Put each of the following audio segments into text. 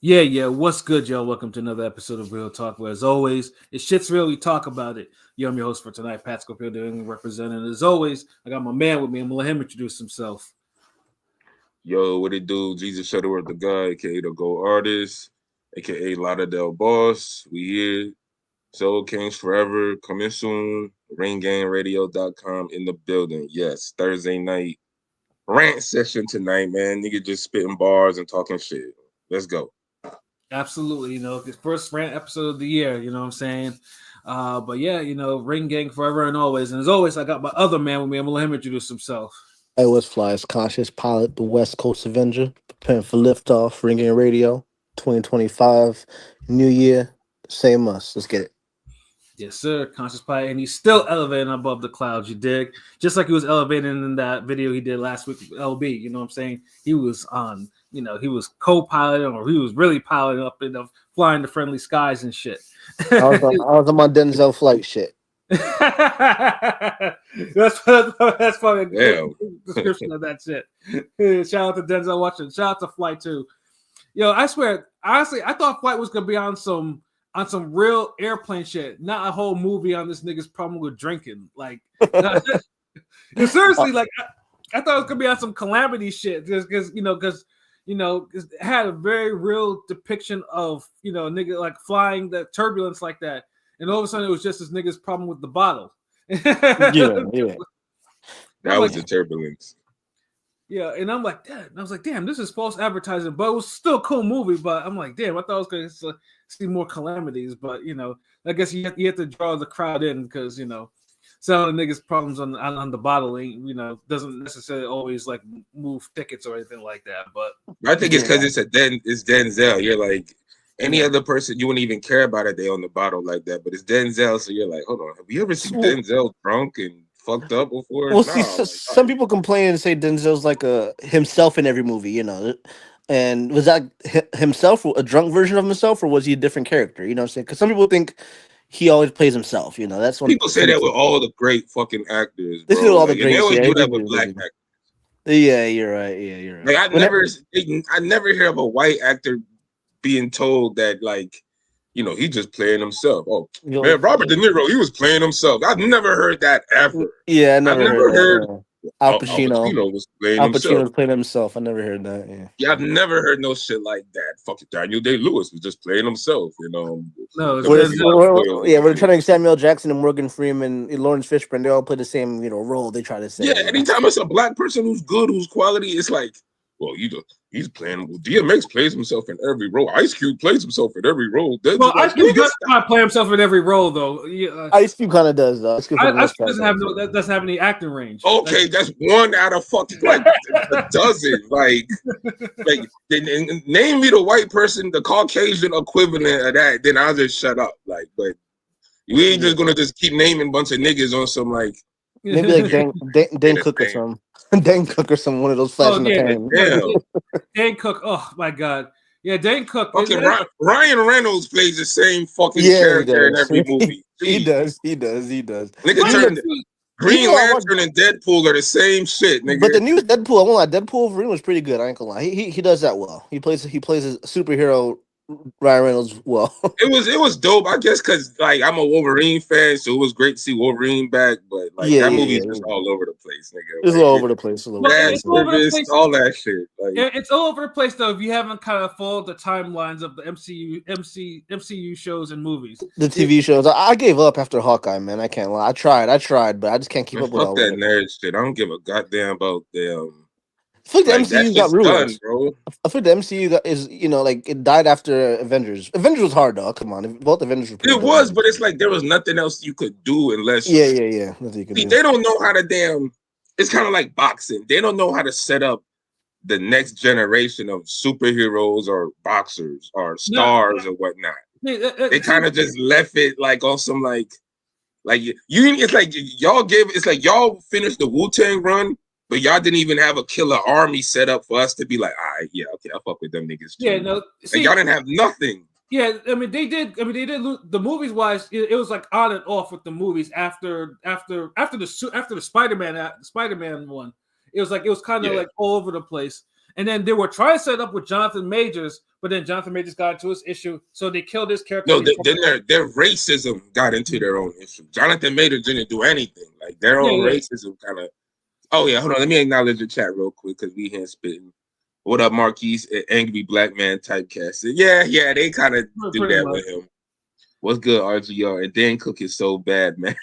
Yeah. What's good, y'all? Welcome to another episode of Real Talk, where as always, it's shit's real. We talk about it. Yo, I'm your host for tonight, Pat Scofield, doing representing. As always, I got my man with me. I'm gonna let him introduce himself. Yo, what it do? Jesus Shuttleworth the guy, aka the Go Artist, aka Lauderdale Boss. We here. Soul Kings Forever, coming soon. RainGangRadio.com in the building. Yes, Thursday night. Rant session tonight, man. Nigga just spitting bars and talking shit. Let's go. Absolutely, the first rant episode of the year. You know what I'm saying? But yeah, Ring Gang forever and always. And as always, I got my other man with me. I'm gonna let him introduce himself. Hey, what's Fly's Conscious Pilot, the West Coast Avenger, preparing for liftoff, ringing radio, 2025, New Year, same us. Let's get it. Yes, sir. Conscious Pilot, and he's still elevating above the clouds. You dig? Just like he was elevating in that video he did last week with LB. You know what I'm saying? He was on. He was co-piloting, or he was really piloting up in the flying the friendly skies and shit. I was on my Denzel flight shit. that's probably a description of that shit. Shout out to Denzel watching. Shout out to Flight 2. Yo, I swear, honestly, I thought Flight was gonna be on some real airplane shit, not a whole movie on this nigga's problem with drinking. Like, seriously, like I thought it was gonna be on some calamity shit, because it had a very real depiction of nigga like flying the turbulence like that, and all of a sudden it was just this nigga's problem with the bottle. That was the turbulence. Yeah, and I'm like, damn, this is false advertising, but it was still a cool movie. But I'm like, damn, I thought I was going to see more calamities, but I guess you have to draw the crowd in, because some of the niggas' problems on the bottling, doesn't necessarily always like move tickets or anything like that. But I think it's because it's Denzel. You're like, any other person, you wouldn't even care about it. They on the bottle like that, but it's Denzel, so you're like, hold on, have you ever seen Denzel drunk and fucked up before? Well, some people complain and say Denzel's like himself in every movie, And was that himself, a drunk version of himself, or was he a different character? You know what I'm saying? Because some people think he always plays himself. That's what people say that with all the great fucking actors. They do all the great. They always do that with black actors. Yeah, you're right. Yeah, you're right. Like I never hear of a white actor being told that, like, he's just playing himself. Oh man, Robert De Niro, he was playing himself. I've never heard that ever. Yeah, I never heard Al Pacino. Al Pacino was playing Al himself. Pacino was playing himself. I never heard that. Yeah, I've never heard no shit like that. Fucking Daniel Day-Lewis was just playing himself. No, we're trying to Samuel Jackson and Morgan Freeman, and Lawrence Fishburne. They all play the same, role. They try to say. Yeah, anytime it's a black person who's good, who's quality, it's like, well, he's playing. Well, DMX plays himself in every role. Ice Cube plays himself in every role. Ice Cube does not play himself in every role, though. Ice Cube kind of does, though. Ice Cube doesn't have any acting range. Okay, that's one out of fucking like a dozen. Like name me the white person, the Caucasian equivalent of that. Then I'll just shut up. Like, but we ain't just gonna just keep naming a bunch of niggas on some like maybe like Dan Cook or something. Dan Cook or some one of those flash in the pan. Yeah. Dan Cook. Oh my god. Yeah, Dan Cook. Fucking Ryan Reynolds plays the same fucking character in every movie. He does. Nigga turned Green Lantern and Deadpool are the same shit, nigga. But the new Deadpool, I won't lie, Deadpool Wolverine was pretty good. I ain't gonna lie. He does that well. He plays a superhero Ryan Reynolds well. It was dope, I guess, because like I'm a Wolverine fan, so it was great to see Wolverine back. But like that movie is just all over the place, nigga. It's all over the place. All that shit. Like, it's all over the place though. If you haven't kind of followed the timelines of the MCU shows and movies, the TV shows, I gave up after Hawkeye. Man, I can't lie. I tried, but I just can't keep up with all that nerd shit. I don't give a goddamn about them. I feel like the MCU got ruined, bro. I feel like the MCU is, like it died after Avengers. Avengers was hard, though. Come on, both Avengers were. It was, but it's like there was nothing else you could do unless. Yeah. Nothing you could do. They don't know how to damn. It's kind of like boxing. They don't know how to set up the next generation of superheroes or boxers or stars or whatnot. They kind of just left it like on some like you. It's like y'all finished the Wu-Tang run. But y'all didn't even have a killer army set up for us to be like, all right, yeah, okay, I'll fuck with them niggas too. Yeah, no, see, y'all didn't have nothing. Yeah, they did the movies wise. It was like on and off with the movies after the Spider-Man one. It was kind of like all over the place. And then they were trying to set up with Jonathan Majors, but then Jonathan Majors got into his issue, so they killed his character. No, then their racism got into their own issue. Jonathan Majors didn't do anything. Like their own racism kind of. Oh yeah, hold on. Let me acknowledge the chat real quick because we here spitting. What up, Marquise? Angry black man typecast. Yeah, they kind of do that with him. What's good, RGR? And Dan Cook is so bad, man.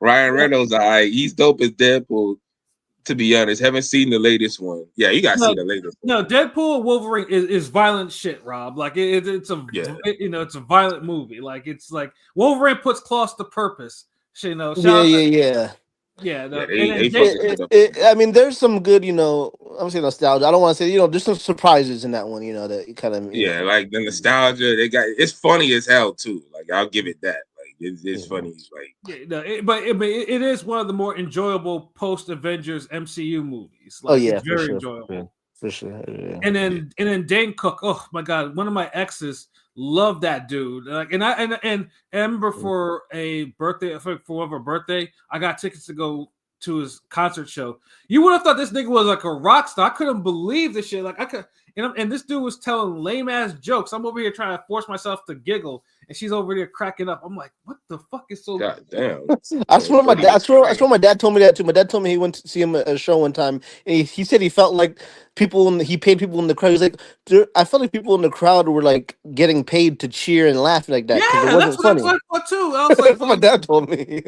Ryan Reynolds, he's dope as Deadpool. To be honest, haven't seen the latest one. Yeah, you gotta see the latest one. No, Deadpool Wolverine is violent shit, Rob. Like it's a it's a violent movie. Like it's like Wolverine puts claws to purpose. You know, Yeah. I mean, there's some good, I'm saying nostalgia. I don't want to say, there's some surprises in that one, that you kind of. Like the nostalgia. It's funny as hell too. Like I'll give it that. It's funny, but it is one of the more enjoyable post Avengers MCU movies. It's very enjoyable for sure. Yeah. And then Dane Cook. Oh my god, one of my exes loved that dude. Like, and I remember for a birthday, for one of her birthday, I got tickets to go to his concert show. You would have thought this nigga was like a rock star. I couldn't believe this shit. Like I could, and this dude was telling lame ass jokes. I'm over here trying to force myself to giggle, and she's over there cracking up. I'm like, what the fuck is so? God damn! I swear my dad told me that too. My dad told me he went to see him at a show one time, and he said he felt like he paid people in the crowd. He's like, I felt like people in the crowd were like getting paid to cheer and laugh like that. Yeah, it wasn't funny. That's what too. I was like, that's what my dad told me.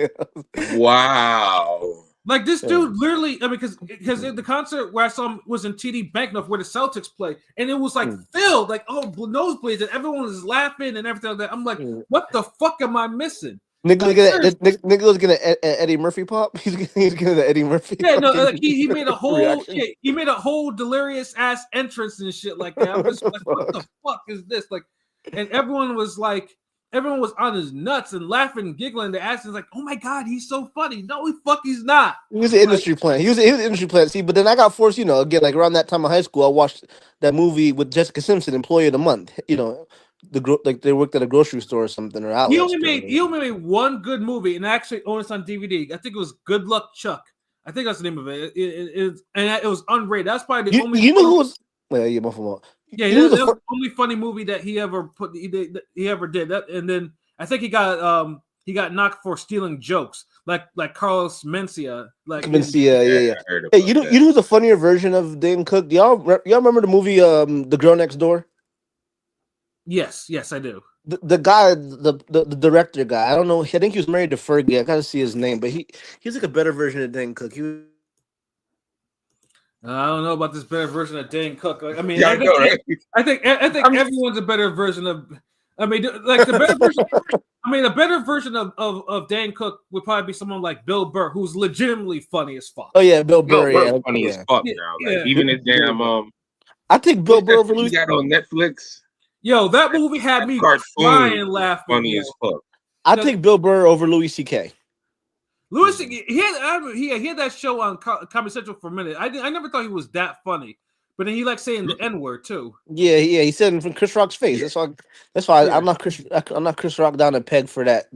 Wow. Like this dude literally, I mean, because the concert where I saw him was in TD Banknote where the Celtics play, and it was like filled, like nosebleeds, and everyone was laughing and everything like that. I'm like, what the fuck am I missing? Nigga was gonna Eddie Murphy pop. He's gonna the Eddie Murphy. Yeah, no, like he made a whole delirious ass entrance and shit like that. I'm just like, what the fuck is this? Like, and everyone was on his nuts and laughing, giggling. The ass is like, oh my god, he's so funny. No, he's not. He was an industry plant. He was an industry plant. See, but then I got forced. Again, like around that time of high school, I watched that movie with Jessica Simpson, Employee of the Month. Like they worked at a grocery store or something or outlet. He only made one good movie, and I actually own it on DVD. I think it was Good Luck Chuck. I think that's the name of it. It was unrated. That's probably the only. You know who was? Well, yeah, my fault. Yeah, that was the only funny movie that he ever did. That, and then I think he got knocked for stealing jokes, like Carlos Mencia. Yeah. Hey, you know who's a funnier version of Dane Cook? Y'all remember the movie The Girl Next Door? Yes, I do. The guy, the director guy. I don't know. I think he was married to Fergie. I gotta see his name, but he's like a better version of Dane Cook. I don't know about this better version of Dane Cook. Like, I mean, I think everyone's a better version of. I mean, like the better version. A better version of Dane Cook would probably be someone like Bill Burr, who's legitimately funny as fuck. Oh yeah, Bill Burr, funny as fuck now. Like, even his damn I take Bill Burr over Louis. He got on Netflix. That movie had me crying laughing. Funny as fuck. I take Bill Burr over Louis C.K. Louis, he had that show on Comedy Central for a minute. I never thought he was that funny, but then he likes saying the N-word too. Yeah, he said it from Chris Rock's face. That's why I'm not Chris Rock down a peg for that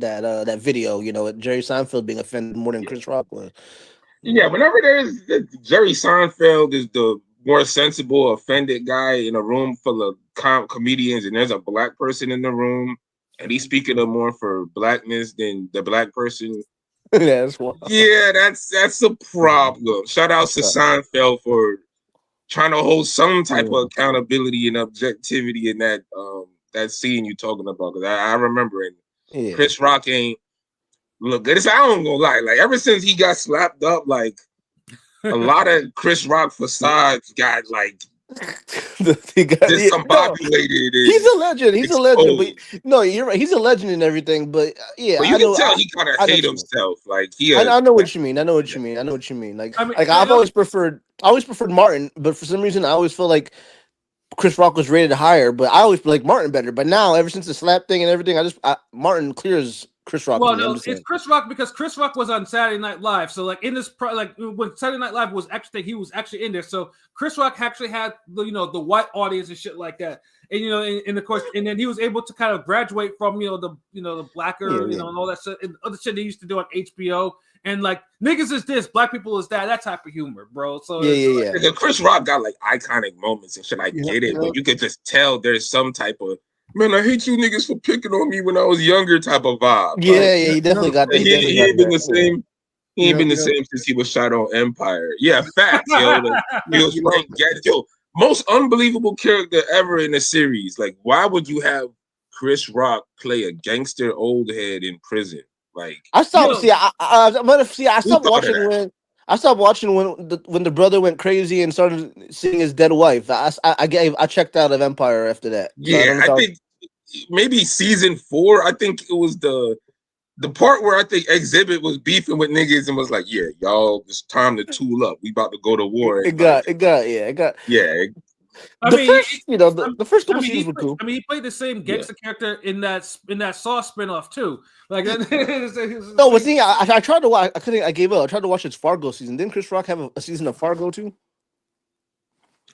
video. With Jerry Seinfeld being offended more than Chris Rock was. Yeah, whenever there's Jerry Seinfeld is the more sensible offended guy in a room full of comedians, and there's a black person in the room, and he's speaking up more for blackness than the black person. That's a problem. Shout out to Seinfeld for trying to hold some type of accountability and objectivity in that scene you talking about. Because I remember it. Chris Rock ain't look good. I don't gonna lie. Like ever since he got slapped up, like a lot of Chris Rock facades got like discombobulated. He's a legend. He's a legend. But, no, you're right. He's a legend and everything. But yeah, but you can tell he kind of hate himself. Like I know what you mean. Like I've always preferred Martin, but for some reason I always feel like Chris Rock was rated higher. But I always like Martin better. But now, ever since the slap thing and everything, Martin clears Chris Rock. Well, To me. I'm no, just it's saying. Chris Rock because Chris Rock was on Saturday Night Live. So like in this, like when Saturday Night Live was actually, he was actually in there. So Chris Rock actually had the white audience and shit like that. And and of course, and then he was able to kind of graduate from the blacker and all that shit and other shit they used to do on HBO. And like niggas is this, black people is that type of humor, bro. So Yeah. Chris Rock got like iconic moments and shit. I get it, but you could just tell there's some type of man, I hate you niggas for picking on me when I was younger type of vibe. Yeah, he definitely got that. He ain't been the same. He ain't been the same since he was shot on Empire. Yeah, facts, yo. Like, he was playing yo, most unbelievable character ever in a series. Like, why would you have Chris Rock play a gangster old head in prison? Like, I stopped. I stopped watching when the brother went crazy and started seeing his dead wife. I checked out of Empire after that. Yeah, I think maybe season 4. I think it was the part where I think Exhibit was beefing with niggas and was like, "Yeah, y'all, it's time to tool up. We about to go to war." It got. The first couple seasons were cool. I mean, he played the same gangster character in that Saw spinoff too. Like, no, but see, I tried to watch. I couldn't. I gave up. I tried to watch his Fargo season. Didn't Chris Rock have a season of Fargo too?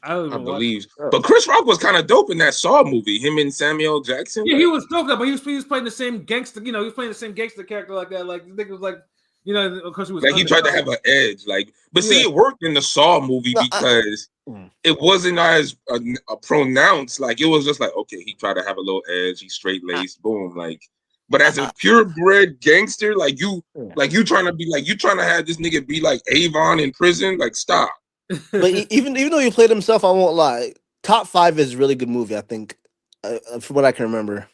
I believe, but Chris Rock was kind of dope in that Saw movie. Him and Samuel Jackson. Yeah, he was dope, but he was playing the same gangster. He was playing the same gangster character like that. Like, I think it was like. Of course, he was like he tried to have an edge, like, but see, it worked in the Saw movie because it wasn't as pronounced. Like, it was just like, okay, he tried to have a little edge, he's straight laced, boom, like. But as a purebred gangster, like you trying to have this nigga be like Avon in prison, like, stop. But even though he played himself, I won't lie. Top 5 is a really good movie, I think, from what I can remember.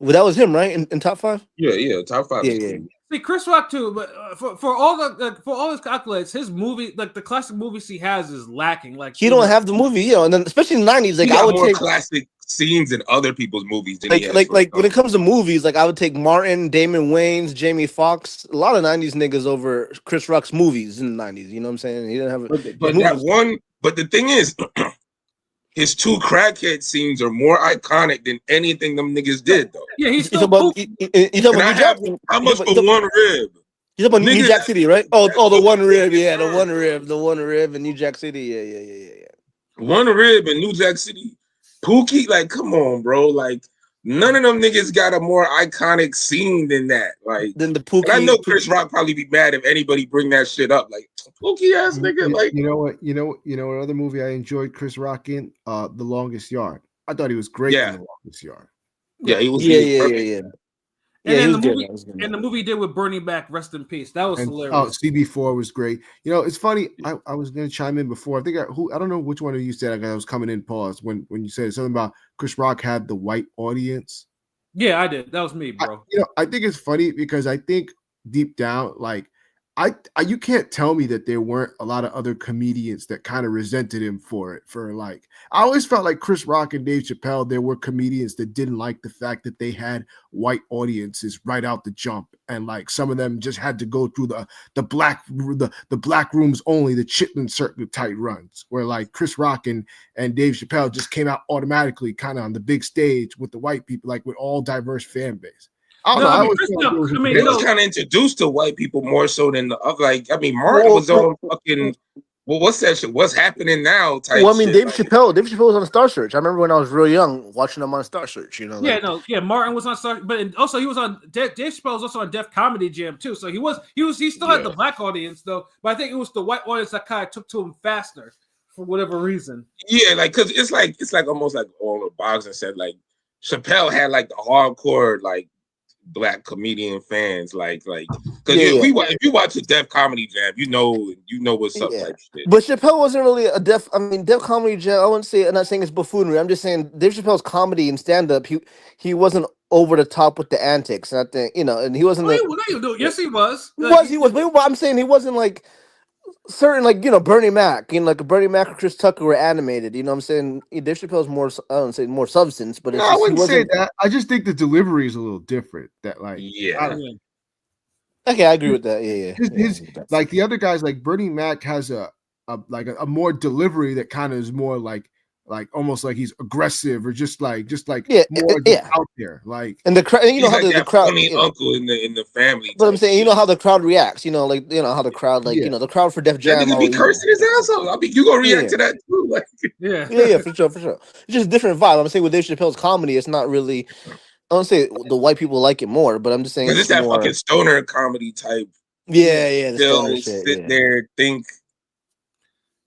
Well, that was him, right? In top 5. Yeah, top 5. Yeah. See, Chris Rock too, but for all his accolades, his movie, like the classic movies he has, is lacking. Like he don't have the movie, and then especially in the 90s, like I would take classic scenes in other people's movies. Than like when it comes to movies, like I would take Martin, Damon Wayans, Jamie Foxx, a lot of 90s niggas over Chris Rock's movies in the 90s. You know what I'm saying? He didn't have but the thing is. His 2 crackhead scenes are more iconic than anything them niggas did, though. Yeah, he's still cool. How much for one rib? You talking about New Jack City, right? Oh, the one rib, the one rib in New Jack City, yeah. One rib in New Jack City, Pookie, like, come on, bro, like. None of them niggas got a more iconic scene than that. Like, than the Pookie. And I know Chris Rock probably be mad if anybody bring that shit up. Like, Pookie ass nigga. Like, you know what other movie I enjoyed Chris Rock in? The Longest Yard. I thought he was great in The Longest Yard. Yeah, he was. Yeah. And then the movie he did with Bernie Mac, rest in peace. That was hilarious. Oh, CB4 was great. It's funny. I was gonna chime in before. I don't know which one of you said. I was coming in. Pause when you said something about Chris Rock had the white audience. Yeah, I did. That was me, bro. I think it's funny because I think deep down, like, you can't tell me that there weren't a lot of other comedians that kind of resented him for it. I always felt like Chris Rock and Dave Chappelle, there were comedians that didn't like the fact that they had white audiences right out the jump, and like some of them just had to go through the black rooms only, the Chitlin Circuit type runs, where like Chris Rock and Dave Chappelle just came out automatically, kind of on the big stage with the white people, like with all diverse fan base. They was kind of introduced to white people more so than the other. Like, I mean, Martin was on fucking. Well, what's that shit? What's happening now? Type shit. Dave Chappelle was on Star Search. I remember when I was real young watching him on Star Search. Martin was on Star, but also he was on Dave Chappelle was also on Def Comedy Jam too. So he still had the black audience though, but I think it was the white audience that kind of took to him faster for whatever reason. Yeah, like because it's like almost like all the boxing said. Like Chappelle had like the hardcore like black comedian fans, like because if you watch a Def Comedy Jam, you know what's up type shit. But Chappelle wasn't really a Def Comedy Jam. I wouldn't say. I'm not saying it's buffoonery. I'm just saying Dave Chappelle's comedy and stand up. He wasn't over the top with the antics. And I think and he wasn't. Yes, he was. He was. But I'm saying he wasn't like certain, like Bernie Mac. Like Bernie Mac or Chris Tucker were animated. You know what I'm saying? Dave Chappelle's more. I don't say more substance, but I wouldn't say that. I just think the delivery is a little different. That like Okay, I agree with that. Yeah. Like the other guys, like Bernie Mac has a more delivery that kind of is more like like almost like he's aggressive or just like more out there. Like, and the crowd, you know, he's how like the crowd, funny uncle in the family. But I'm saying, you shit. know how the crowd reacts. You know, like how the crowd, like you know, the crowd for Def That Jam. nigga be cursing his ass off. I mean, you gonna react to that too? Like, yeah, for sure. It's just a different vibe. I'm saying with Dave Chappelle's comedy, it's not really. I don't say the white people like it more, but I'm just saying because it's that more fucking stoner comedy type. the stoner shit. Sit there, think.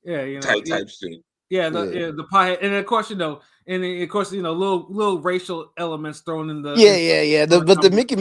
Yeah, you know, type shit. Yeah, the pie, and of course, you know, and of course, you know, little racial elements thrown in the. Yeah. But the Mickey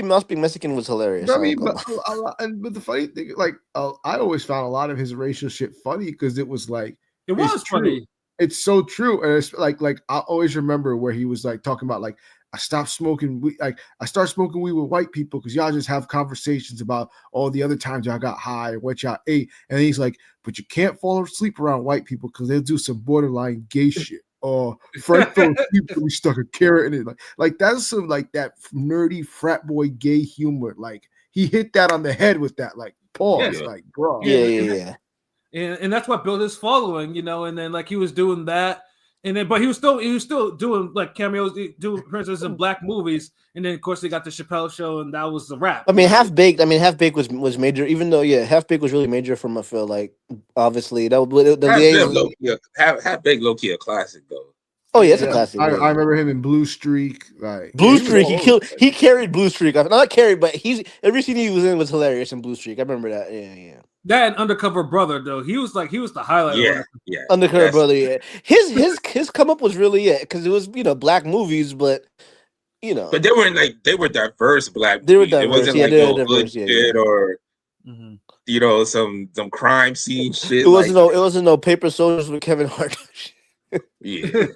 Mouse being Mexican was hilarious. I mean, but the funny thing, like, I always found a lot of his racial shit funny because it was like it was funny. True. It's so true, and it's like I always remember where he was like talking about like I stopped smoking weed, like I started smoking weed with white people because y'all just have conversations about all the other times y'all got high and what y'all ate, and he's like, but you can't fall asleep around white people because they'll do some borderline gay shit. Or Frank fell asleep when we stuck a carrot in it. Like that's some like that nerdy frat boy gay humor. Like he hit that on the head with that. Like pause. Yeah. Like bro. Yeah. And that's what built his following, you know. And then like he was doing that, and then but he was still doing like cameos, doing appearances in black movies. And then of course they got the Chappelle Show, and that was the wrap. I mean, Half Baked was major. Even though Half Baked was really major from I feel like obviously that Half Baked low key a classic though. Oh yeah, it's a classic. I remember him in Blue Streak. Like Blue Streak, he carried Blue Streak. Not carried, but every scene he was in was hilarious in Blue Streak. I remember that. Yeah. That and Undercover Brother though, he was the highlight. Yeah. Undercover Brother. Yeah, his come up was really because it was black movies, but but they were diverse black. They were movies. diverse. It wasn't Yeah, like they were no diverse. good shit or some crime scene shit. It wasn't no Paper Soldiers with Kevin Hart. Yeah.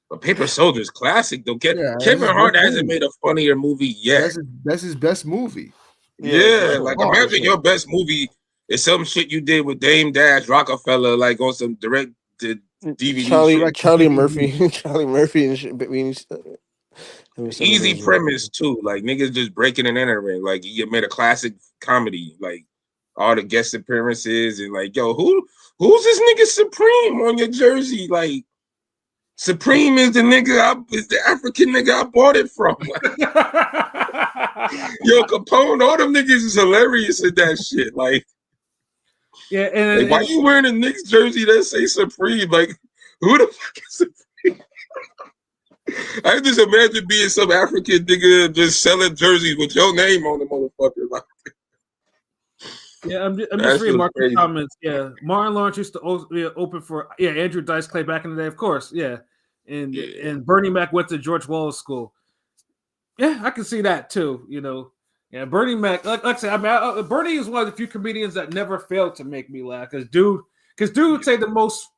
But Paper Soldiers classic though. Kevin Hart hasn't made a funnier movie yet. That's his best movie. Yeah, like imagine your best movie is some shit you did with Dame Dash Rockefeller, like on some direct to DVD. Charlie Murphy and shit. Easy premise too, like niggas just breaking and entering. Like you made a classic comedy, like all the guest appearances and like, yo, who's this nigga Supreme on your jersey? Like Supreme is is the African nigga I bought it from. Yo, Capone, all them niggas is hilarious in that shit. Like, yeah, and why you wearing a Knicks jersey that say Supreme? Like, who the fuck is Supreme? I just imagine being some African nigga just selling jerseys with your name on the motherfucker. Like, yeah, I'm just reading Mark's comments. Yeah, Martin Lawrence used to open for Andrew Dice Clay back in the day, of course. Yeah, and Bernie Mac went to George Wallace School. Yeah, I can see that too. Yeah, Bernie Mac. Like I said, I mean, Bernie is one of the few comedians that never failed to make me laugh. Because dude would say the most,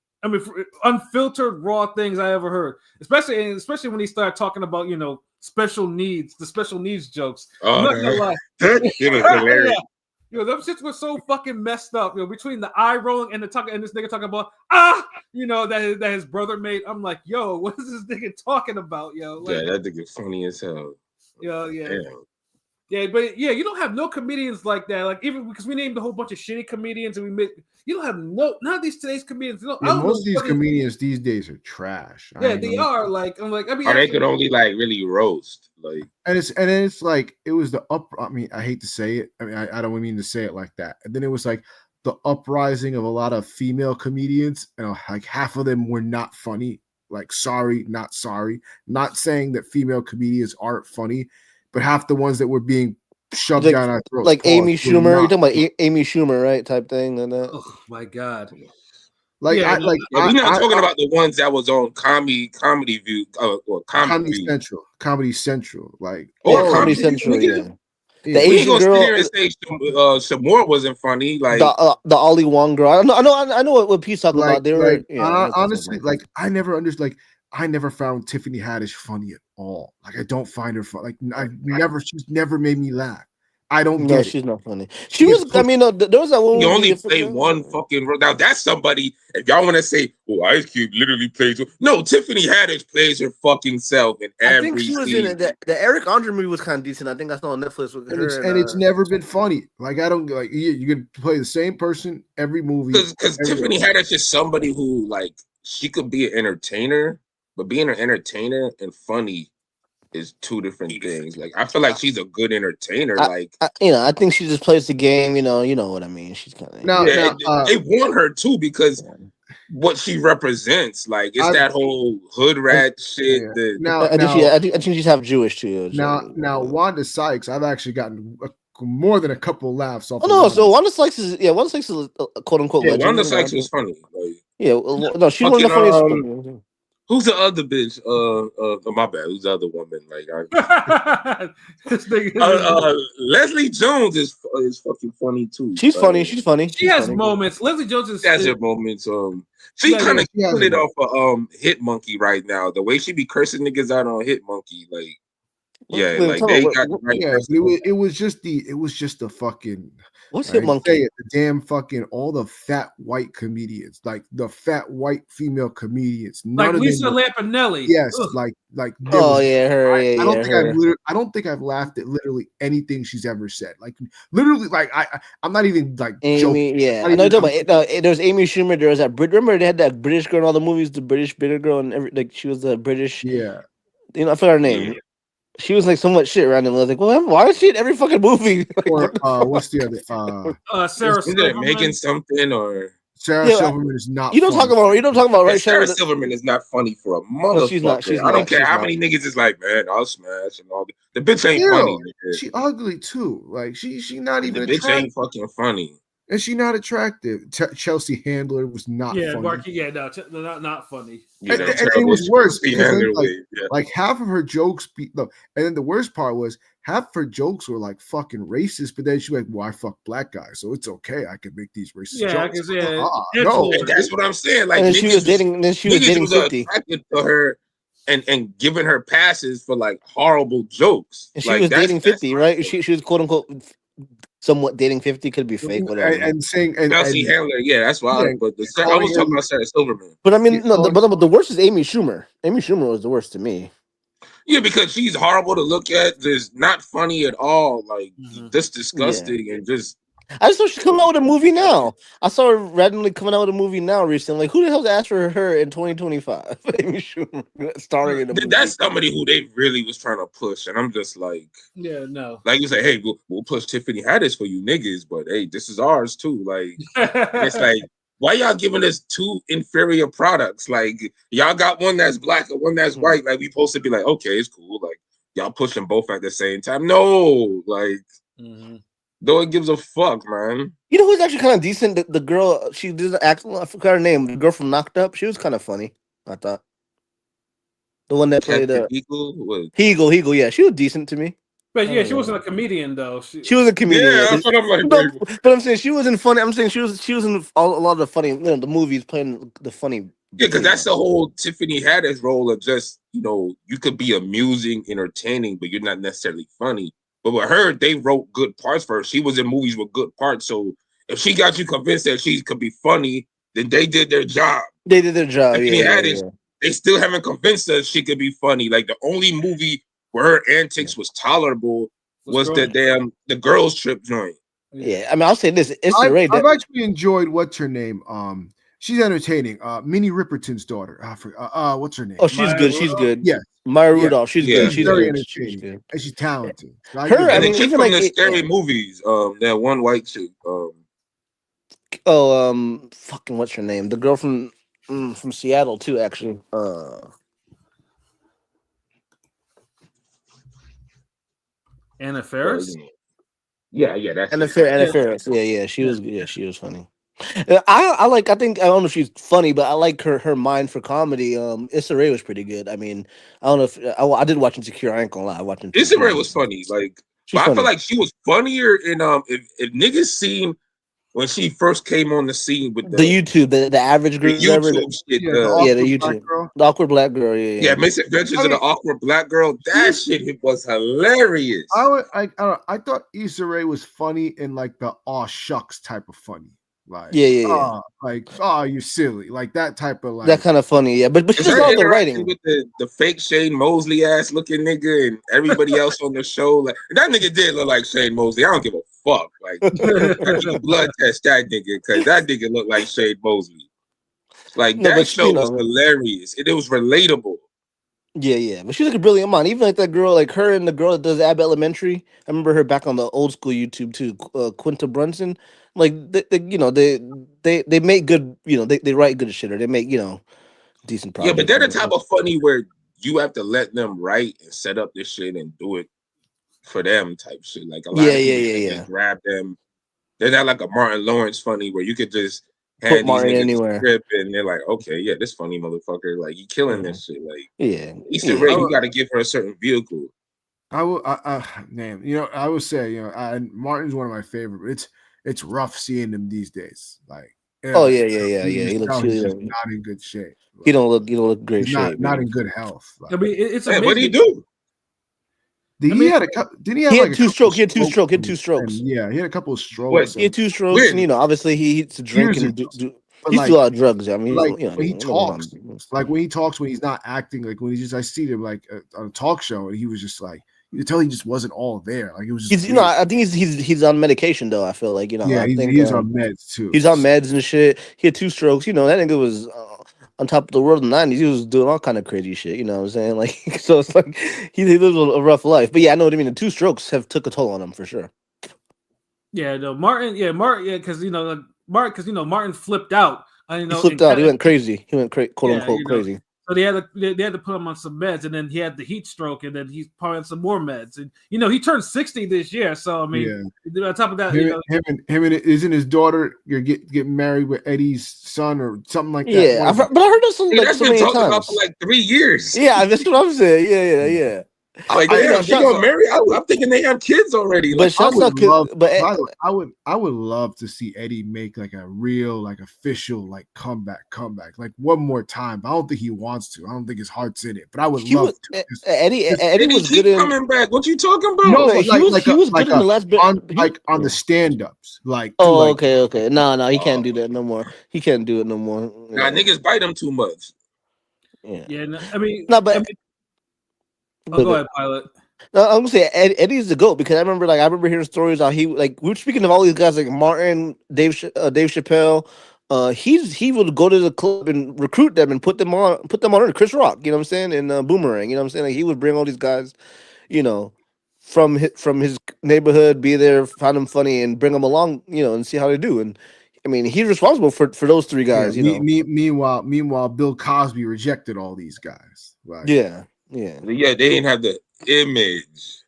unfiltered, raw things I ever heard. Especially when he started talking about special needs, the special needs jokes. I'm not gonna lie. That shit is hilarious. Yeah. Them shits were so fucking messed up. Between the eye rolling and this nigga talking about that his brother made. I'm like, yo, what is this nigga talking about, yo? Like, yeah, that nigga funny as hell. Yeah. Damn. Yeah, but you don't have no comedians like that. Like even because we named a whole bunch of shitty comedians, and you don't have none of these today's comedians. Most of these comedians these days are trash. Yeah, they are. Like I'm like, or they could only like really roast. Like and it's like it was the up. I mean, I hate to say it. I mean, I don't mean to say it like that. And then it was like the uprising of a lot of female comedians. Like half of them were not funny. Like sorry, not sorry. Not saying that female comedians aren't funny. But half the ones that were being shoved down our throats, like Amy Schumer. You're talking about Amy Schumer, right? Type thing, and that. Oh my god! We're not talking about the ones that was on Comedy View or Comedy Central, like Comedy Central. Yeah. The Asian girl. Shamor wasn't funny. Like the Ollie Wong girl. I know what Pete's talking about. They were honestly like I never understood. Like I never found Tiffany Haddish funny at all. Like I don't find her funny. Like she's never made me laugh. I don't get it. She's not funny. She was. I mean, there was that one. You only play one fucking role. Now that's somebody. If y'all want to say, "Oh, Ice Cube literally plays," no, Tiffany Haddish plays her fucking self in every. I think she was in it. The Eric Andre movie was kind of decent. I think I saw on Netflix with her. And it's never been funny. Like I don't like you could play the same person every movie. Because Tiffany Haddish is somebody who like she could be an entertainer, but being an entertainer and funny is two different things. Like I feel like she's a good entertainer. I think she just plays the game. You know what I mean. She's kind of they want her too because what she represents. Like it's that whole hood rat shit. Yeah. I think she's half Jewish too. Now, Wanda Sykes, I've actually gotten more than a couple laughs off. Oh no, so Wanda Sykes is a quote unquote legend. Wanda Sykes was funny. No, she's one of the funniest. Who's the other bitch? My bad. Who's the other woman? Leslie Jones is fucking funny too. She's funny. She's funny. She has moments. Leslie Jones has her moments. She kind of put it off of Hit Monkey right now. The way she be cursing niggas out on Hit Monkey, it was just the fucking. What's Hit Monkey? The damn fucking all the fat white comedians, like the fat white female comedians, like Lisa Lampanelli. Yes, ugh. like. Her. I don't think I've laughed at literally anything she's ever said. Like literally, like I'm not even like Amy. Joking. Yeah, I know. There's Amy Schumer. There was that. Remember they had that British girl in all the movies. The British bitter girl and she was the British. Yeah. I forgot her name. Yeah. She was like so much shit around him. I was like, well, why is she in every fucking movie? Or what's the other? Sarah Silverman. Making something or Sarah Silverman is not. You don't talk about right. Sarah Silverman is not funny for a motherfucker. No, she's not. I don't care how many niggas is like, man, I'll smash and all that. The bitch ain't funny. She ugly too. Like she not even. The bitch ain't fucking funny. And she not attractive. Chelsea Handler was not funny. Not funny. And it was worse because like half of her jokes and then the worst part was half of her jokes were like fucking racist, but then she was like, well, I fuck black guys, so it's okay. I can make these racist jokes. No, that's what I'm saying. Like, and she was dating 50. Attracted to her and giving her passes for like horrible jokes. And she was dating 50, right? She was quote unquote somewhat dating 50, could be fake, whatever. And saying Chelsea Handler, that's why. I was talking about Sarah Silverman. But I mean, but the worst is Amy Schumer. Amy Schumer was the worst to me. Yeah, because she's horrible to look at. There's not funny at all. Like just disgusting and just. I just saw she's coming out with a movie now. I saw her randomly coming out with a movie now recently. Like, who the hell's asked for her in 2025? Amy Schumer starring in a movie. That's somebody who they really was trying to push, and I'm just like, no. Like you say, hey, we'll push Tiffany Haddish for you niggas, but hey, this is ours too. Like, it's like, why y'all giving us two inferior products? Like, y'all got one that's black and one that's white. Like, we supposed to be like, okay, it's cool. Like, y'all push them both at the same time. No, like. No one gives a fuck, man. You know who's actually kind of decent? The girl, she did the act. I forgot her name. The girl from Knocked Up. She was kind of funny, I thought. The one that played Hegel. Yeah, she was decent to me. But she wasn't a comedian though. She was a comedian. Yeah, that's what I'm like. No, but I'm saying she wasn't funny. I'm saying she was in a lot of the funny, the movies playing the funny. Yeah, because that's the whole Tiffany Haddish role of just you could be amusing, entertaining, but you're not necessarily funny. But with her, they wrote good parts for her. She was in movies with good parts. So if she got you convinced that she could be funny, then they did their job. They did their job. They still haven't convinced us she could be funny. Like the only movie where her antics was tolerable was the girls trip joint. Yeah, I mean, I'll say this. I've actually enjoyed what's her name. She's entertaining. Minnie Riperton's daughter. What's her name? Oh, she's good. She's good. Yes. Maya Rudolph. She's good. She's very entertaining. And she's talented. Even like the scary movies. That one white chick. Fucking what's her name? The girl from Seattle too, actually. Anna Faris. Yeah, that's Anna Faris. Yeah, she was funny. I think I don't know if she's funny, but I like her mind for comedy. Issa Rae was pretty good. I mean, I don't know if I did watch Insecure. I ain't gonna lie, I watched Insecure. Issa Rae was funny. Like, but I feel like she was funnier in if niggas seen when she first came on the scene with the YouTube, the average girl, the YouTube shit, the YouTube, the awkward black girl, yeah, Misadventures of the Awkward Black Girl. That shit was hilarious. I thought Issa Rae was funny in like the aw shucks type of funny. Like you're silly, like that type of like that kind of funny, yeah. But she does all the writing with the fake Shane Mosley ass looking nigga and everybody else on the show. Like that nigga did look like Shane Mosley. I don't give a fuck. Like I need a blood test that nigga because that nigga looked like Shane Mosley. Like No, that but show was hilarious. It was relatable. Yeah. But she's like a brilliant mind. Even like that girl, like her and the girl that does Ab Elementary. I remember her back on the old school YouTube too, Quinta Brunson. Like they make good, they write good shit, or they make decent Yeah, but projects. they're the type of funny where you have to let them write and set up this shit and do it for them type shit. Like a lot of people just grab them. They're not like a Martin Lawrence funny where you could just Put hand these Martin niggas anywhere. a script and they're like, okay, yeah, this funny motherfucker. Like, he killing this shit. Like, Issa Rae, you got to give her a certain vehicle. I will, man. I will say, Martin's one of my favorite. But it's rough seeing him these days. Like, He he's looks just not in good shape. Like, he don't look great shape. Not in good health. Like, I mean, it's amazing. What do you do? Didn't he have two strokes? He had two strokes. Yeah, he had a couple of strokes. He had 2 strokes, and obviously he eats to drink and do a lot of drugs. I mean, when he talks, when he's not acting, like when I see him like on a talk show, and he was just like, you could tell he just wasn't all there. Like it was just I think he's on medication though. I feel like I think he's on meds too. He's on meds and shit. He had 2 strokes. That nigga was on top of the world in the 90s. He was doing all kind of crazy shit. You know what I'm saying? Like, so it's like he lived a rough life. But yeah, I know what I mean. The 2 strokes have took a toll on him for sure. Yeah, no, Martin, because Martin flipped out. He flipped out. He went crazy. He went quote unquote crazy. So they had to put him on some meds, and then he had the heat stroke, and then he's probably on some more meds. And he turned 60 this year, so I mean, on top of that, him and isn't his daughter you're getting married with Eddie's son or something like that? Yeah, but I heard that so many times. About for like 3 years. Yeah, that's what I'm saying. Yeah. Like, they gonna marry. I'm thinking they have kids already. But I would love to see Eddie make like a real, like official, like comeback, like one more time. I don't think he wants to. I don't think his heart's in it. But I would love to. Eddie was good in coming back. What you talking about? No, he was good in the last bit. On the stand-ups. Like, okay. No, he can't do that no more. He can't do it no more. Nah, niggas bite him too much. Yeah. No, I mean, go ahead, Pilot. No, I'm gonna say Eddie's the GOAT because I remember hearing stories how he we were speaking of all these guys like Martin, Dave Chappelle. He would go to the club and recruit them and put them on Chris Rock. You know what I'm saying? And Boomerang. You know what I'm saying? Like he would bring all these guys, from his neighborhood, be there, find them funny, and bring them along. And see how they do. And I mean, he's responsible for those 3 guys. Meanwhile, Bill Cosby rejected all these guys. Right? Yeah. They didn't have the image.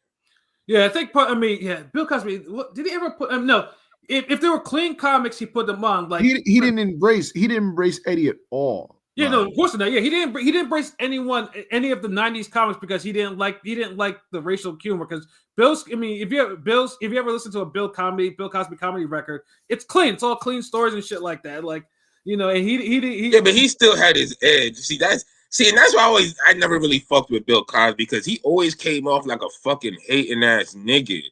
Yeah, I think. Bill Cosby. Did he ever put? No. If there were clean comics, he put them on. Like he didn't embrace Eddie at all. Yeah, right. No, of course not. Yeah, he didn't embrace any of the '90s comics because he didn't like the racial humor. Because if you ever listen to a Bill Cosby comedy record, it's clean. It's all clean stories and shit like that. Like and he yeah, but he still had his edge. And that's why I never really fucked with Bill Cosby because he always came off like a fucking hating ass nigga.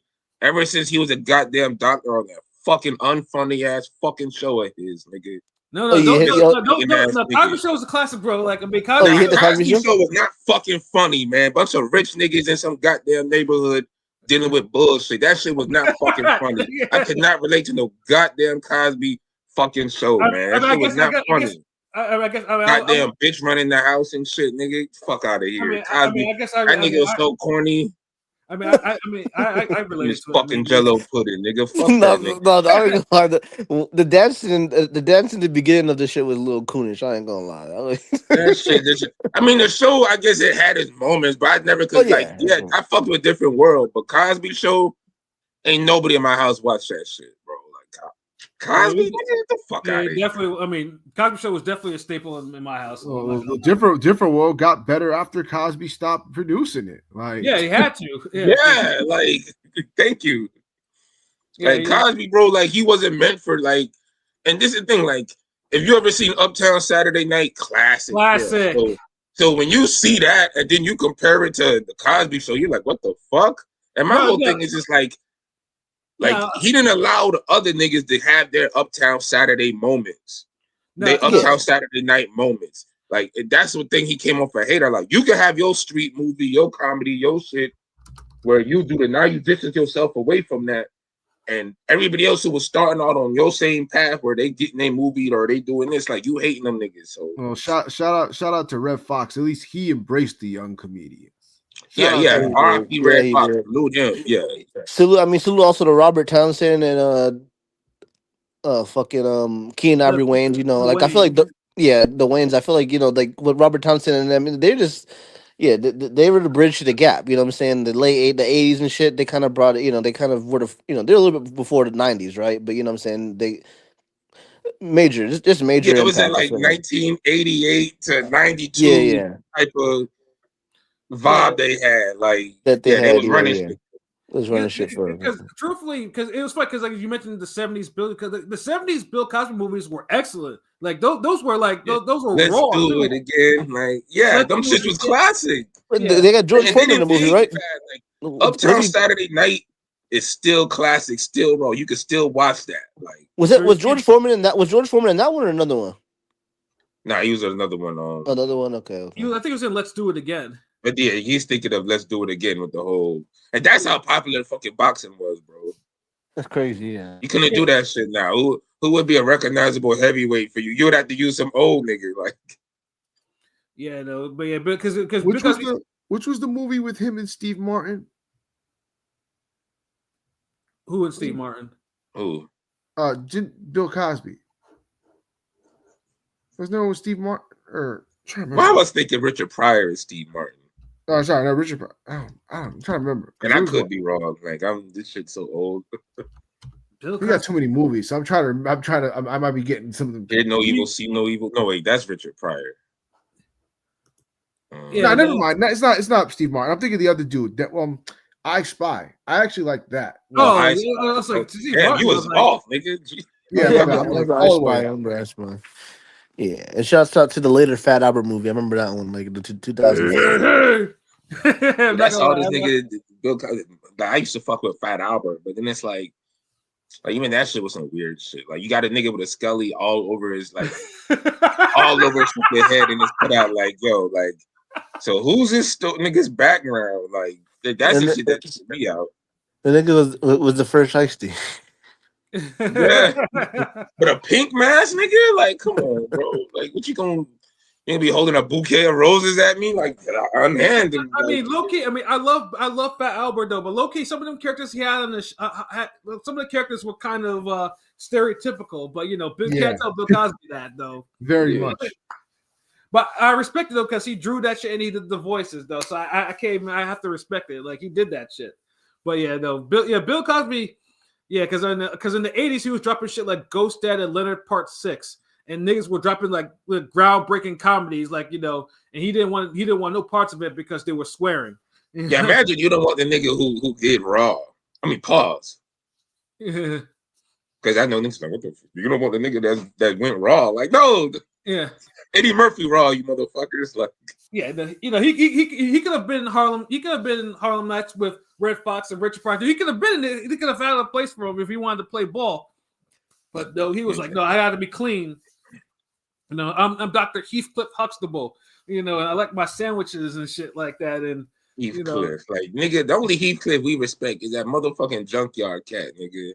Ever since he was a goddamn doctor on that fucking unfunny ass fucking show of his, nigga. No, Cosby Show is a classic, bro. Like, Cosby Show was not fucking funny, man. Bunch of rich niggas in some goddamn neighborhood dealing with bullshit. That shit was not fucking funny. Yeah. I could not relate to no goddamn Cosby fucking show, man. That shit was not funny. Goddamn bitch running the house and shit, nigga. Fuck out of here. That nigga was so corny. I relate to fucking Jello pudding, nigga. Fuck that nigga. The dance in the beginning of the shit was a little coonish. I ain't gonna lie. That shit. I mean, the show, I guess it had its moments, but I never could I fucked with a different world. But Cosby Show, ain't nobody in my house watch that shit, bro. Like Cosby, get the fuck out of here. Definitely. I mean, Cosby Show was definitely a staple in my house. Different world got better after Cosby stopped producing it. Like, yeah, he had to. Yeah, like, thank you. Like Cosby, bro, like he wasn't meant for like. And this is the thing, like, if you ever seen Uptown Saturday Night, classic. So when you see that and then you compare it to the Cosby Show, you're like, what the fuck? And my whole thing is just like he didn't allow the other niggas to have their Uptown Saturday moments. Uptown Saturday Night moments. Like, that's the thing he came off a hater. Like, you can have your street movie, your comedy, your shit, where you do the now you distance yourself away from that. and everybody else who was starting out on your same path where they getting their movie or they doing this, like you hating them niggas. So well, shout out to Red Fox. At least he embraced the young comedians. Yeah. R.I.P. Red Fox. Salute him. Yeah. Salute also to Robert Townsend and Keenan Ivory Wayans. You know, like I feel like the Wayans. I feel like like with Robert Townsend and them, they're just they were the bridge to the gap. You know what I'm saying? The the 80s and shit. They kind of brought it. You know, they kind of were they're a little bit before the 90s, right? But you know what I'm saying? They major, just major. Yeah, it was impact, at like 1988 to 92 type of vibe they had. Like they was running shit. Was running shit for because truthfully, because it was funny because like you mentioned the 70s Bill, because the 70s Bill Cosby movies were excellent. Like those were like those were Let's raw. do it again. Like them shit was classic. They got George Foreman in the movie, right? Like, Uptown Saturday Night is still classic, still raw. You can still watch that. Like was George Foreman in that? Was George Foreman in that one or another one? Nah, he was in another one. Another one. Okay. I think he was in Let's Do It Again. But yeah, he's thinking of Let's Do It Again with the whole, and that's how popular fucking boxing was, bro. That's crazy. Yeah, you couldn't do that shit now. Who would be a recognizable heavyweight for you? You would have to use some old nigga, like. Yeah, no, but yeah, because which was the movie with him and Steve Martin? Who and Steve Martin? Who? Bill Cosby. Was no one with Steve Martin or? Well, I was thinking Richard Pryor and Steve Martin. Oh, sorry, no, Richard Pryor. I'm trying to remember. And I could be wrong. Like this shit's so old. We got too many movies, so I might be getting some of them. Hear no evil, see no evil. No, wait, that's Richard Pryor. No, never mind. No, it's not Steve Martin. I'm thinking the other dude. That I Spy. I actually like that. I was like, damn, you was off, nigga. Yeah, I Spy. Yeah, and shouts out to the later Fat Albert movie. I remember that one, like the 2000s. That's all this nigga. Bill Cosby. I used to fuck with Fat Albert, but then it's like even that shit was some weird shit. Like you got a nigga with a Scully all over his all over his head and it's put out like so who's this nigga's background? Like that's the shit that pissed me out. The nigga was the first Shiesty. Yeah, but a pink mask, nigga. Like, come on, bro. Like, what you gonna be holding a bouquet of roses at me? Like, unhand him. I mean, low key. I mean, I love Fat Albert though, but low key, some of them characters he had on some of the characters were kind of stereotypical. But can't tell Bill Cosby that though. Very much. But I respect it though because he drew that shit and he did the voices though. So I have to respect it. Like he did that shit. But yeah, no, Bill Cosby. Yeah, because in the 80s he was dropping shit like Ghost Dad and Leonard Part 6, and niggas were dropping like groundbreaking comedies, like and he didn't want no parts of it because they were swearing. Yeah, imagine you don't want the nigga who did Raw. I mean, pause. Because I know niggas like, what the fuck? You don't want the nigga that went Raw. Like, no. Yeah. Eddie Murphy Raw, you motherfuckers. Like, yeah, he could have been in Harlem. He could have been in Harlem Nights with Red Fox and Richard Pryor. He could have been in it. He could have found a place for him if he wanted to play ball. But no, he was like, no, I got to be clean. I'm Dr. Heathcliff Huxtable. And I like my sandwiches and shit like that. And Heathcliff, like nigga, the only Heathcliff we respect is that motherfucking junkyard cat, nigga.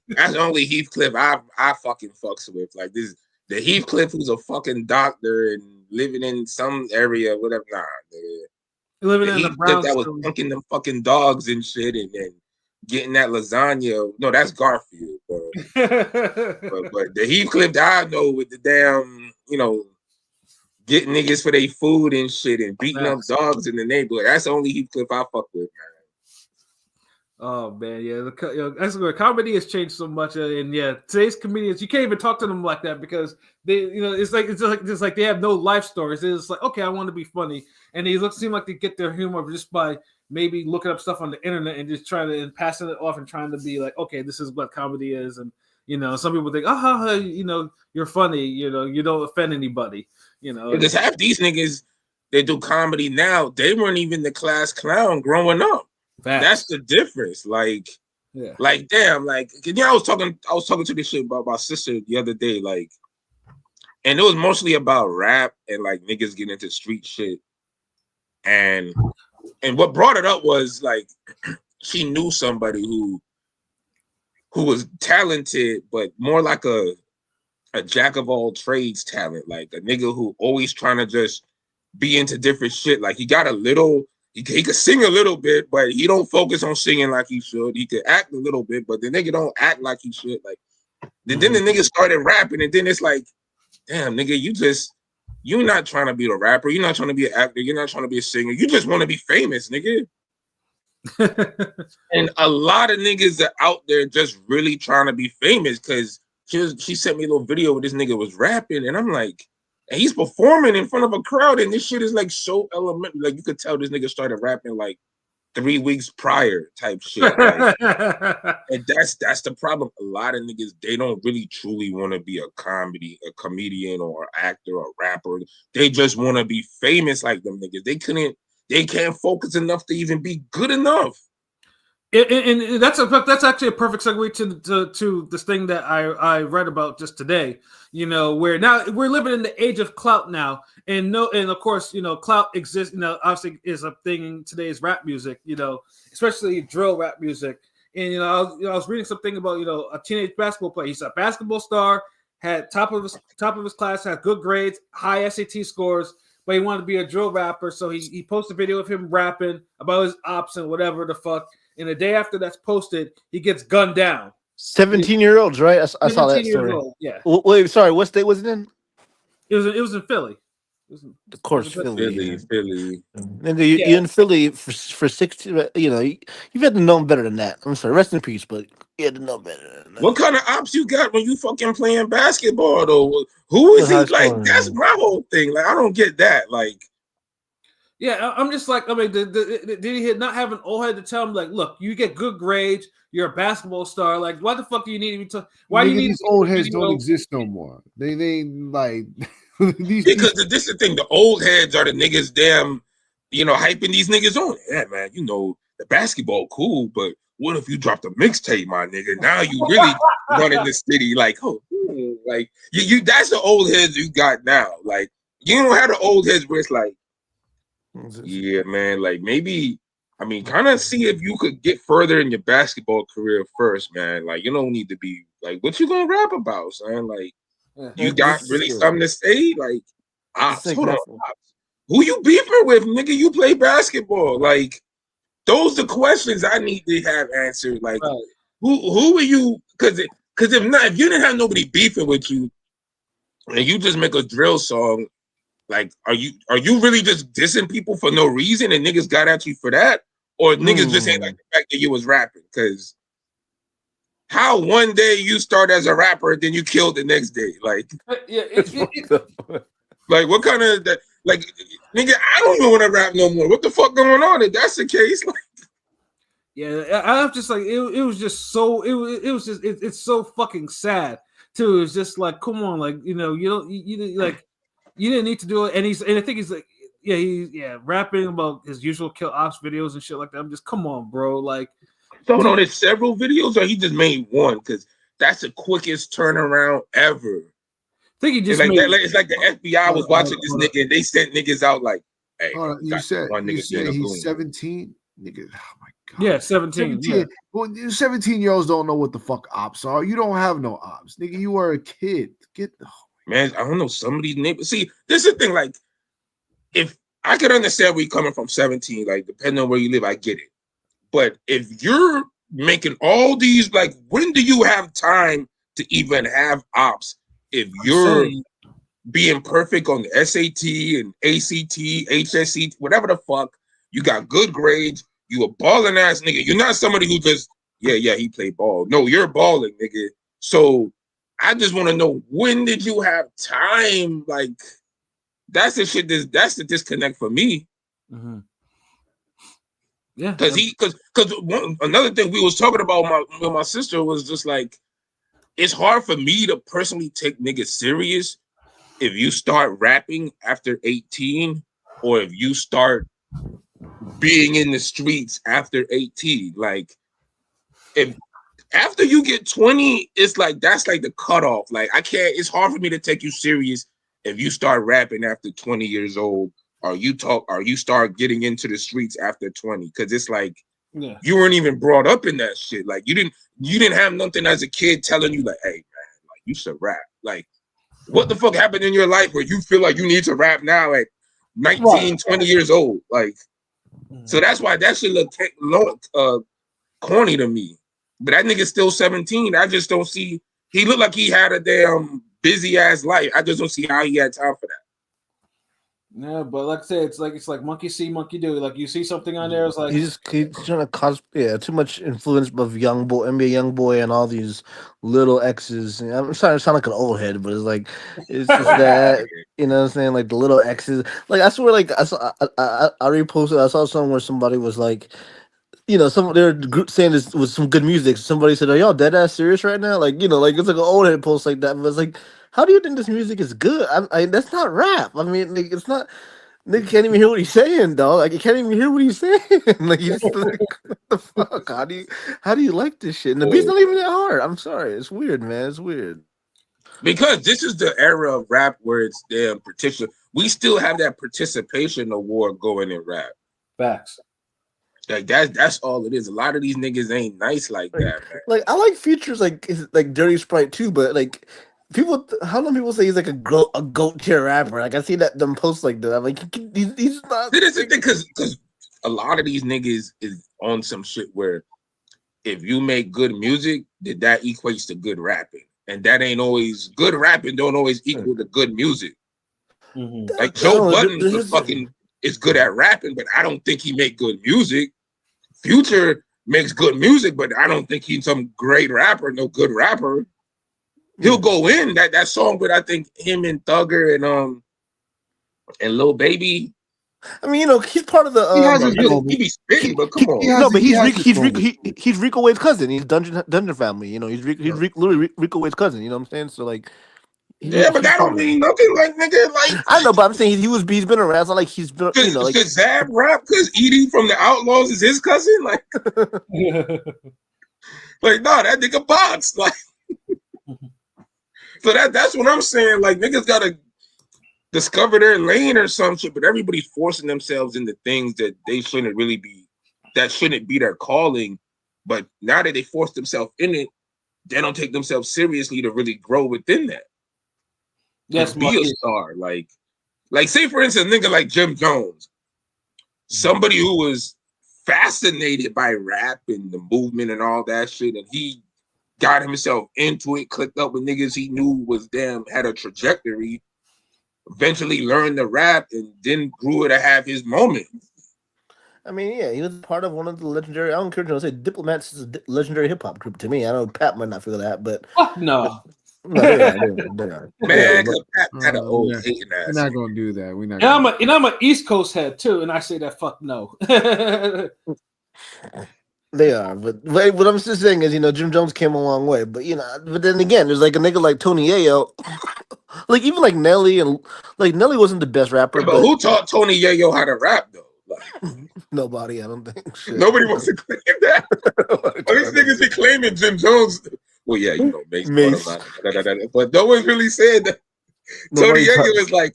That's the only Heathcliff I fucking fucks with. Like this. The Heathcliff who's a fucking doctor and living in some area, whatever. Nah, nigga. Living in the brown that was punking them fucking dogs and shit and getting that lasagna. No, that's Garfield. But the Heathcliff that I know with the damn, getting niggas for their food and shit and beating up dogs in the neighborhood. That's the only Heathcliff I fuck with, man. Oh man, yeah, the comedy has changed so much, and yeah, today's comedians you can't even talk to them like that because they, it's just like they have no life stories. It's just like, okay, I want to be funny, and they seem like they get their humor just by maybe looking up stuff on the internet and just trying to and passing it off and trying to be like, okay, this is what comedy is, and some people think, you're funny, you don't offend anybody, Because half these niggas they do comedy now, they weren't even the class clown growing up. That's the difference. Like, damn, like, I was talking to this shit about my sister the other day, like, and it was mostly about rap and like niggas getting into street shit. And what brought it up was like she knew somebody who who was talented, but more like a jack of all trades talent, like a nigga who always trying to just be into different shit. Like he got a little, he could sing a little bit, but he don't focus on singing like he should. He could act a little bit, but the nigga don't act like he should. Like then the nigga started rapping, and then it's like, damn, nigga, you're not trying to be a rapper. You're not trying to be an actor. You're not trying to be a singer. You just want to be famous, nigga. And a lot of niggas are out there just really trying to be famous because she sent me a little video where this nigga was rapping, and I'm like, and he's performing in front of a crowd, and this shit is like so elementary. Like you could tell this nigga started rapping like 3 weeks prior type shit. Like, and that's the problem. A lot of niggas, they don't really truly want to be a comedian or an actor or a rapper. They just want to be famous like them niggas. They can't focus enough to even be good enough. And that's actually a perfect segue to this thing that I read about just today. You know, where now we're living in the age of clout now, and of course, you know, clout exists. You know, obviously is a thing in today's rap music. You know, especially drill rap music. And you know, I was reading something about a teenage basketball player. He's a basketball star, had top of his class, had good grades, high SAT scores, but he wanted to be a drill rapper. So he posted a video of him rapping about his ops and whatever the fuck. And the day after that's posted, he gets gunned down. 17-year-olds, right? I saw that story. Old, yeah. Wait, sorry. What state was it in? It was in Philly. Of course, Philly. Philly. Nigga, you in Philly for 16. You know, you've had to know better than that. I'm sorry. Rest in peace, but you had to know better than that. What kind of ops you got when you fucking playing basketball though? Who is he? Like that's my whole thing. Like I don't get that. Like. Yeah, I'm just like, I mean, did he not have an old head to tell him, like, look, you get good grades, you're a basketball star. Like, why the fuck do you need to? Why do you need these old heads? Don't exist no more. They like this is the thing. The old heads are the niggas, damn, hyping these niggas on. Yeah, man, the basketball cool, but what if you dropped a mixtape, my nigga? Now you really running the city, like, like you. That's the old heads you got now. Like, you don't have the old heads where it's like. Yeah, man. Like maybe, kind of see if you could get further in your basketball career first, man. Like you don't need to be like, what you gonna rap about, son? Like you got really something to say, like ops. Hold on, ops. Who you beefing with, nigga? You play basketball. Like those are questions I need to have answered. Like who are you? Because if you didn't have nobody beefing with you, and you just make a drill song. Like, are you really just dissing people for no reason and niggas got at you for that? Or niggas just ain't like the fact that you was rapping? Because how one day you start as a rapper, then you killed the next day? Like, yeah, like what kind of that? Like, nigga, I don't even want to rap no more. What the fuck going on? If that's the case, like, yeah, I'm just like it was just so it's so fucking sad too. It's just like, come on, like you like. You didn't need to do it, and I think he's like, rapping about his usual kill ops videos and shit like that. I'm just, come on, bro. Like, so there's several videos, or he just made one because that's the quickest turnaround ever. I think he just it's like the FBI was watching this nigga, and they sent niggas out like, hey, you said he's 17, nigga. Oh my god, yeah, 17. Yeah. Well, 17-year-olds don't know what the fuck ops are. You don't have no ops, nigga. You are a kid. Get the. Man, I don't know, some of these neighbors. See, this is the thing. Like, if I could understand where you're coming from 17, like, depending on where you live, I get it. But if you're making all these, like, when do you have time to even have ops? If you're being perfect on the SAT and ACT, HSC, whatever the fuck, you got good grades, you a balling ass nigga. You're not somebody who just, he played ball. No, you're balling, nigga. So, I just want to know, when did you have time? Like, that's the shit. That's the disconnect for me. Mm-hmm. Yeah, because another thing we was talking about with my sister was just like, it's hard for me to personally take niggas serious if you start rapping after 18 or if you start being in the streets after 18. Like, if after you get 20, it's like that's like the cutoff. Like I can't. It's hard for me to take you serious if you start rapping after 20 years old, or you start getting into the streets after 20. Because it's like Yeah. You weren't even brought up in that shit. Like you didn't have nothing as a kid telling you like, hey man, like you should rap. Like what the fuck happened in your life where you feel like you need to rap now at 19, 20 years old? Like, so that's why that shit look corny to me. But that nigga's still 17. I just don't see. He looked like he had a damn busy ass life. I just don't see how he had time for that. Yeah, but like I said, it's like monkey see, monkey do. Like you see something on there, it's like He's trying to cause too much influence of young boy, NBA young boy, and all these little X's. And I'm trying to sound like an old head, but it's like it's just that you know what I'm saying, like the little X's. Like I swear, like I saw, I reposted. I saw something where somebody was like, you know, they're saying this was some good music. Somebody said, "Are y'all dead ass serious right now?" Like you know, like it's like an old head post like that. But it's like, how do you think this music is good? That's not rap. I mean, like, it's not. Nigga can't even hear what he's saying, dog. Like, you can't even hear what he's saying. Like, you just like, what the fuck? How do you like this shit? And the beat's not even that hard. I'm sorry, it's weird, man. It's weird. Because this is the era of rap where it's damn participation. We still have that participation award going in rap. facts. Like that's all it is. A lot of these niggas ain't nice like that, man. Like, I like features like Dirty Sprite too, but like people, how long people say he's like a goat tier rapper? Like I see them posts like that. I'm like, he's not. It is because a lot of these niggas is on some shit where if you make good music, that equates to good rapping, and that ain't always good rapping. Don't always equal to good music. Mm-hmm. Like Joe Budden is good at rapping, but I don't think he make good music. Future makes good music, but I don't think he's some great rapper, no good rapper. He'll go in that song, but I think him and Thugger and Lil Baby. I mean, you know, he's part of the. He has his moment. He be spitting, but come on. No, but he's Rico Wade's cousin. He's Dungeon Family. You know, he's literally Rico Wade's cousin. You know what I'm saying? So like, yeah, but that don't mean nothing. Like nigga, like I know, but I'm saying he's been around. It's not like he's been. You know, like does Zab rap because Edie from the Outlaws is his cousin? Like, like no, that nigga box. Like, so that's what I'm saying. Like niggas gotta discover their lane or some shit, but everybody's forcing themselves into things that they shouldn't really be. That shouldn't be their calling. But now that they force themselves in it, they don't take themselves seriously to really grow within that. Yes, be a star. Like say for instance, a nigga like Jim Jones, somebody who was fascinated by rap and the movement and all that shit, and he got himself into it, clicked up with niggas he knew was had a trajectory, eventually learned to rap, and then grew to have his moment. I mean, yeah, he was part of one of the legendary. I don't care to say Diplomats is a legendary hip hop group to me. I know Pat might not feel that, but no. No, they are. Man, Pat had an old hating ass. We're not gonna do that. We're not. And I'm an East Coast head too, and I say that fuck no. They are, but what I'm just saying is, you know, Jim Jones came a long way, but you know, but then again, there's like a nigga like Tony Yayo, like even like Nelly, and like Nelly wasn't the best rapper, but who taught Tony Yayo how to rap though? Like, nobody, I don't think. Shit. Nobody wants to claim that. These niggas be claiming Jim Jones. Well, yeah, you know, Mace. But no one's really said that. Tony Yayo is like,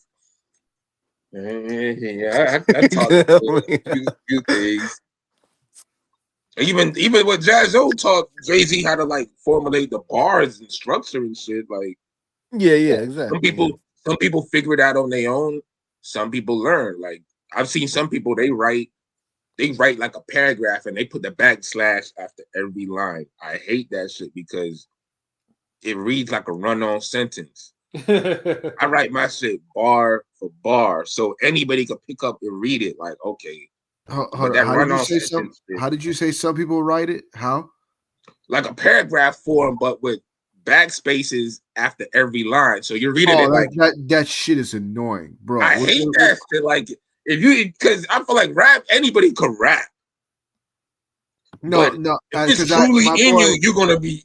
yeah, I taught a few things. Even what Jazz O taught Jay-Z how to like formulate the bars and structure and shit. Like, yeah, exactly. Some people figure it out on their own. Some people learn. Like, I've seen some people they write like a paragraph and they put the backslash after every line. I hate that shit because it reads like a run-on sentence. I write my shit bar for bar, so anybody can pick up and read it. Like, okay. How did you say some people write it? How? Like a paragraph form, but with backspaces after every line. So you're reading it like that shit is annoying, bro. I hate that shit. Like because I feel like rap, anybody could rap. No, if it's truly in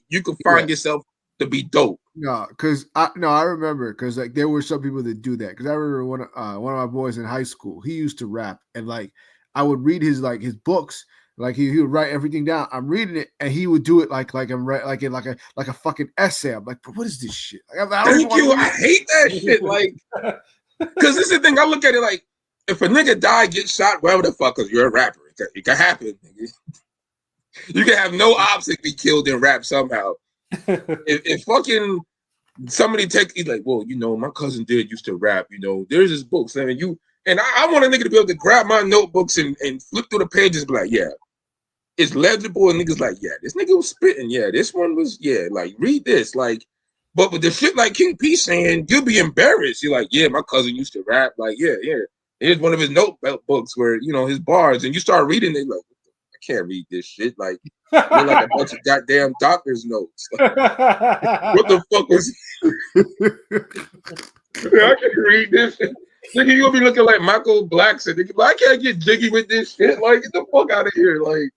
you can find yourself to be dope. No, because I remember because like there were some people that do that. Because I remember one of my boys in high school, he used to rap, and like I would read his books, like he would write everything down. I'm reading it, and he would do it like I'm in like a fucking essay. I'm like, what is this shit? Like, Thank you. I hate that shit. Like, because this is the thing. I look at it like if a nigga die, get shot, whatever the fuck, because you're a rapper, it can happen. You can have no ops and be killed in rap somehow. If fucking somebody he's like, well, my cousin used to rap. There's this book saying I want a nigga to be able to grab my notebooks and flip through the pages, and be like, yeah, it's legible, and niggas like, yeah, this nigga was spitting, yeah, this one was, yeah, like read this, like, but with the shit like King P saying, you'll be embarrassed. You're like, yeah, my cousin used to rap, like, yeah. Here's one of his notebooks where his bars, and you start reading it, like, I can't read this shit, like, you're like a bunch of goddamn doctor's notes. Like, what the fuck was? I can't read this shit. Nigga, you'll be looking like Michael Blackson. Nigga, I can't get jiggy with this shit. Like, get the fuck out of here. Like,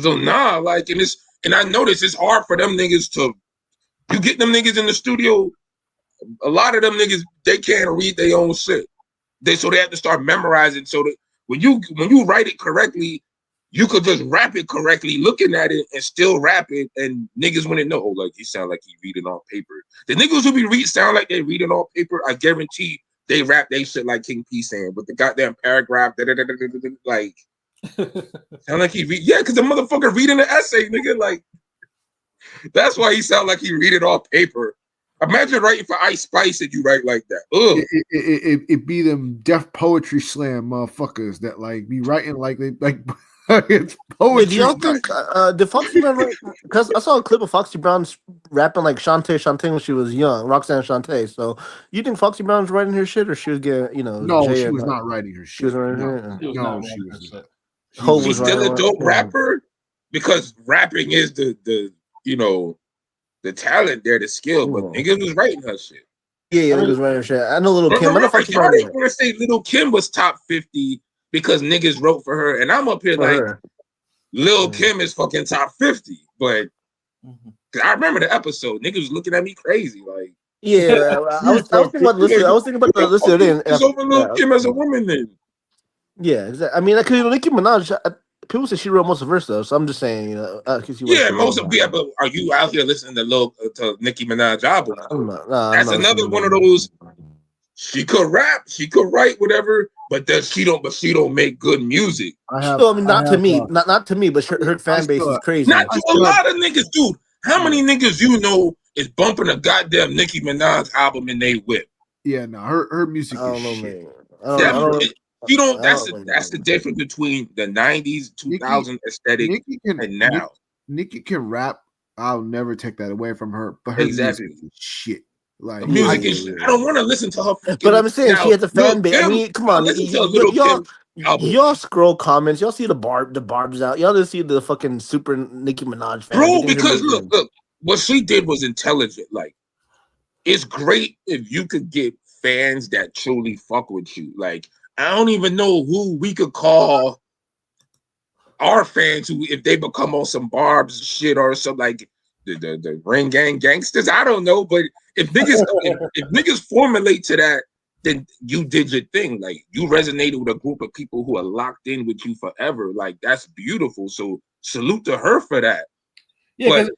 so nah, like, and I notice it's hard for them niggas you get them niggas in the studio. A lot of them niggas, they can't read their own shit. So they have to start memorizing. So that when you write it correctly, you could just rap it correctly, looking at it and still rap it, and niggas wouldn't know. Oh, like he sound like he reading on paper. The niggas who be sound like they reading on paper, I guarantee they rap they shit like King P saying, but the goddamn paragraph, like sound like he read. Yeah, because the motherfucker reading the essay, nigga. Like that's why he sound like he read it on paper. Imagine writing for Ice Spice and you write like that. Ugh. It be them Def Poetry Slam motherfuckers that like be writing like they like. It's poetry. Yeah, do y'all think did Foxy Brown write? Because I saw a clip of Foxy Brown rapping like Shantae when she was young, Roxanne Shantae. So you think Foxy Brown was writing her shit, or she was getting No, she was not writing her shit. She was writing her. No, she was. She's still a dope rapper because rapping is the talent there, the skill. But niggas was writing her shit. Yeah, niggas was writing her shit. I know Little Kim. I don't want to say Little Kim was top 50. Because niggas wrote for her, and I'm up here like Lil Kim is fucking top 50, but I remember the episode. Niggas was looking at me crazy, like I was thinking about this. I was thinking about the list today. It's over Lil Kim as a woman, then. Yeah, exactly. I mean, because Nicki Minaj, people say she wrote most of her stuff, so I'm just saying, most of but are you out here listening to Nicki Minaj album? That's another one of those. She could rap, she could write, whatever, but she don't make good music. Not to me, but her fan base is crazy. Not to a lot of niggas, dude. How many niggas is bumping a goddamn Nicki Minaj album in they whip? Yeah, no, her music is shit. That's the difference between the 90s, 2000 aesthetic and now. Nicki can rap. I'll never take that away from her, but her music is shit. Like music is I don't want to listen to her. But I'm saying she has a fan base. I mean, come on, y'all scroll comments. Y'all see the barbs out. Y'all just see the fucking super Nicki Minaj fan. Bro, because look, what she did was intelligent. Like, it's great if you could get fans that truly fuck with you. Like, I don't even know who we could call our fans who, if they become on some Barb's shit or something like the Ring Gang Gangsters, I don't know, but if niggas formulate to that, then you did your thing. Like, you resonated with a group of people who are locked in with you forever. Like, that's beautiful. So salute to her for that. Yeah, but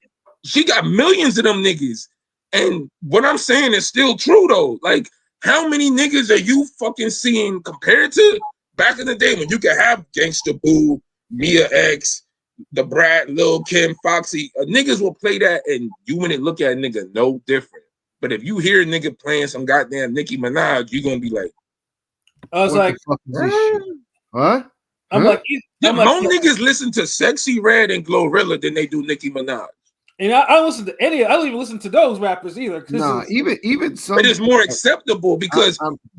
she got millions of them niggas. And what I'm saying is still true though. Like, how many niggas are you fucking seeing compared to back in the day when you could have Gangsta Boo, Mia X, the Brad, Lil Kim, Foxy, niggas will play that and you wouldn't look at a nigga no different. But if you hear a nigga playing some goddamn Nicki Minaj, you're gonna be like, I was like, what? I'm like, more niggas listen to Sexy Red and Glorilla than they do Nicki Minaj. And I don't listen to any. I don't even listen to those rappers either. Nah, even some. It is more acceptable because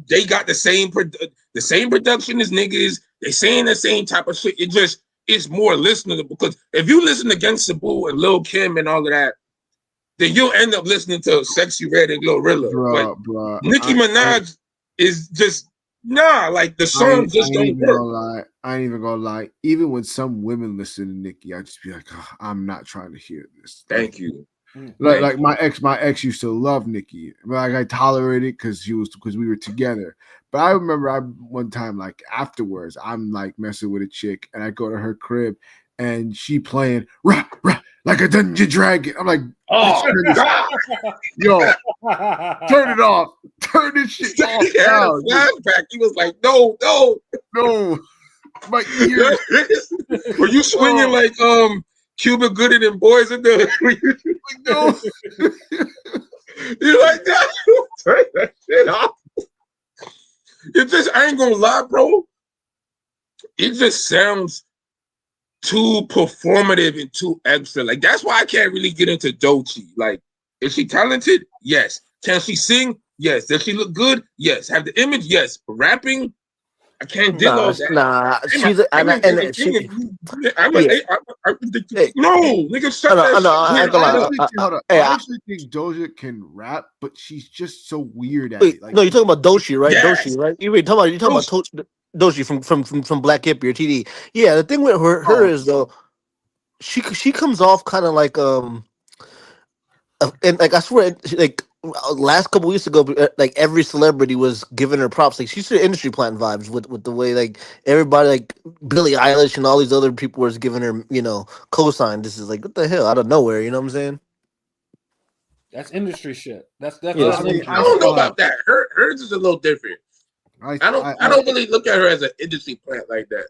they got the same production as niggas. They saying the same type of shit. It's more listenable because if you listen to Gangsta Boo and Lil Kim and all of that, then you'll end up listening to Sexy Red and Glorilla. But Nicki Minaj is just like the song just don't work. I ain't even gonna lie. Even when some women listen to Nicki, I just be like, oh, I'm not trying to hear this. Thank you. Like my ex used to love Nicki. Like I tolerated because we were together. But I remember one time, like afterwards, I'm like messing with a chick, and I go to her crib, and she playing rah rah like a Dungeon Dragon. I'm like, oh God, yo, turn it off, turn this shit off. He had a flashback. He was like, no. My ears. Were you swinging like Cuba Gooding and Boys in the? No. You like that? Turn that shit off. It just, I ain't gonna lie, bro. It just sounds too performative and too extra. Like, that's why I can't really get into Doechii. Like, is she talented? Yes. Can she sing? Yes. Does she look good? Yes. Have the image? Yes. Rapping? I can't dig all that. Nah, she's I'm and she, yeah. No, nigga, shut that shit. I actually think Doja can rap, but she's just so weird at it. Like, no, you're talking about Doechii, right? Yes. Doechii, right? You're talking about Doechii from Black Hippie or TD. Yeah, the thing with her is though, she comes off kind of like and like I swear, like last couple weeks ago, like every celebrity was giving her props. Like she's the industry plant vibes with the way like everybody, like Billie Eilish and all these other people was giving her, cosign. This is like what the hell out of nowhere. You know what I'm saying? That's industry shit. That's I don't know about that. Hers is a little different. I don't really look at her as an industry plant like that.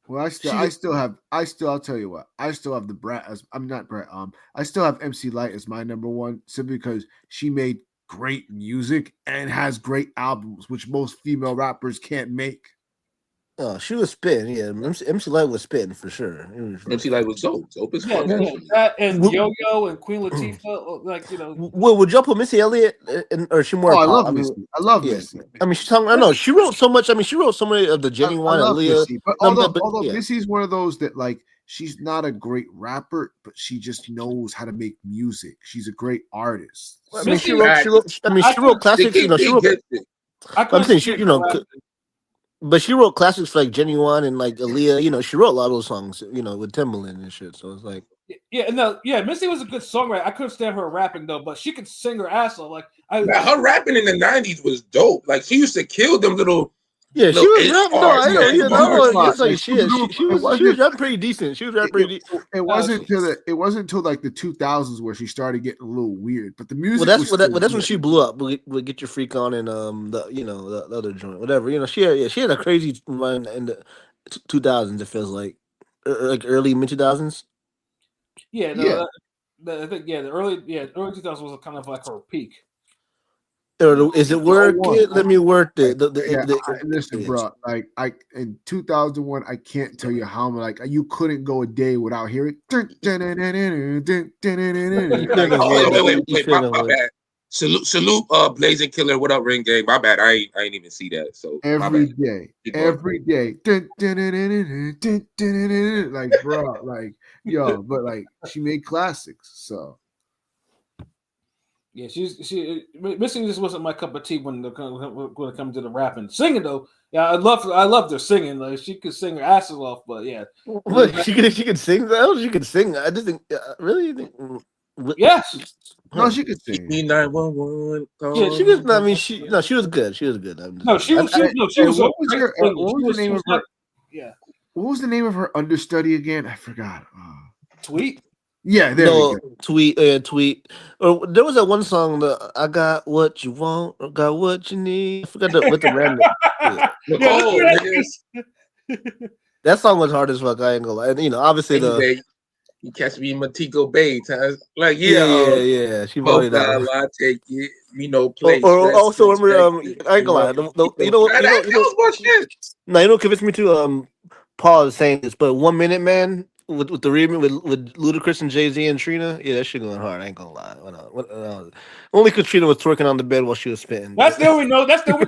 Well, I'll tell you what, I still have the Brat as I'm not Brat. I still have MC Light as my number one simply because she made great music and has great albums, which most female rappers can't make. Oh, she was spitting. Yeah, MC Light was spitting for sure. MC Light was dope. Dope as fuck. That and Yo-Yo and Queen Latifah, like Well, would y'all put Missy Elliott or she more? I love Missy. I love Missy. I mean, she's talking. I know she wrote so much. I mean, she wrote so many of the Genuine, Aaliyah. Missy, but although Missy's one of those that like she's not a great rapper, but she just knows how to make music. She's a great artist. I mean, she wrote classics. I'm saying but she wrote classics for like Genuine and like Aaliyah. She wrote a lot of those songs. With Timbaland and shit. So it's like. Missy was a good songwriter. I couldn't stand her rapping though, but she could sing her ass off. Like her rapping in the '90s was dope. Like she used to kill them little. Yeah, she was rapping pretty decent. She was rapping pretty decent. It wasn't until like the 2000s where she started getting a little weird. But the music. That's when she blew up. We'll Get Your Freak On and the other joint, whatever. She had a crazy run in the 2000s. It feels like early mid 2000s. I think the early 2000s was kind of like her peak. Is it working? Let me work it. Listen, bro. Like in 2001, I can't tell you how you couldn't go a day without hearing. Wait, my bad. Salute, Blazing Killer. What up, Ring Gang? My bad. I ain't even see that. So every day, like bro, like yo, but like she made classics, so. Yeah, Missy just wasn't my cup of tea when it comes to the rapping. Singing though, yeah, I loved her singing. Like she could sing her asses off, but yeah. What, she could sing though? She could sing. I just think really. Yes. No, she could sing. 911. Yeah, she was. I mean, she was good. She was good. She was. What was the name of her? Yeah. What was the name of her understudy again? I forgot. Tweet. Yeah, there we go. Tweet. Or there was that one song that I got what you want, I got what you need. I forgot what the random. That song was hard as fuck. I ain't gonna lie. And, obviously you catch me in Montego Bay times. Like yeah. She voted that. I take it. Place. Or also remember, I ain't gonna lie. What convinced me to pause saying this, but 1 Minute Man. With the remix with Ludacris and Jay-Z and Trina, that shit going hard. I ain't gonna lie. Only because Trina was twerking on the bed while she was spitting. That's the only thing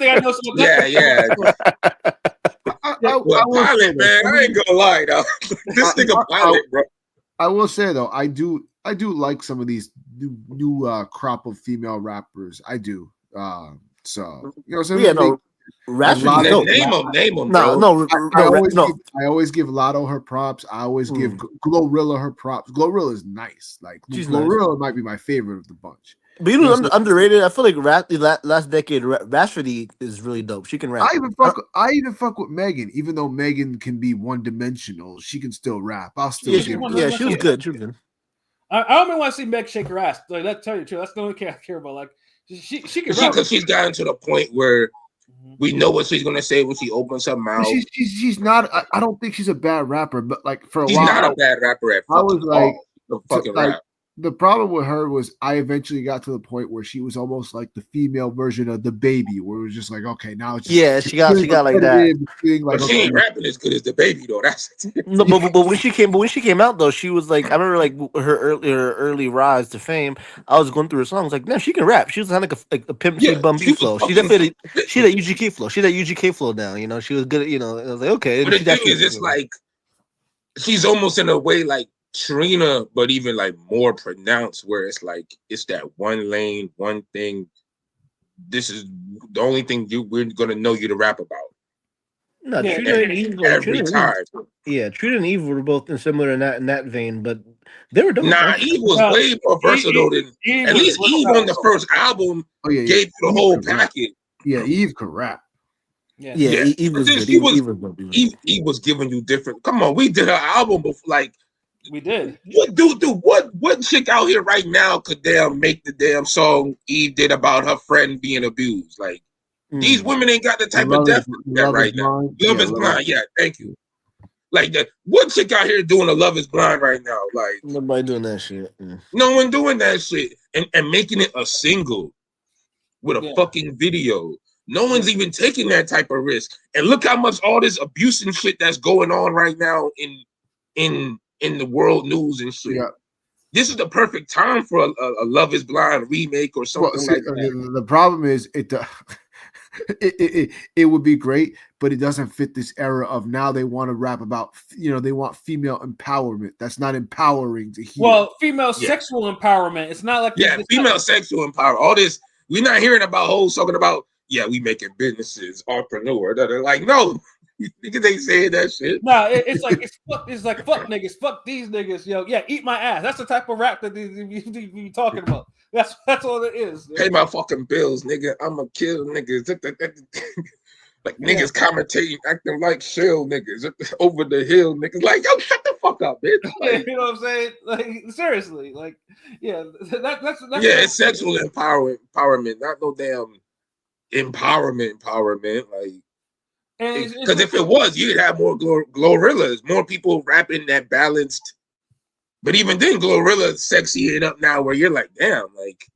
I know. Yeah. Pilot, man. I ain't gonna lie, though. This nigga Pilot, bro. I will say though, I do like some of these new crop of female rappers. I do. So Name them, bro. I always give Lotto her props. I always give Glorilla her props. Glorilla is nice. Like Glorilla might be my favorite of the bunch. But underrated. I feel like last decade Rhapsody is really dope. She can rap. I even fuck with Megan, even though Megan can be one dimensional. She can still rap. I'll still she was good. She was good. I only want to see Meg shake her ass. Like, let's tell you the truth. That's the only thing I care about. Like she can rap. Because she's gotten to the point where We know what she's gonna say when she opens her mouth. She's not. I don't think she's a bad rapper, but like for a she's while, not a bad rapper at fucking I was like, the fucking rap. The problem with her was I eventually got to the point where she was almost like the female version of the baby, where it was just like, okay, now it's just, she got like that. Like, but she ain't rapping as good as the baby though. That's no, but when she came out though, she was like, I remember like her early rise to fame. I was going through her songs like, man, she can rap. She was kind of like a Pimp C Bum B flow. She definitely she had UGK flow. She had that UGK flow down. You know, she was good. You know, I was like, okay. But the thing is, it's like she's almost in a way like Trina, but even like more pronounced, where it's like it's that one lane, one thing. This is the only thing we're gonna know you to rap about. No, Trina and Eve every time. Yeah, Trina and Eve were both similar in that vein, but they were dope. Nah, Eve was way more versatile than at least Eve on the first album gave you the whole package. Yeah, Eve could rap. Yeah, Eve was good. Eve was giving you different. Come on, we did her album before, like we did. What chick out here right now could make the damn song Eve did about her friend being abused? Like these women ain't got the type of depth that right now. Love is blind. Yeah, thank you. Like that, what chick out here doing a Love is Blind right now? Like nobody doing that shit. No one doing that shit and making it a single with a fucking video. No one's even taking that type of risk. And look how much all this abuse and shit that's going on right now in the world news and shit. Yeah. This is the perfect time for a Love is Blind remake or something like that. The problem is it would be great, but it doesn't fit this era of now they want to rap about, they want female empowerment. That's not empowering to hear. Well, female sexual empowerment. It's not like female sexual empowerment. All this, we're not hearing about hoes talking about, we making businesses, entrepreneur. They're like, no, niggas ain't saying that shit. No, it's like fuck niggas, fuck these niggas, eat my ass. That's the type of rap that you talking about. That's all it is. Pay my fucking bills, nigga. I'ma kill niggas. Like niggas commentating, acting like shell niggas over the hill, niggas. Like, yo, shut the fuck up, bitch. Like, you know what I'm saying? Like, seriously, like, that's it's sexual empowerment, not no damn empowerment. Like, because if it was, you'd have more Glorrillas, more people rapping that balanced. But even then, Glorilla's sexy it up now where you're like, damn, like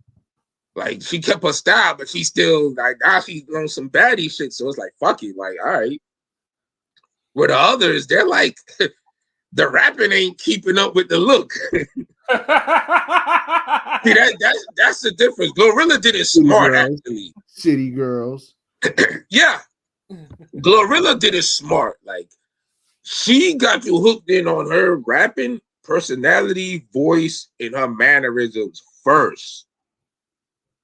she kept her style, but she's still like, she's on some baddie shit. So it's like, fuck it, like, all right. Where the others, they're like, the rapping ain't keeping up with the look. See, that's the difference. Glorilla did it smart, actually. City girls. Yeah. Glorilla did it smart. Like, she got you hooked in on her rapping personality, voice, and her mannerisms first.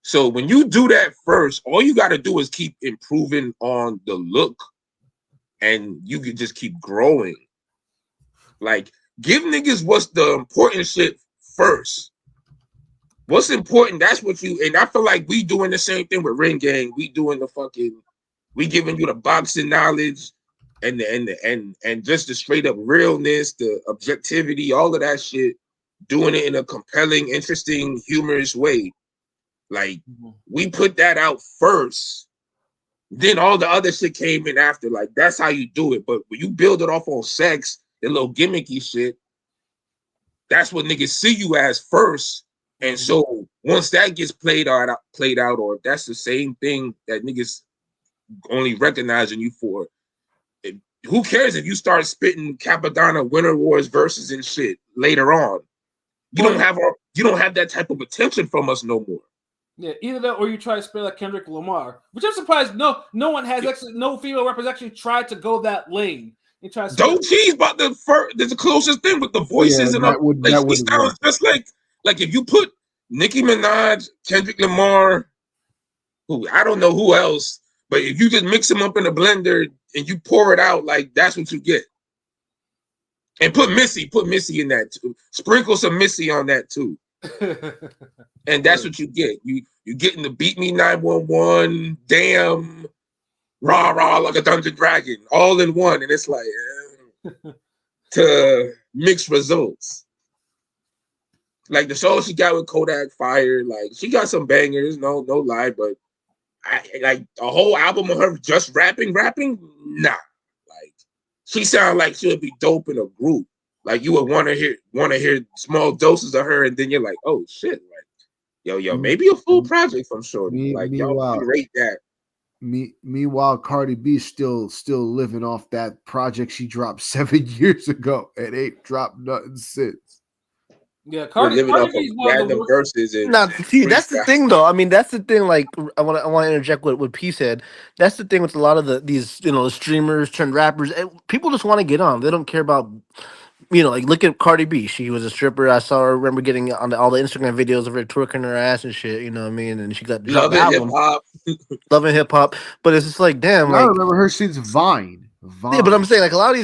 So when you do that first, all you got to do is keep improving on the look, and you can just keep growing. Like, give niggas what's the important shit first. What's important, that's what you, and I feel like we doing the same thing with Ring Gang. We doing we giving you the boxing knowledge, and just the straight up realness, the objectivity, all of that shit, doing it in a compelling, interesting, humorous way. Like, we put that out first, then all the other shit came in after. Like, that's how you do it. But when you build it off on sex, the little gimmicky shit, that's what niggas see you as first. And so once that gets played out, or if that's the same thing that niggas only recognizing you for, who cares if you start spitting Capadonna Winter Wars verses and shit later on? You don't have that type of attention from us no more. Yeah, either that or you try to spit like Kendrick Lamar, which I'm surprised no one has actually, no female rappers actually tried to go that lane. Don't cheese, but there's the closest thing with the voices and it sounds just like if you put Nicki Minaj, Kendrick Lamar, who I don't know who else, but if you just mix them up in a blender and you pour it out, like, that's what you get. And put Missy in that too. Sprinkle some Missy on that too. And that's what you get. You getting the Beat Me 911, damn, rah rah like a Dungeon Dragon, all in one, and it's like to mixed results. Like the song she got with Kodak Fire, like she got some bangers, no lie, but like a whole album of her just rapping. Nah, like she sounds like she would be dope in a group. Like you would want to hear small doses of her, and then you're like, oh shit, like yo, maybe a full project from Shorty. Like y'all can rate that. Meanwhile, Cardi B still living off that project she dropped 7 years ago and ain't dropped nothing since. Yeah, Cardi B's one of the worst. Verses and see, that's the thing, though. I mean, that's the thing. Like, I want to interject what P said. That's the thing with a lot of these streamers turned rappers. People just want to get on. They don't care about like look at Cardi B. She was a stripper. I saw her. Remember getting on all the Instagram videos of her twerking her ass and shit. You know what I mean? And she got loving hip hop, loving hip hop. But it's just like, damn. I remember her since Vine. Yeah, but I'm saying like a lot of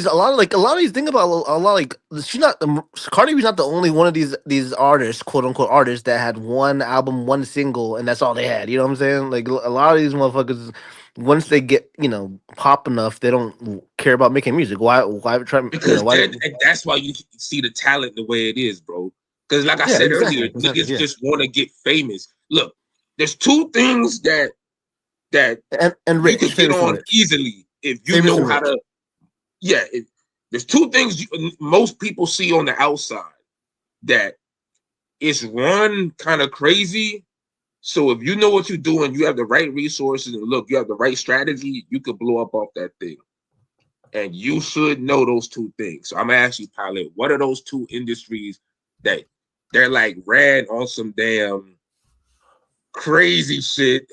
these. Think about a lot like she's not Cardi B's not the only one of these artists, quote unquote artists, that had one album, one single, and that's all they had. You know what I'm saying? Like a lot of these motherfuckers, once they get pop enough, they don't care about making music. Why try? Because and that's why you see the talent the way it is, bro. Because like I said earlier, niggas just want to get famous. Look, there's two things that and you can get on easily. If you know how to, there's two things most people see on the outside that it's one kind of crazy. So if you know what you're doing, you have the right resources and look, you have the right strategy, you could blow up off that thing. And you should know those two things. So I'm gonna ask you, Pilot, what are those two industries that they're like ran on some damn crazy shit?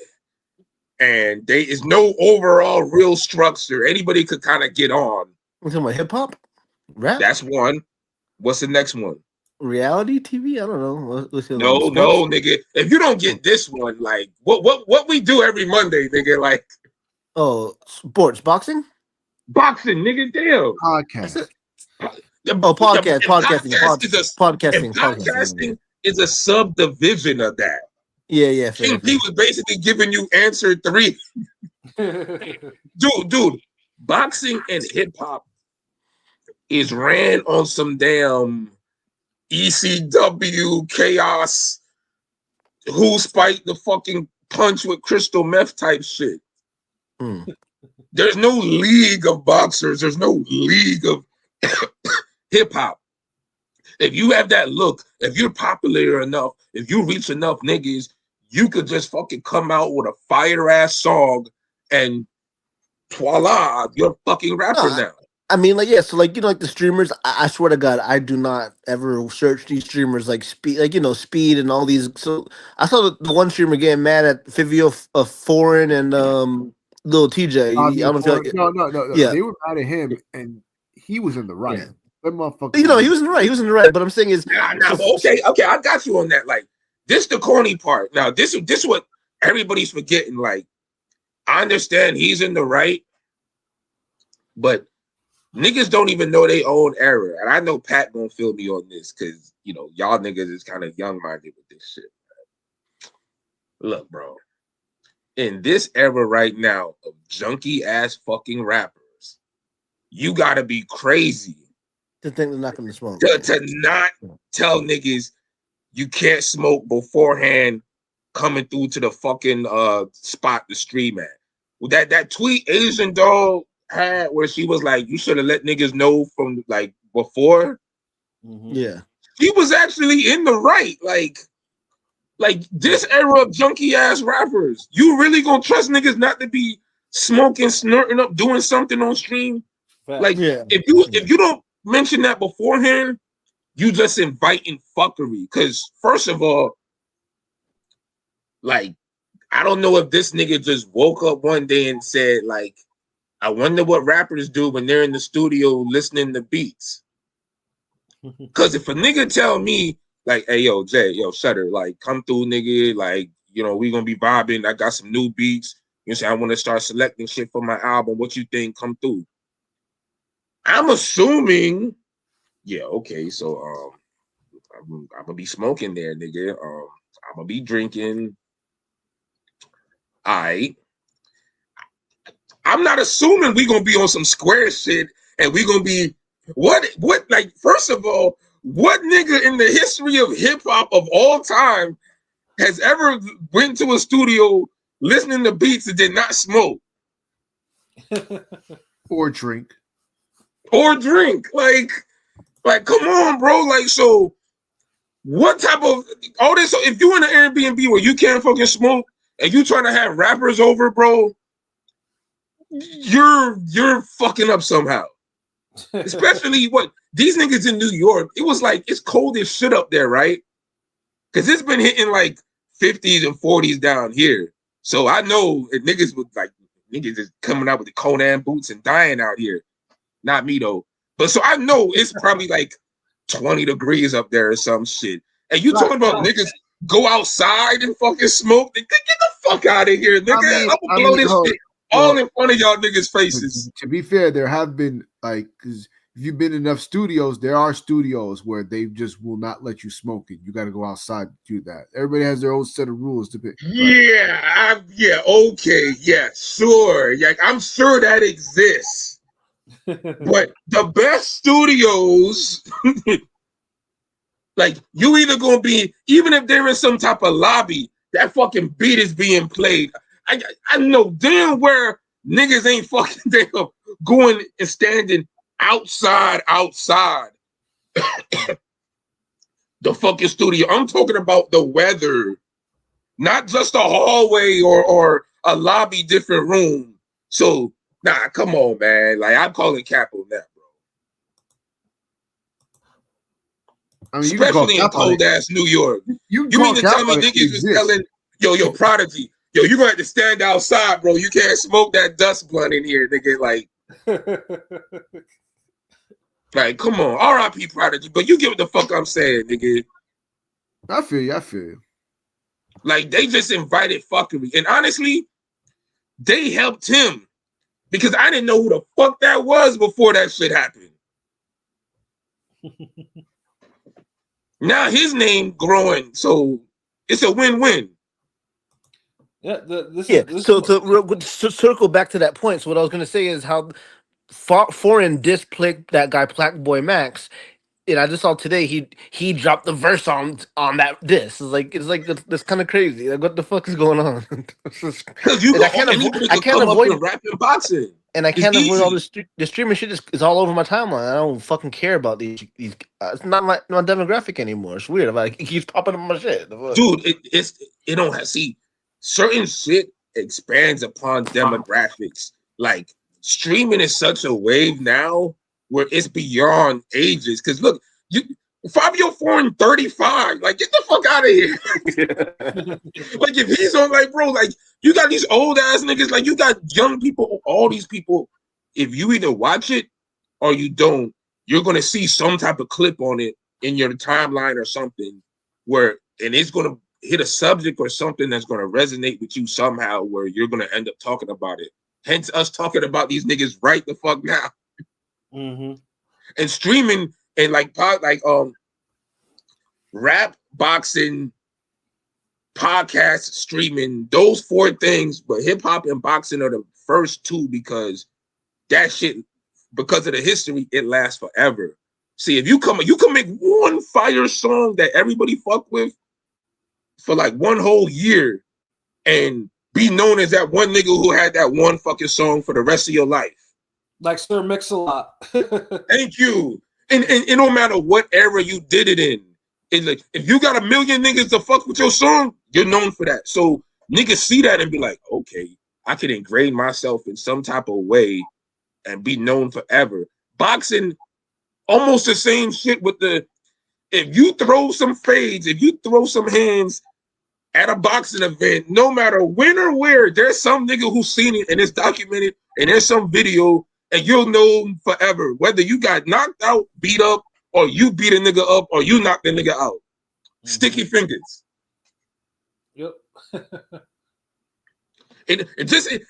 And there is no overall real structure. Anybody could kind of get on. We're talking about hip hop, rap. That's one. What's the next one? Reality TV. I don't know. No, nigga. If you don't get this one, like what we do every Monday, nigga, like sports, boxing, nigga. Damn. Podcast. Podcasting is a subdivision of that. Yeah. King P was basically giving you answer 3. Dude, boxing and hip hop is ran on some damn ECW chaos. Who spiked the fucking punch with crystal meth type shit? There's no league of boxers. There's no league of hip hop. If you have that look, if you're popular enough, if you reach enough niggas, you could just fucking come out with a fire ass song and voila, you're a fucking rapper now. I mean, like, so like, like the streamers, I swear to God, I do not ever search these streamers like Speed, Speed and all these. So I saw the one streamer getting mad at Fivio of Foreign and Lil TJ. I don't feel like no. Yeah. They were mad at him and he was in the right. Yeah. That motherfucker. He was in the right. But I'm saying is, okay, I got you on that. Like, this the corny part. Now, this what everybody's forgetting. Like, I understand he's in the right, but niggas don't even know their own era. And I know Pat gonna feel me on this because y'all niggas is kind of young-minded with this shit. Man. Look, bro. In this era right now of junky ass fucking rappers, you gotta be crazy to think they're not gonna smoke. To not tell niggas you can't smoke beforehand coming through to the fucking spot to stream at. That tweet Asian Doll had where she was like, you should have let niggas know from like before. Yeah. She was actually in the right. Like this era of junky ass rappers, you really gonna trust niggas not to be smoking, snorting up, doing something on stream? Like if you don't mention that beforehand, you just inviting fuckery. Because first of all, like, I don't know if this nigga just woke up one day and said, like, I wonder what rappers do when they're in the studio listening to beats. Because if a nigga tell me, like, hey, yo, Jay, yo, Shutter, like, come through, nigga, like, we gonna be vibing. I got some new beats. I want to start selecting shit for my album. What you think? Come through. I'm assuming, okay, so I'm gonna be smoking there, nigga. I'm gonna be drinking. I'm not assuming we gonna be on some square shit and we gonna be what like, first of all, what nigga in the history of hip hop of all time has ever went to a studio listening to beats and did not smoke or drink. Like, come on, bro. Like, so what type of all this? So if you're in an Airbnb where you can't fucking smoke and you trying to have rappers over, bro, you're fucking up somehow. Especially what these niggas in New York. It was like it's cold as shit up there, right? Because it's been hitting like 50s and 40s down here. So I know niggas is coming out with the Conan boots and dying out here. Not me though. But so I know it's probably like 20 degrees up there or some shit. And you talking about niggas go outside and fucking smoke? Get the fuck out of here, nigga. I'm gonna blow this shit all in front of y'all niggas' faces. To be fair, there have been like, because if you've been in enough studios, there are studios where they just will not let you smoke it. You got to go outside to do that. Everybody has their own set of rules to pick. Yeah, okay, yeah, sure. Yeah, I'm sure that exists. But the best studios, like you either gonna be, even if they're in some type of lobby, that fucking beat is being played. I know damn where niggas ain't fucking damn going and standing outside the fucking studio. I'm talking about the weather, not just a hallway or a lobby, different room. So nah, come on, man. Like I'm calling cap on that, bro. I mean, especially in cold ass New York. You mean to tell me niggas is telling yo Prodigy, yo, you gonna have to stand outside, bro. You can't smoke that dust blunt in here, nigga. Like, come on, R.I.P. Prodigy, but you get what the fuck I'm saying, nigga. I feel you. Like, they just invited fuckery. And honestly, they helped him because I didn't know who the fuck that was before that shit happened. Now his name growing, so it's a win-win. Yeah, to circle back to that point, so what I was going to say is how foreign displayed that guy Blackboy Max, and I just saw today he dropped the verse on that diss. It's like that's kind of crazy. Like, what the fuck is going on? I can't avoid rapping boxing, and I can't avoid all this. The streaming shit is all over my timeline. I don't fucking care about these. It's not my demographic anymore. It's weird. Like, it keeps popping up my shit. Dude, it don't have certain shit expands upon demographics. Like streaming is such a wave now where it's beyond ages. Because look, Fabio Foreign 35, like get the fuck out of here. Like if he's on, like bro, like you got these old ass niggas, like you got young people, all these people. If you either watch it or you don't, you're gonna see some type of clip on it in your timeline or something and it's gonna hit a subject or something that's gonna resonate with you somehow where you're gonna end up talking about it. Hence us talking about these niggas right the fuck now. Mm-hmm. And streaming and rap, boxing, podcast, streaming, those four things, but hip hop and boxing are the first two because that shit, because of the history, it lasts forever. See, if you can make one fire song that everybody fuck with for like one whole year and be known as that one nigga who had that one fucking song for the rest of your life. Like Sir Mix-a-Lot. Thank you. And no matter what era you did it in, like if you got a million niggas to fuck with your song, you're known for that. So niggas see that and be like, okay, I can ingrain myself in some type of way and be known forever. Boxing, almost the same shit with if you throw some fades, if you throw some hands at a boxing event, no matter when or where, there's some nigga who's seen it and it's documented and there's some video and you'll know forever whether you got knocked out, beat up, or you beat a nigga up or you knocked the nigga out. Mm-hmm. Sticky fingers. Yep. It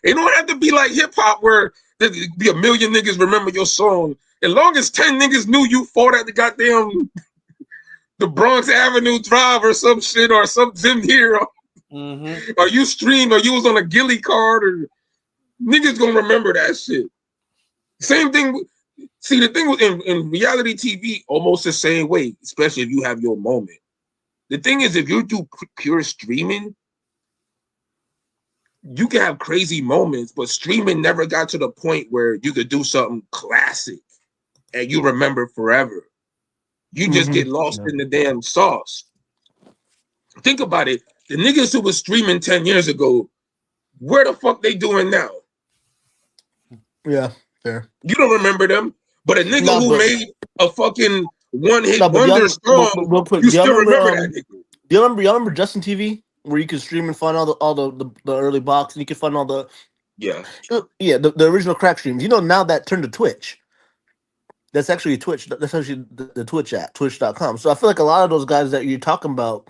don't have to be like hip hop where there be a million niggas remember your song. As long as 10 niggas knew you fought at the goddamn the Bronx Avenue Drive or some shit or some gym here, or you streamed or you was on a Gilly card, or niggas gonna remember that shit. Same thing. See, the thing in reality TV, almost the same way, especially if you have your moment. The thing is, if you do pure streaming, you can have crazy moments, but streaming never got to the point where you could do something classic and you remember forever. You just get lost in the damn sauce. Think about it. The niggas who was streaming 10 years ago, where the fuck they doing now? Yeah, fair. You don't remember them, but a nigga who made a fucking one-hit wonder song, Put, you still remember that nigga. Do y'all remember Justin TV, where you could stream and find all the early box, and you could find all the the original crack streams. You know, now that turned to Twitch. That's actually Twitch. That's actually the Twitch app, Twitch.com. So I feel like a lot of those guys that you're talking about,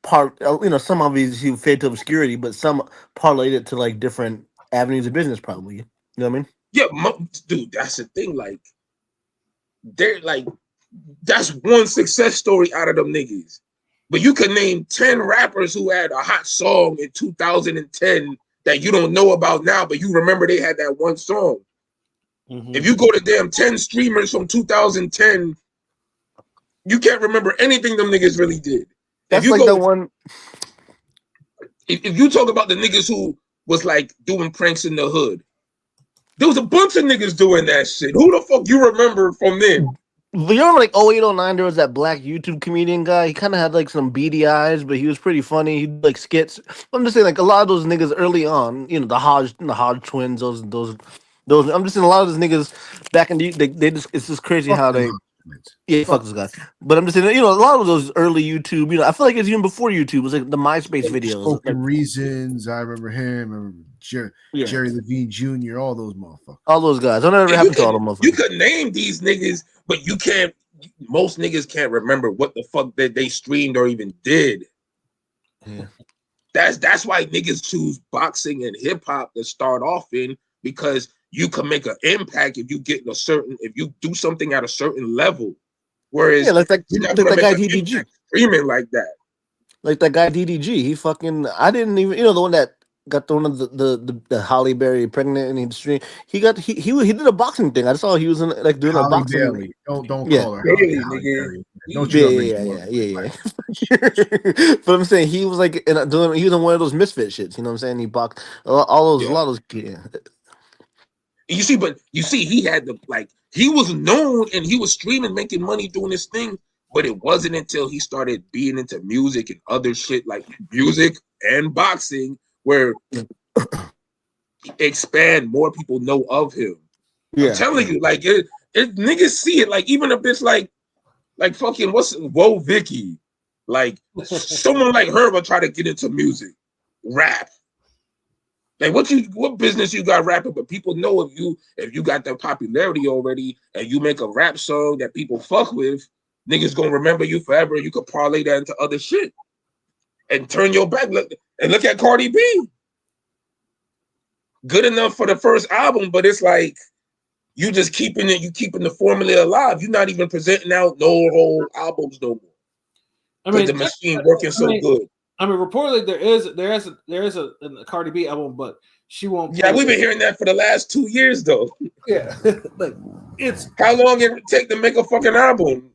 some obviously fade to obscurity, but some parlayed it to like different avenues of business, probably. You know what I mean? Yeah, dude, that's the thing. Like, they're like, that's one success story out of them niggas. But you could name 10 rappers who had a hot song in 2010 that you don't know about now, but you remember they had that one song. If you go to damn 10 streamers from 2010, you can't remember anything them niggas really did. That's like the one. If you talk about the niggas who was like doing pranks in the hood, there was a bunch of niggas doing that shit. Who the fuck you remember from then? You remember like 0809, there was that black YouTube comedian guy. He kind of had like some beady eyes, but he was pretty funny. He did like skits. I'm just saying, like a lot of those niggas early on, the Hodge twins, those. I'm just saying a lot of those niggas back in they just, it's just crazy how they. Yeah, fuck this guy. But I'm just saying, a lot of those early YouTube, I feel like it's even before YouTube. It was like the MySpace videos. Spoken Reasons, I remember him. I remember Jerry Levine Jr., all those motherfuckers. All those guys. I don't know what happened to all them motherfuckers. You could name these niggas, but you can't, most niggas can't remember what the fuck that they streamed or even did. Yeah. That's why niggas choose boxing and hip hop to start off in, because you can make an impact if you do something at a certain level. Whereas like that guy DDG streaming like that. Like that guy DDG. He fucking, I didn't even, the one that got the one of the Holly Berry pregnant and he streamed. He did a boxing thing. I saw he was doing Holly a boxing. Berry. Don't call her Holly Berry. Don't yeah. But I'm saying he was like he was in one of those misfit shits. You know what I'm saying? He boxed a lot of those. Yeah. You see, he had he was known and he was streaming, making money doing this thing, but it wasn't until he started being into music and other shit like music and boxing where expand, more people know of him. Yeah. I'm telling you, it niggas see it, like even a bitch like fucking Whoa Vicky, like someone like her will try to get into music, rap. Like what business you got rapping? But people know if you got that popularity already and you make a rap song that people fuck with, niggas gonna remember you forever. You could parlay that into other shit and turn your back. Look at Cardi B. Good enough for the first album, but it's like you just keeping the formula alive. You're not even presenting out no whole albums no more. I mean, the machine working so good. I mean, reportedly there is a Cardi B album, but she won't. Yeah, we've been hearing that for the last 2 years, though. Yeah, it's how long it take to make a fucking album.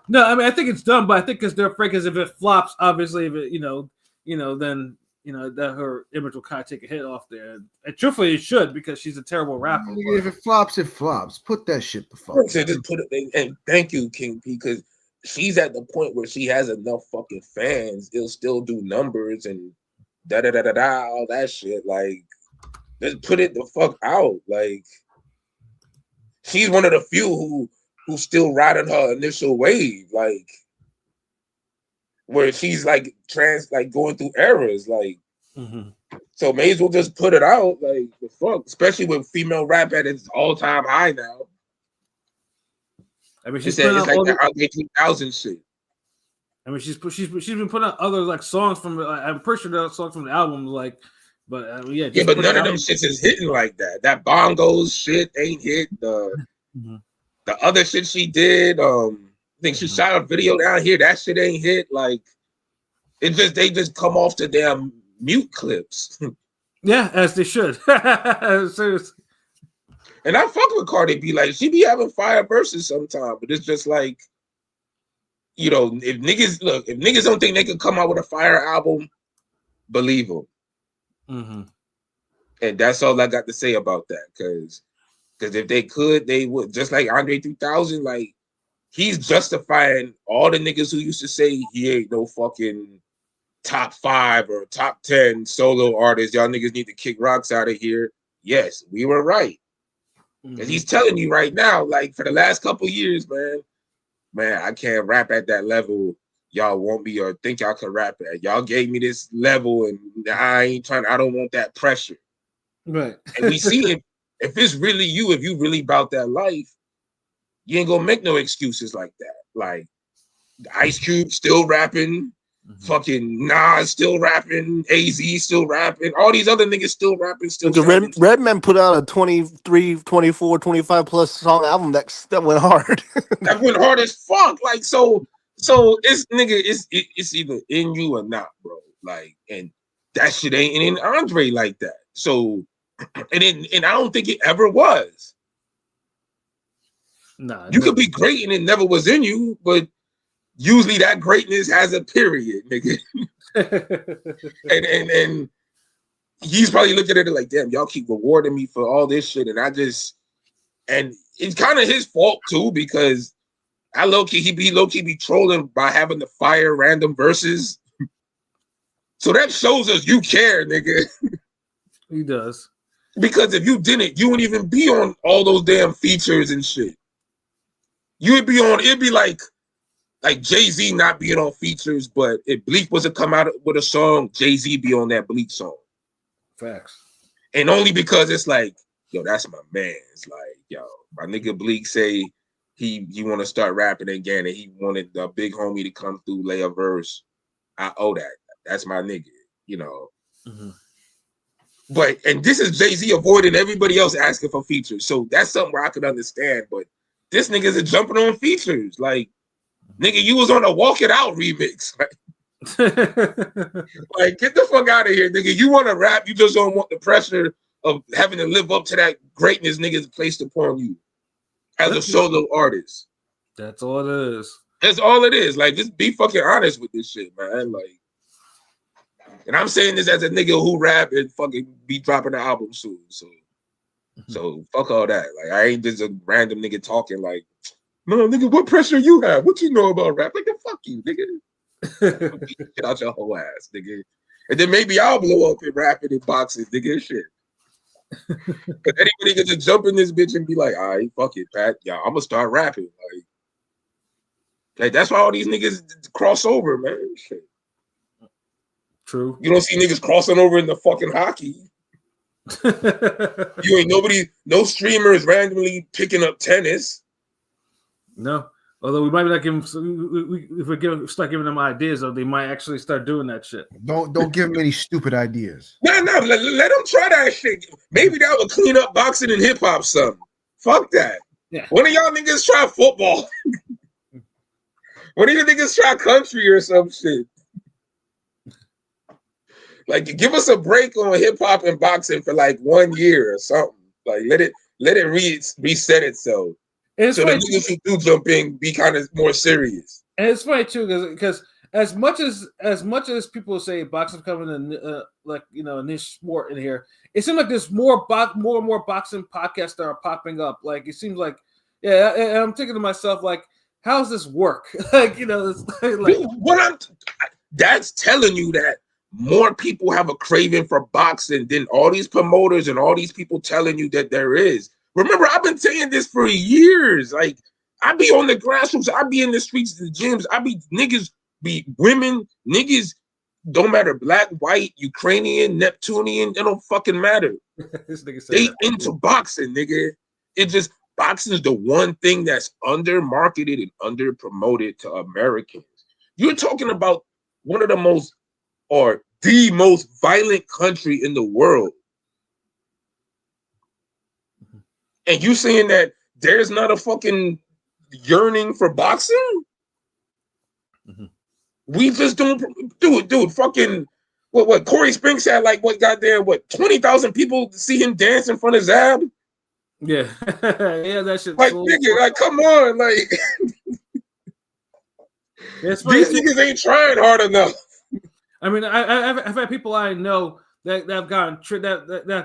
No, I mean I think it's done, but I think because they're afraid, because if it flops, obviously, if it then that her image will kind of take a hit off there. And truthfully, it should, because she's a terrible rapper. If it flops, it flops. Put that shit the fuck. Just put it. And thank you, King P, because she's at the point where she has enough fucking fans, it'll still do numbers and all that shit. Like, just put it the fuck out. Like, she's one of the few who still riding her initial wave, like where she's like going through eras, like. So may as well just put it out, like the fuck, especially with female rap at its all-time high now. I mean, it's like the early 2000 shit. I mean, she's been putting out other songs from. I'm pretty sure there are songs from the album, but none of them shits is hitting like that. That bongos shit ain't hit. The other shit she did, I think she shot a video down here. That shit ain't hit. Like they just come off the damn mute clips. Yeah, as they should. Seriously. And I fuck with Cardi B. Like, she be having fire verses sometimes, but it's just like, if niggas don't think they can come out with a fire album, believe them. Mm-hmm. And that's all I got to say about that. Because if they could, they would. Just like Andre 3000, like he's justifying all the niggas who used to say he ain't no fucking top 5 or top 10 solo artist. Y'all niggas need to kick rocks out of here. Yes, we were right. And he's telling you right now, like for the last couple years, man, I can't rap at that level y'all want me or think y'all can rap at. Y'all gave me this level and I don't want that pressure. Right. And we see if it's really you, if you really about that life, you ain't gonna make no excuses like that. Like Ice Cube still rapping, fucking Nas still rapping, AZ still rapping, all these other niggas still rapping, still the Redman put out a 23, 24, 25 plus song album that went hard. That went hard as fuck. Like so it's nigga, it's either in you or not, bro. Like, and that shit ain't in Andre like that. So and I don't think it ever was. Nah, you could be great and it never was in you, but usually that greatness has a period, nigga. and he's probably looking at it like, damn, y'all keep rewarding me for all this shit, and it's kind of his fault too, because he low-key be trolling by having to fire random verses. So that shows us you care, nigga. He does. Because if you didn't, you wouldn't even be on all those damn features and shit. You would be on, it'd be like Jay-Z not being on features, but if Bleak was to come out with a song, Jay-Z be on that Bleak song. Facts. And only because it's like, yo, that's my man. It's like, yo, my nigga Bleak say he want to start rapping again and he wanted the big homie to come through, lay a verse. I owe that. That's my nigga, you know. Mm-hmm. And this is Jay-Z avoiding everybody else asking for features. So that's something where I could understand. But this nigga's a jumping on features. Like, nigga, you was on a Walk It Out remix. Like, get the fuck out of here, nigga. You want to rap, you just don't want the pressure of having to live up to that greatness niggas placed upon you as a solo artist. That's all it is. That's all it is. Like, just be fucking honest with this shit, man. Like, and I'm saying this as a nigga who rap and fucking be dropping an album soon. So fuck all that. Like, I ain't just a random nigga talking like, no, nigga, what pressure you have? What you know about rap? Like, fuck you, nigga. Get out your whole ass, nigga. And then maybe I'll blow up in rapping and boxing, nigga, shit. But anybody can just jump in this bitch and be like, all right, fuck it, Pat. Yeah, I'm gonna start rapping. Like that's why all these niggas cross over, man. Shit. True. You don't see niggas crossing over in the fucking hockey. You ain't no streamers randomly picking up tennis. No. Although we might be like if we start giving them ideas, though, they might actually start doing that shit. Don't give them any stupid ideas. No, let them try that shit. Maybe that would clean up boxing and hip hop something. Fuck that. Yeah. One of y'all niggas try football. One of you niggas try country or some shit. Like, give us a break on hip hop and boxing for like 1 year or something. Like, let it reset itself. And so the niggas who do jump in be kind of more serious. And it's funny too because as much as people say boxing coming in like a niche sport in here, it seems like there's more and more boxing podcasts that are popping up. Like it seems like, yeah, and I'm thinking to myself like, how does this work? It's like that's telling you that more people have a craving for boxing than all these promoters and all these people telling you that there is. Remember, I've been saying this for years. Like, I be on the grassroots, I be in the streets, the gyms, niggas be women, niggas don't matter, black, white, Ukrainian, Neptunian, it don't fucking matter. They into boxing, nigga. It just boxing is the one thing that's under marketed and under promoted to Americans. You're talking about one of the most or the most violent country in the world. And you saying that there's not a fucking yearning for boxing? Mm-hmm. We just don't, dude, fucking, what Corey Spinks had, like, 20,000 people see him dance in front of Zab? Yeah. Yeah, that shit. Like, nigga, like, come on, like, these niggas ain't trying hard enough. I mean, I've had people I know that have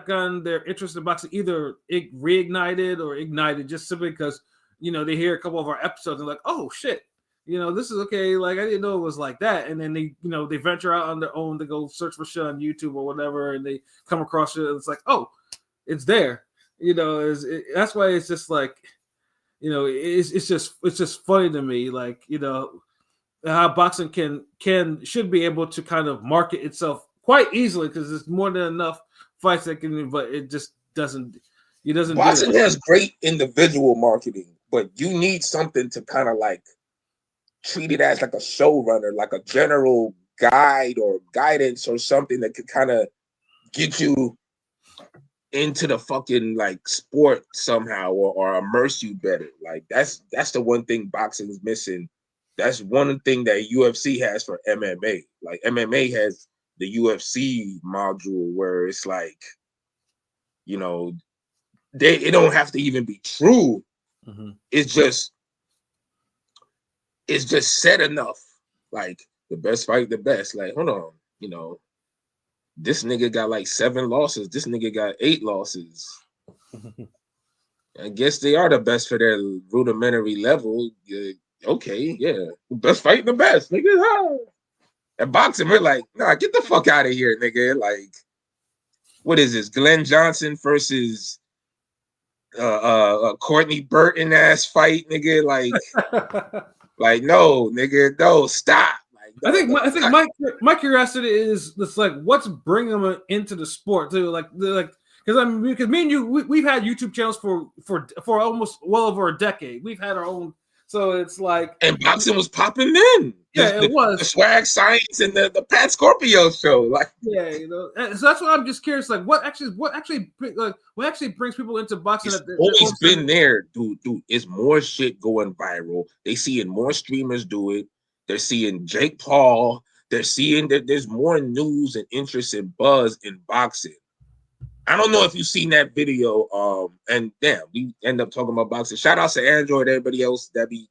gotten their interest in boxing either reignited or ignited just simply because they hear a couple of our episodes and like, oh shit, this is okay. Like I didn't know it was like that, and then they venture out on their own to go search for shit on YouTube or whatever, and they come across it. And it's like, oh, it's there. That's why it's just like, it's just funny to me, like how boxing should be able to kind of market itself quite easily because there's more than enough fights that can, but it just doesn't. It doesn't. Boxing has great individual marketing, but you need something to kind of like treat it as like a showrunner, like a general guide or guidance or something that could kind of get you into the fucking like sport somehow or immerse you better. Like that's the one thing boxing is missing. That's one thing that UFC has for MMA. Like MMA has the UFC module where it's like, it don't have to even be true. Mm-hmm. It's just said enough. Like the best fight, the best. Like, hold on, this nigga got like 7 losses. This nigga got 8 losses. I guess they are the best for their rudimentary level. Okay, yeah. Best fight, the best, nigga. Ah. And boxing, we're like, nah, get the fuck out of here, nigga. Like, what is this? Glenn Johnson versus Courtney Burton ass fight, nigga. Like, no, nigga, no, stop. I think my curiosity is just like what's bringing them into the sport too, like because me and you we've had YouTube channels for almost well over a decade. We've had our own, so it's like and boxing was popping then. Yeah, it was the Swag Science and the Pat Scorpio show. Like, yeah, so that's why I'm just curious, like what actually brings people into boxing? It's always been there, dude. It's more shit going viral. They seeing more streamers do it. They're seeing Jake Paul. They're seeing that there's more news and interest and buzz in boxing. I don't know if you've seen that video. And damn, we end up talking about boxing. Shout out to Android, everybody else that be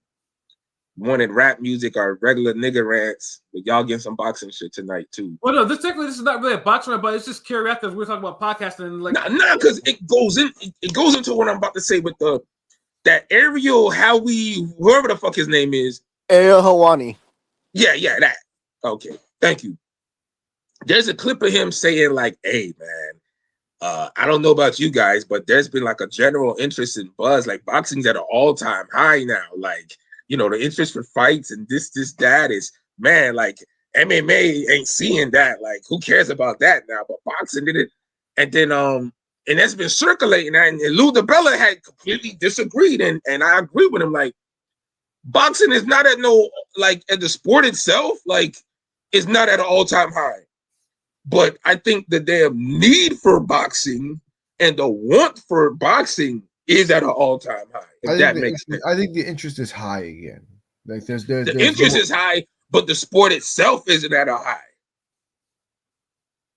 wanted rap music or regular nigga rants. But y'all getting some boxing shit tonight too. Well, no, this is not really a boxing rant, but it's just curiosity. We're talking about podcasting, and like nah, because it goes into what I'm about to say with that Ariel Howie, whoever the fuck his name is. Ariel Helwani. Yeah, that. Okay, thank you. There's a clip of him saying like, hey, man, I don't know about you guys, but there's been like a general interest in buzz. Like boxing's at an all-time high now. Like, the interest for fights and this, that is, man, like MMA ain't seeing that. Like, who cares about that now? But boxing did it. And then, and that's been circulating. And Lou DiBella had completely disagreed. And I agree with him. Like, boxing is not at at the sport itself, like, is not at an all-time high. But I think the damn need for boxing and the want for boxing is at an all-time high. If that makes sense. I think the interest is high again. Like there's the interest is high, but the sport itself isn't at a high.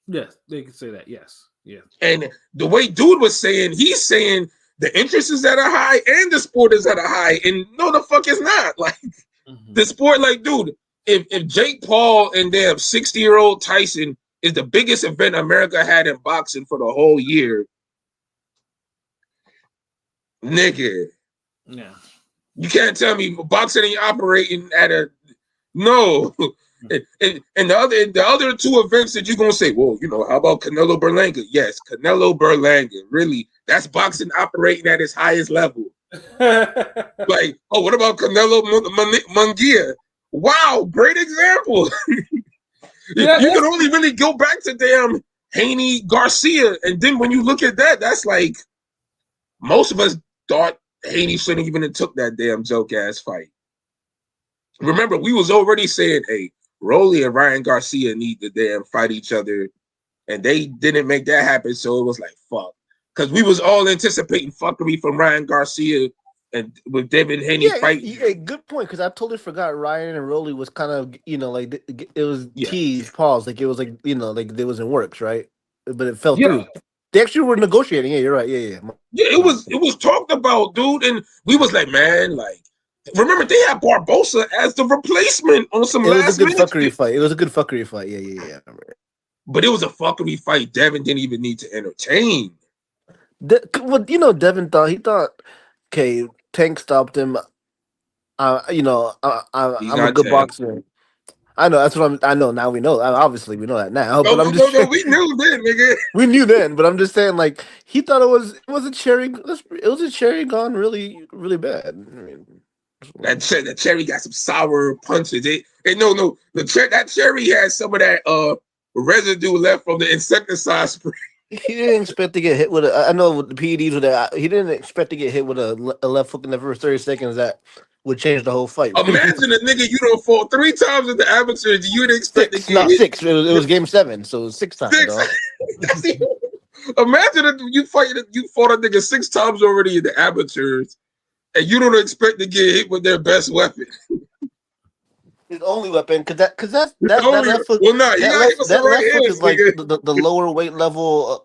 Yes, they can say that. Yes. Yeah. And the way dude was saying, he's saying the interest is at a high and the sport is at a high. And no, the fuck is not. Like the sport, like, dude, if Jake Paul and damn 60-year-old Tyson is the biggest event America had in boxing for the whole year, nigga. Yeah. You can't tell me boxing ain't operating at a no. And the other 2 events that you're gonna say, well, how about Canelo Berlanga? Yes, Canelo Berlanga. Really, that's boxing operating at its highest level. Like, oh, what about Canelo Munguia? Wow, great example. Yeah, you can only really go back to damn Haney Garcia, and then when you look at that, that's like most of us thought Haney shouldn't even have took that damn joke ass fight. Remember, we was already saying, hey, Rolly and Ryan Garcia need to damn fight each other, and they didn't make that happen. So it was like, fuck, because we was all anticipating fuckery from Ryan Garcia and with David Haney fighting. Yeah, good point. Because I totally forgot Ryan and Rolly was kind of like it was teased, paused, like it was like like it was in works, right? But it fell through. They actually were negotiating. Yeah, you're right. Yeah. Yeah, it was talked about, dude, and we was like, man, like. Remember, they had Barbosa as the replacement on some last minute. It was a good fuckery fight. Yeah. I remember it. But it was a fuckery fight. Devin didn't even need to entertain. Well, Devin thought, okay, Tank stopped him. He's I'm a not good Tank. boxer. I know that's what I know now. We know. Obviously, we know that now. No, But I'm just we knew then, nigga. we knew then. But I'm just saying, like he thought it was a cherry. It was a cherry gone really really bad. I mean, that cherry got some sour punches. That cherry had some of that residue left from the insecticide spray. he didn't expect to get hit with a. I know with the PEDs with that. He didn't expect to get hit with a left hook in the first 30 seconds. That would change the whole fight. Imagine a nigga you don't fall 3 times in the amateur. You'd expect to get hit. 6. It was game 7, so it was 6 times. 6. Imagine if you fought a nigga 6 times already in the amateurs, and you don't expect to get hit with their best weapon. His only weapon, because that left hook. Well, nah, you gotta give us some right left hook hands, is like nigga. the lower weight level.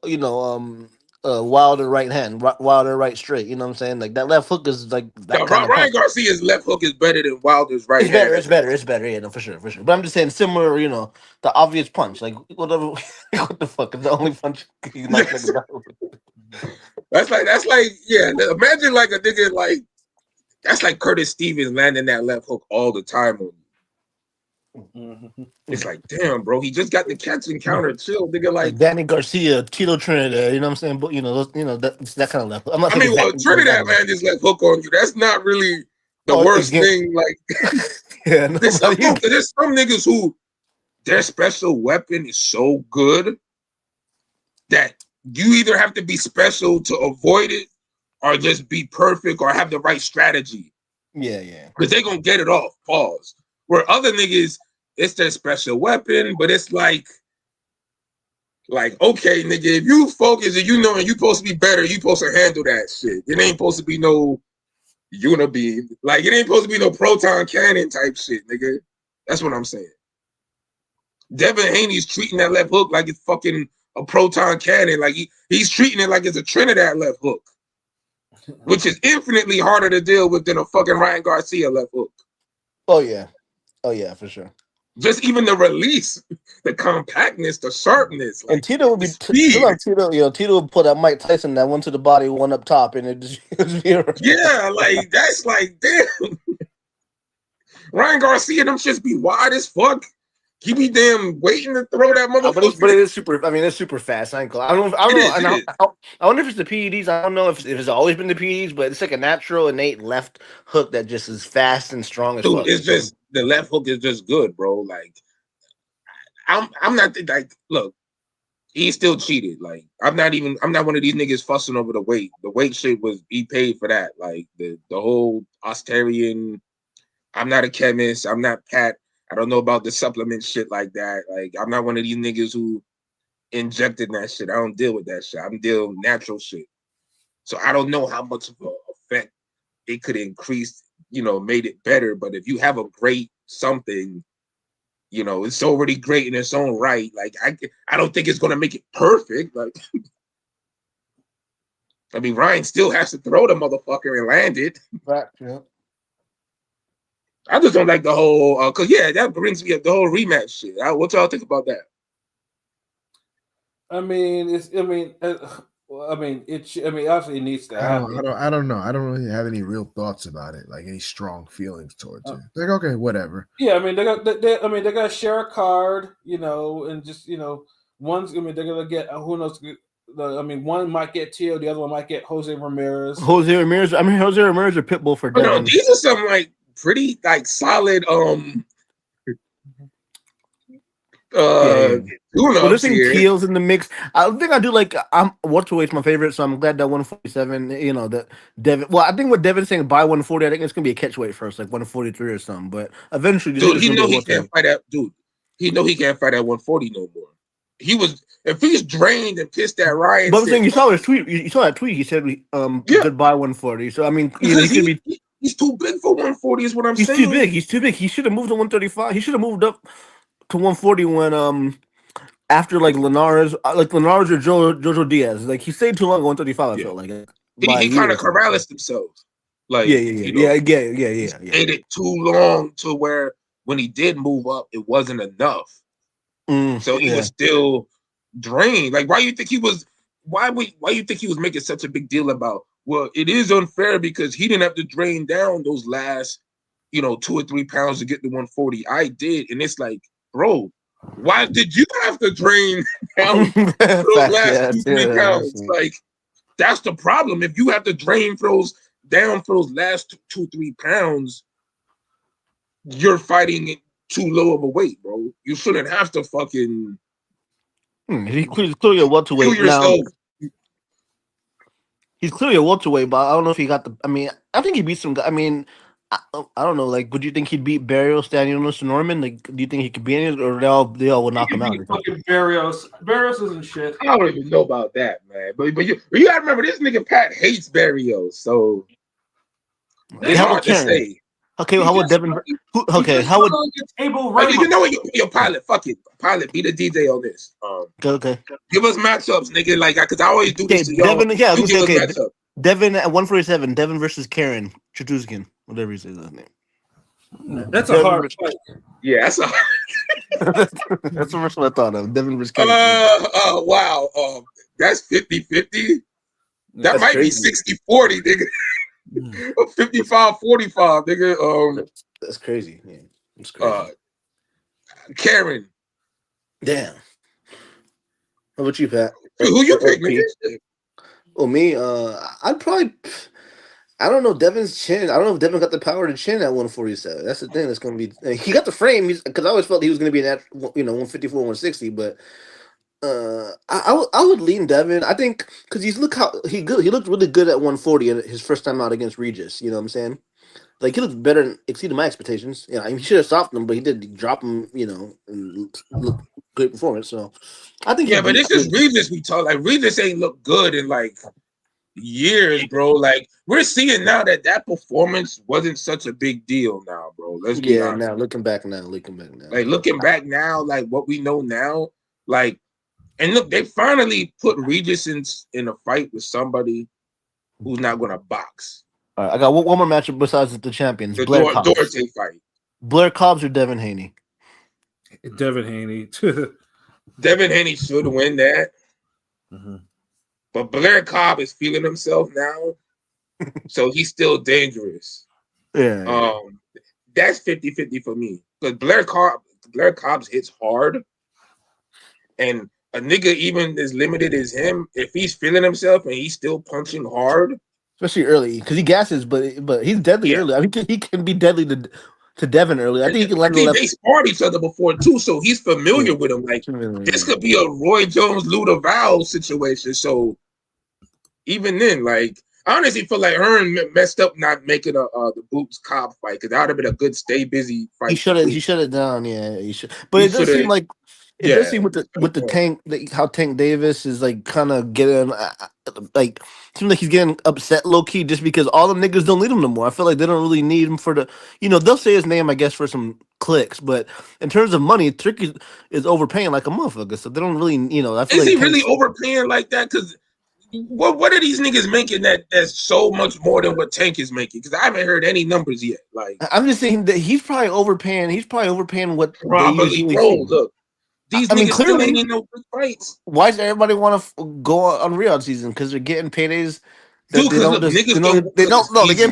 Wilder right hand, Wilder right straight. You know what I'm saying? Like that left hook is like that kind of Ryan Garcia's left hook is better than Wilder's right hand. hand. It's better. Yeah, no, for sure. But I'm just saying similar. The obvious punch, like whatever. What the fuck is the only punch you knock niggas out? That's like yeah. Imagine like a nigga like that's like Curtis Stevens landing that left hook all the time on you. It's like, damn, bro, he just got the catch and counter. Chill, nigga. Like Danny Garcia, Tito Trinidad. You know what I'm saying? But that kind of level. I'm not saying Trinidad land his left hook on you. That's not really the worst thing. Like, yeah, there's some niggas who their special weapon is so good that you either have to be special to avoid it or just be perfect or have the right strategy. Yeah. Because they're going to get it off, pause. Where other niggas, it's their special weapon, but it's like, okay, nigga, if you focus and and you're supposed to be better, you supposed to handle that shit. It ain't supposed to be no unibeam. Like, it ain't supposed to be no proton cannon type shit, nigga. That's what I'm saying. Devin Haney's treating that left hook like it's fucking a proton cannon. Like, he's treating it like it's a Trinidad left hook, which is infinitely harder to deal with than a fucking Ryan Garcia left hook. Oh, yeah, for sure. Just even the release, the compactness, the sharpness. Like, and Tito would be Tito would put that Mike Tyson, that one to the body, one up top, and it just yeah, like that's like damn. Ryan Garcia, them shits be wide as fuck. He be damn waiting to throw that motherfucker. But it is super. I mean, it's super fast. I don't know. I wonder if it's the PEDs. I don't know if it's always been the PEDs, but it's like a natural, innate left hook that just is fast and strong as fuck. It's just the left hook is just good, bro. Like, I'm not like, look, he still cheated. Like, I'm not one of these niggas fussing over the weight. The weight shit he paid for that. Like the whole Australian. I'm not a chemist. I'm not Pat. I don't know about the supplement shit like that. Like, I'm not one of these niggas who injected that shit. I don't deal with that shit. I'm dealing with natural shit. So I don't know how much of an effect it could increase, made it better. But if you have a great something, it's already great in its own right. Like, I don't think it's going to make it perfect. Like, I mean, Ryan still has to throw the motherfucker and land it. Right, yeah. I just don't like the whole, cause that brings me up the whole rematch shit. What y'all think about that? Obviously it needs to happen. I don't know. I don't really have any real thoughts about it, like any strong feelings towards it. Like, okay, whatever. Yeah, they got to share a card, and just one's. They're gonna get who knows. One might get Tio, the other one might get Jose Ramirez. Jose Ramirez or Pitbull for Devin. No, these are some like pretty like solid Well, this thing Teal's in the mix. I think I do like welterweight's my favorite, so I'm glad that 147. That Devin. Well, I think what Devin's saying by 140, I think it's gonna be a catchweight first, like 143 or something. But eventually, he can't fight that. Dude, he can't fight at 140 no more. If he's drained and pissed at Ryan. But I'm saying you saw his tweet. You saw that tweet. He said goodbye 140. So I mean, he's too big for 140. Is what I'm saying. He's too big. He should have moved to 135. He should have moved up to 140 when after like Linares or Jojo Diaz. Like, he stayed too long at 135. I felt like he kind of corralled himself. Like, yeah. Stayed it too long to where when he did move up, it wasn't enough. So he was still drained. Like, why you think he was? Why you think he was making such a big deal about? Well, it is unfair because he didn't have to drain down those last, 2 or 3 pounds to get to 140. I did, and it's like, bro, why did you have to drain down those last 2-3 pounds? Like, that's the problem. If you have to drain down for those last 2-3 pounds, you're fighting too low of a weight, bro. You shouldn't have to fucking He's clearly a welterweight now. He's clearly a welterweight, but I don't know if he got the. I mean, I think he beat some guy. I mean, I don't know. Like, would you think he'd beat Barrios, Daniels, Norman? Like, do you think he could beat any, or they all would knock him out? Fucking Barrios isn't shit. I don't even know about that, man. But you gotta remember, this nigga Pat hates Barrios, so it's hard to say. Okay, how would Devin? Okay, how would table right? You know what? Your pilot, fuck it, pilot, be the DJ on this. Okay. Give us matchups, nigga. Like, cause I always do this to y'all. Devin, yeah, okay. Devin at 147. Devin versus Karen Chatuzkin, whatever he says his name. That's a hard fight. Yeah, that's a. That's the first one I thought of. Devin versus Karen. Wow. That's 50-50. That might crazy. Be 60-40, nigga. 55-45, nigga. That's crazy. Yeah, that's crazy. Karen. Damn. How about you, Pat? Who you pick, nigga? Oh, me? I'd probably. I don't know Devin's chin. I don't know if Devin got the power to chin at 147. That's the thing. That's going to be. He got the frame. Because I always felt he was going to be in that 154, 160. But I would lean Devin. I think because look how he looked really good at 140 in his first time out against Regis. You know what I'm saying? Like, he looked better and exceeded my expectations. Yeah, he should have stopped him, but he did drop him. And look great performance. So I think. Yeah, but this is Regis we talk. Like, Regis ain't look good in like years, bro. Like, we're seeing now that performance wasn't such a big deal now, bro. Let's be honest. Now looking back now. Like, looking back now, like what we know now, like, and look, they finally put Regis in a fight with somebody who's not gonna box. All right, I got one more matchup besides the champions. The Blair Dorsey fight. Blair Cobbs or Devin Haney? Devin Haney. Devin Haney should win that. Mm-hmm. But Blair Cobb is feeling himself now, so he's still dangerous. Yeah. That's 50-50 for me. Because Blair Cobbs hits hard, and a nigga even as limited as him, if he's feeling himself and he's still punching hard, especially early, because he gasses, but he's deadly early. I mean, he can be deadly to Devin early. I think he can land. They sparred each other before too, so he's familiar with him. Like, this could be a Roy Jones Luda Val situation. So even then, like, I honestly feel like Hearn messed up not making the Boots Cobb fight, because that would have been a good stay busy fight. He shut it down. Yeah, he should. But it does seem like. It does seem with the Tank, how Tank Davis is like kind of getting like, seems like he's getting upset low key just because all the niggas don't need him no more. I feel like they don't really need him for they'll say his name, I guess, for some clicks, but in terms of money, Tricky is overpaying like a motherfucker, so they don't really, I feel is he really overpaying like that? Because what are these niggas making that's so much more than what Tank is making? Because I haven't heard any numbers yet. Like, I'm just saying that he's probably overpaying. He's probably overpaying what probably, they usually bro. see. Look. These niggas clearly ain't no good fights. Why does everybody want to go on Riyadh season? Because they're getting paydays that they don't. They're getting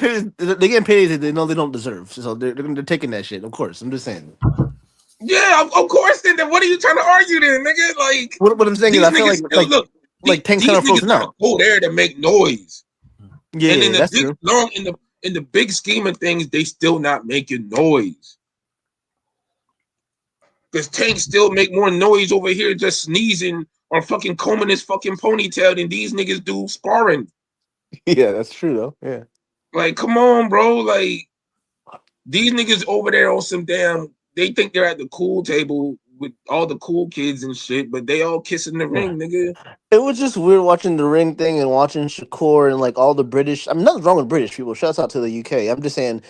paydays that they know they don't deserve. So they're taking that shit. Of course, I'm just saying. Yeah, of course. Then what are you trying to argue, then, nigga? Like, what I'm saying is, I feel like Tank kind of frozen out. Go there to make noise. Yeah, and in that's the true. In the big scheme of things, they still not making noise. Because Tank still make more noise over here just sneezing or fucking combing his fucking ponytail than these niggas do sparring. Yeah, that's true though. Yeah. Like, come on, bro. Like, these niggas over there on some damn, they think they're at the cool table with all the cool kids and shit, but they all kissing the ring, nigga. It was just weird watching the ring thing and watching Shakur and like all the British. I mean, nothing's wrong with British people. Shouts out to the UK. I'm just saying,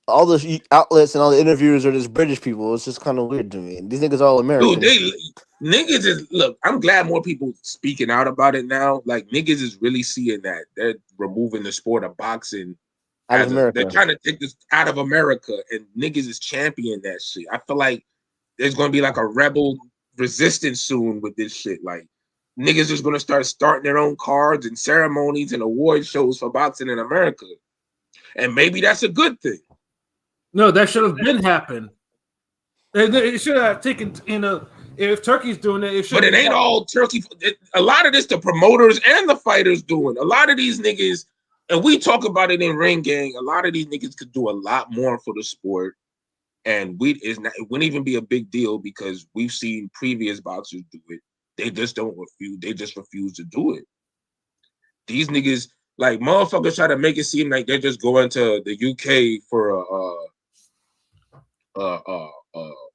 all the outlets and all the interviewers are just British people. It's just kind of weird to me. These niggas are all American. Dude, niggas is, look, I'm glad more people speaking out about it now. Like, niggas is really seeing that they're removing the sport of boxing out of America. They're trying to take this out of America, and niggas is championing that shit. I feel like there's going to be like a rebel resistance soon with this shit. Like niggas is gonna start starting their own cards and ceremonies and award shows for boxing in America, and maybe that's a good thing. No, that should have been happened. It should have taken, if Turkey's doing it, it should. But it ain't all Turkey. A lot of this, the promoters and the fighters doing. A lot of these niggas, and we talk about it in Ring Gang. A lot of these niggas could do a lot more for the sport, and it wouldn't even be a big deal because we've seen previous boxers do it. They just don't refuse. They just refuse to do it. These niggas, like motherfuckers, try to make it seem like they're just going to the UK for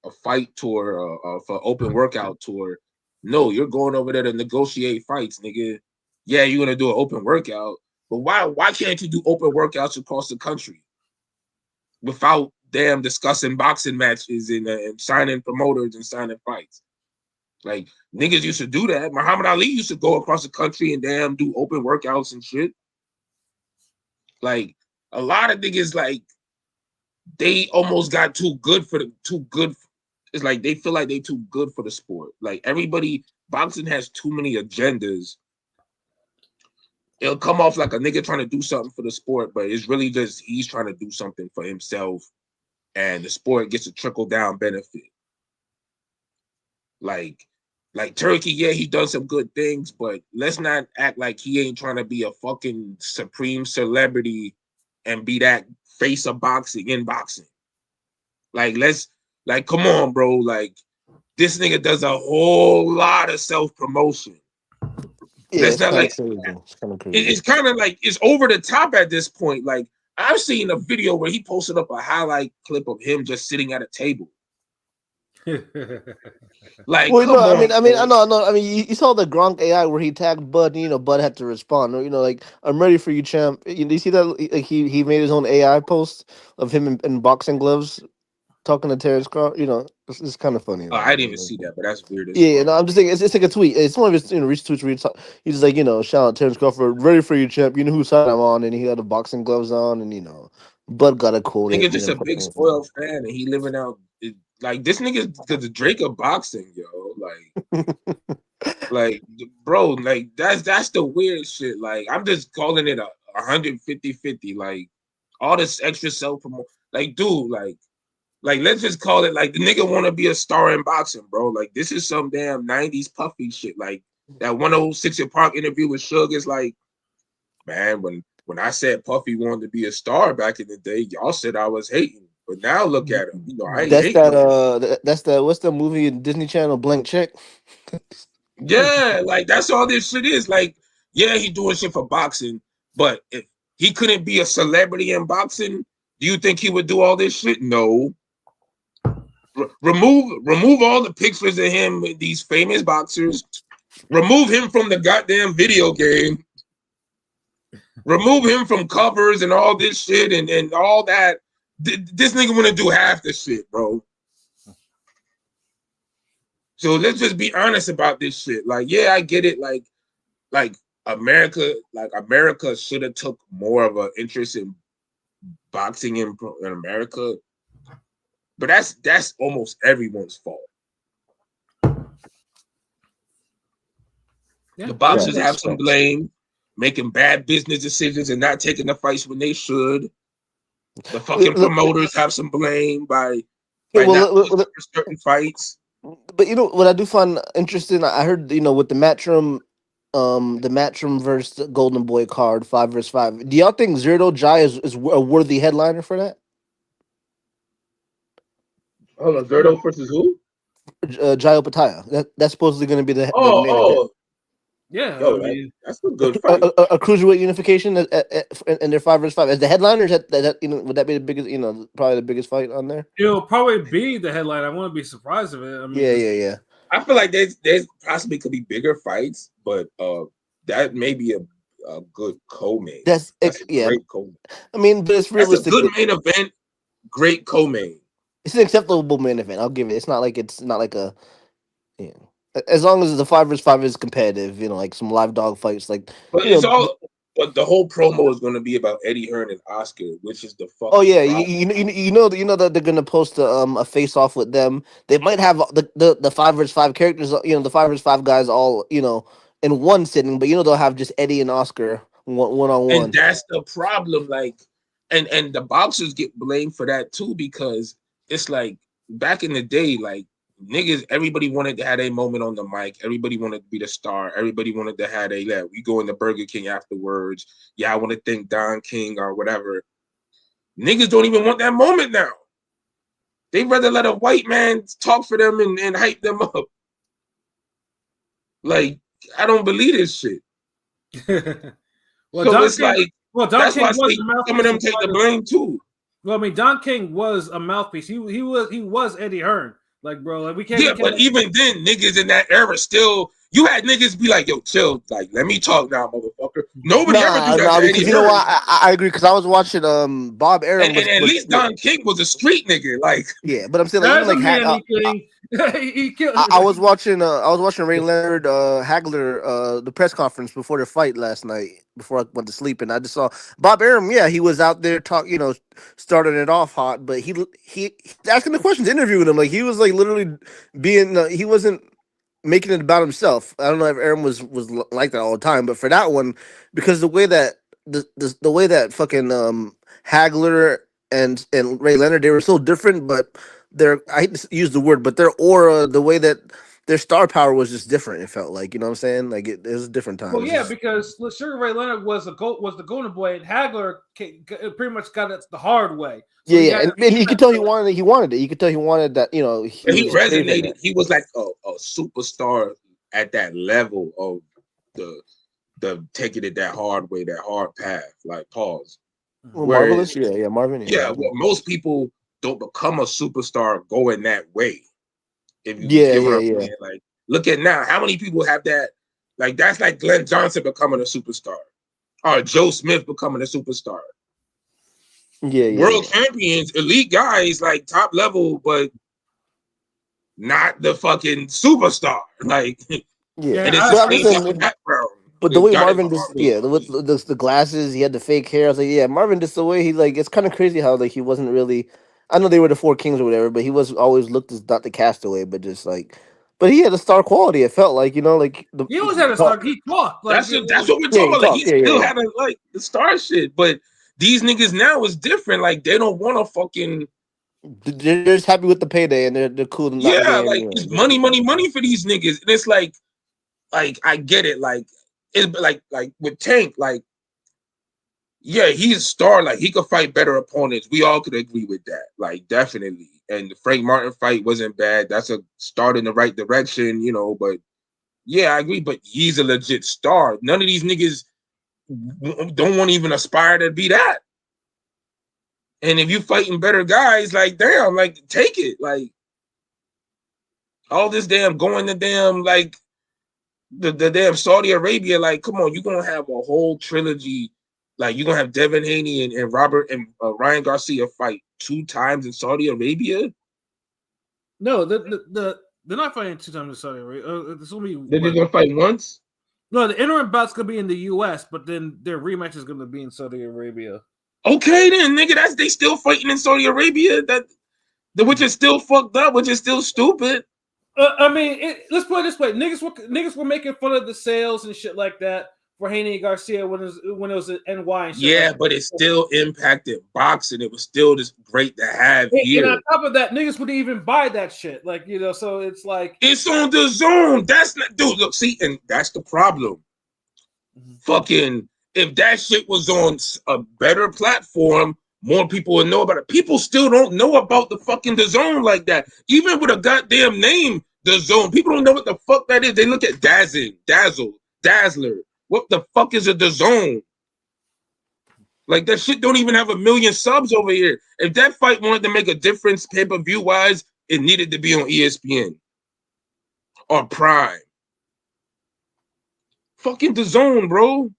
a fight tour, for open workout tour. No, you're going over there to negotiate fights, nigga. Yeah, you're gonna do an open workout, but why can't you do open workouts across the country without damn discussing boxing matches and signing promoters and signing fights? Like niggas used to do that. Muhammad Ali used to go across the country and damn do open workouts and shit. Like a lot of niggas, like they almost got too good. It's like they feel like they too good for the sport. Like everybody, boxing has too many agendas. It'll come off like a nigga trying to do something for the sport, but it's really just he's trying to do something for himself, and the sport gets a trickle down benefit. Like Turkey, yeah, he done some good things, but let's not act like he ain't trying to be a fucking supreme celebrity and be that face of boxing in boxing. Like, come on, bro. Like, this nigga does a whole lot of self-promotion. Yeah, it's not like it's kind of crazy. It's kind of like it's over the top at this point. Like, I've seen a video where he posted up a highlight clip of him just sitting at a table. Like, well, come on, I know. I mean, you saw the Gronk AI where he tagged Bud, and Bud had to respond. Like, I'm ready for you, champ. You see that? Like, he made his own AI post of him in boxing gloves talking to Terrence Crawford. It's kind of funny. I didn't even see that, but that's weird. Yeah, no, I'm just saying it's like a tweet. It's one of his recent tweets where he's just like, shout out Terrence Crawford, ready for you, champ. You know whose side I'm on, and he had the boxing gloves on, and Bud got a quote. Nigga just a big spoiled fan, and he living out like this nigga's the Drake of boxing, yo. Like, bro, like that's the weird shit. Like, I'm just calling it a 150-50. Like, all this extra self-promotion. Like, dude, like let's just call it like the nigga want to be a star in boxing, bro. Like, this is some damn 90s puffy shit. Like, that 106 in Park interview with Suge is like, man, when I said Puffy wanted to be a star back in the day, y'all said I was hating. But now look at him. I ain't hating. That's what's the movie in Disney Channel, Blank Check? Yeah, like that's all this shit is. Like, yeah, he's doing shit for boxing, but if he couldn't be a celebrity in boxing, do you think he would do all this shit? No. Remove all the pictures of him with these famous boxers. Remove him from the goddamn video game. Remove him from covers and all this shit and all that. This nigga want to do half the shit, bro. So let's just be honest about this shit. Like, yeah, I get it. Like America should have took more of an interest in boxing in America. But that's almost everyone's fault. Yeah. The boxers have some blame, making bad business decisions and not taking the fights when they should. The fucking promoters have some blame by not certain fights. But what I do find interesting, I heard with the Matchroom versus Golden Boy card 5 versus 5. Do y'all think Zerto Jai is a worthy headliner for that? Hold on, Zerto versus who? Jai Opataya. That's supposedly going to be the main event. Yeah, yo, that's a good fight. A cruiserweight unification in their 5 versus 5 as the headliners. That would that be the biggest? Probably the biggest fight on there. It'll probably be the headline. I wouldn't be surprised if it. I mean, yeah. I feel like there's possibly could be bigger fights, but that may be a good co-main. That's a great co-main. I mean, but it's realistic. That's a good main event. Great co-main. It's an acceptable main event. I'll give it. It's not like a. As long as the 5 versus 5 is competitive, like some live dog fights, like. But it's all. But the whole promo is going to be about Eddie Hearn and Oscar, which is the fucking. Oh yeah, problem. you know that they're gonna post a face off with them. They might have the 5 versus 5 characters. You know, the 5 versus 5 guys all in one sitting, but they'll have just Eddie and Oscar one on And one. that's the problem. Like, and the boxers get blamed for that too, because it's like back in the day, like niggas, everybody wanted to have a moment on the mic. Everybody wanted to be the star. Everybody wanted to have we go into Burger King afterwards. Yeah, I want to thank Don King or whatever. Niggas don't even want that moment now. They'd rather let a white man talk for them and hype them up. Like, I don't believe this shit. Well, So Don it's King, like, well, Don that's King why I was say the mouthpiece. some of them take the blame too. Well, I mean, Don King was a mouthpiece. He was Eddie Hearn. Like, bro, like we can't. Yeah, but even then, niggas in that era still, you had niggas be like, yo, chill, like, let me talk now, motherfucker. Nobody ever do that to because Eddie you know Hearn. what? I agree because I was watching Bob Arum And at least Don King was a street nigga. Like, yeah, but I'm saying that like even doesn't like mean anything. He killed. I was watching Ray Leonard Hagler the press conference before their fight last night before I went to sleep, and I just saw Bob Arum. Yeah, he was out there starting it off hot, but he asking the questions, interviewing him, like he was like literally being he wasn't making it about himself. I don't know if Arum was like that all the time, but for that one, because the way that the way that fucking Hagler and Ray Leonard, they were so different, but I hate to use the word, but their aura, the way that their star power was just different. It felt like, you know what I'm saying? Like it was a different time. Well, yeah, because Sugar Ray Leonard was the golden boy, and Hagler pretty much got it the hard way. So yeah, and you could tell he wanted it. You could tell he wanted that. he resonated. He was like a superstar at that level of the taking it that hard way, that hard path. Like, pause. Well, Marvelous, yeah, Marvin. Yeah, well, most people don't become a superstar going that way. If you get what I'm saying, like, look at now, how many people have that? Like, that's like Glenn Johnson becoming a superstar, or Joe Smith becoming a superstar. World champions, elite guys, like top level, but not the fucking superstar. Like, yeah, and it's the same type of background. But the way Marvin just, with the glasses, he had the fake hair. I was like, yeah, Marvin just the way he it's kind of crazy how he wasn't really. I know they were the Four Kings or whatever, but he was always looked as not the castaway, but just but he had a star quality. It felt like he always had a star. He talked. That's what we're talking about. Like, he still had the star shit, but these niggas now is different. Like, they don't want to fucking. They're just happy with the payday and they're cool. Yeah, like it's money for these niggas, and it's like I get it. Like, it's like with Tank, like, yeah, he's a star. Like, he could fight better opponents. We all could agree with that. Like, definitely. And the Frank Martin fight wasn't bad. That's a start in the right direction, but yeah, I agree. But he's a legit star. None of these niggas don't want to even aspire to be that. And if you fighting better guys, like, damn, like, take it. Like, all this damn going to damn, like, the damn Saudi Arabia, like, come on, you're going to have a whole trilogy. Like, you're going to have Devin Haney and Robert and Ryan Garcia fight 2 times in Saudi Arabia? No, they're not fighting 2 times in Saudi Arabia. They're going to fight once? No, the interim bout's going to be in the U.S., but then their rematch is going to be in Saudi Arabia. Okay, then, nigga, they still fighting in Saudi Arabia, which is still fucked up, which is still stupid. I mean, let's put it this way: niggas were making fun of the sales and shit like that for Haney and Garcia when it was at NY. And shit yeah, but it still impacted boxing. It was still just great to have here. And on top of that, niggas wouldn't even buy that shit. Like, so it's like it's on the zone. That's not, dude. Look, see, and that's the problem. Mm-hmm. Fucking, if that shit was on a better platform, more people would know about it. People still don't know about the fucking the zone like that. Even with a goddamn name, the zone. People don't know what the fuck that is. They look at Dazzler. What the fuck is a the zone? Like, that shit don't even have 1 million subs over here. If that fight wanted to make a difference pay-per-view wise, it needed to be on ESPN or Prime. Fucking the zone, bro.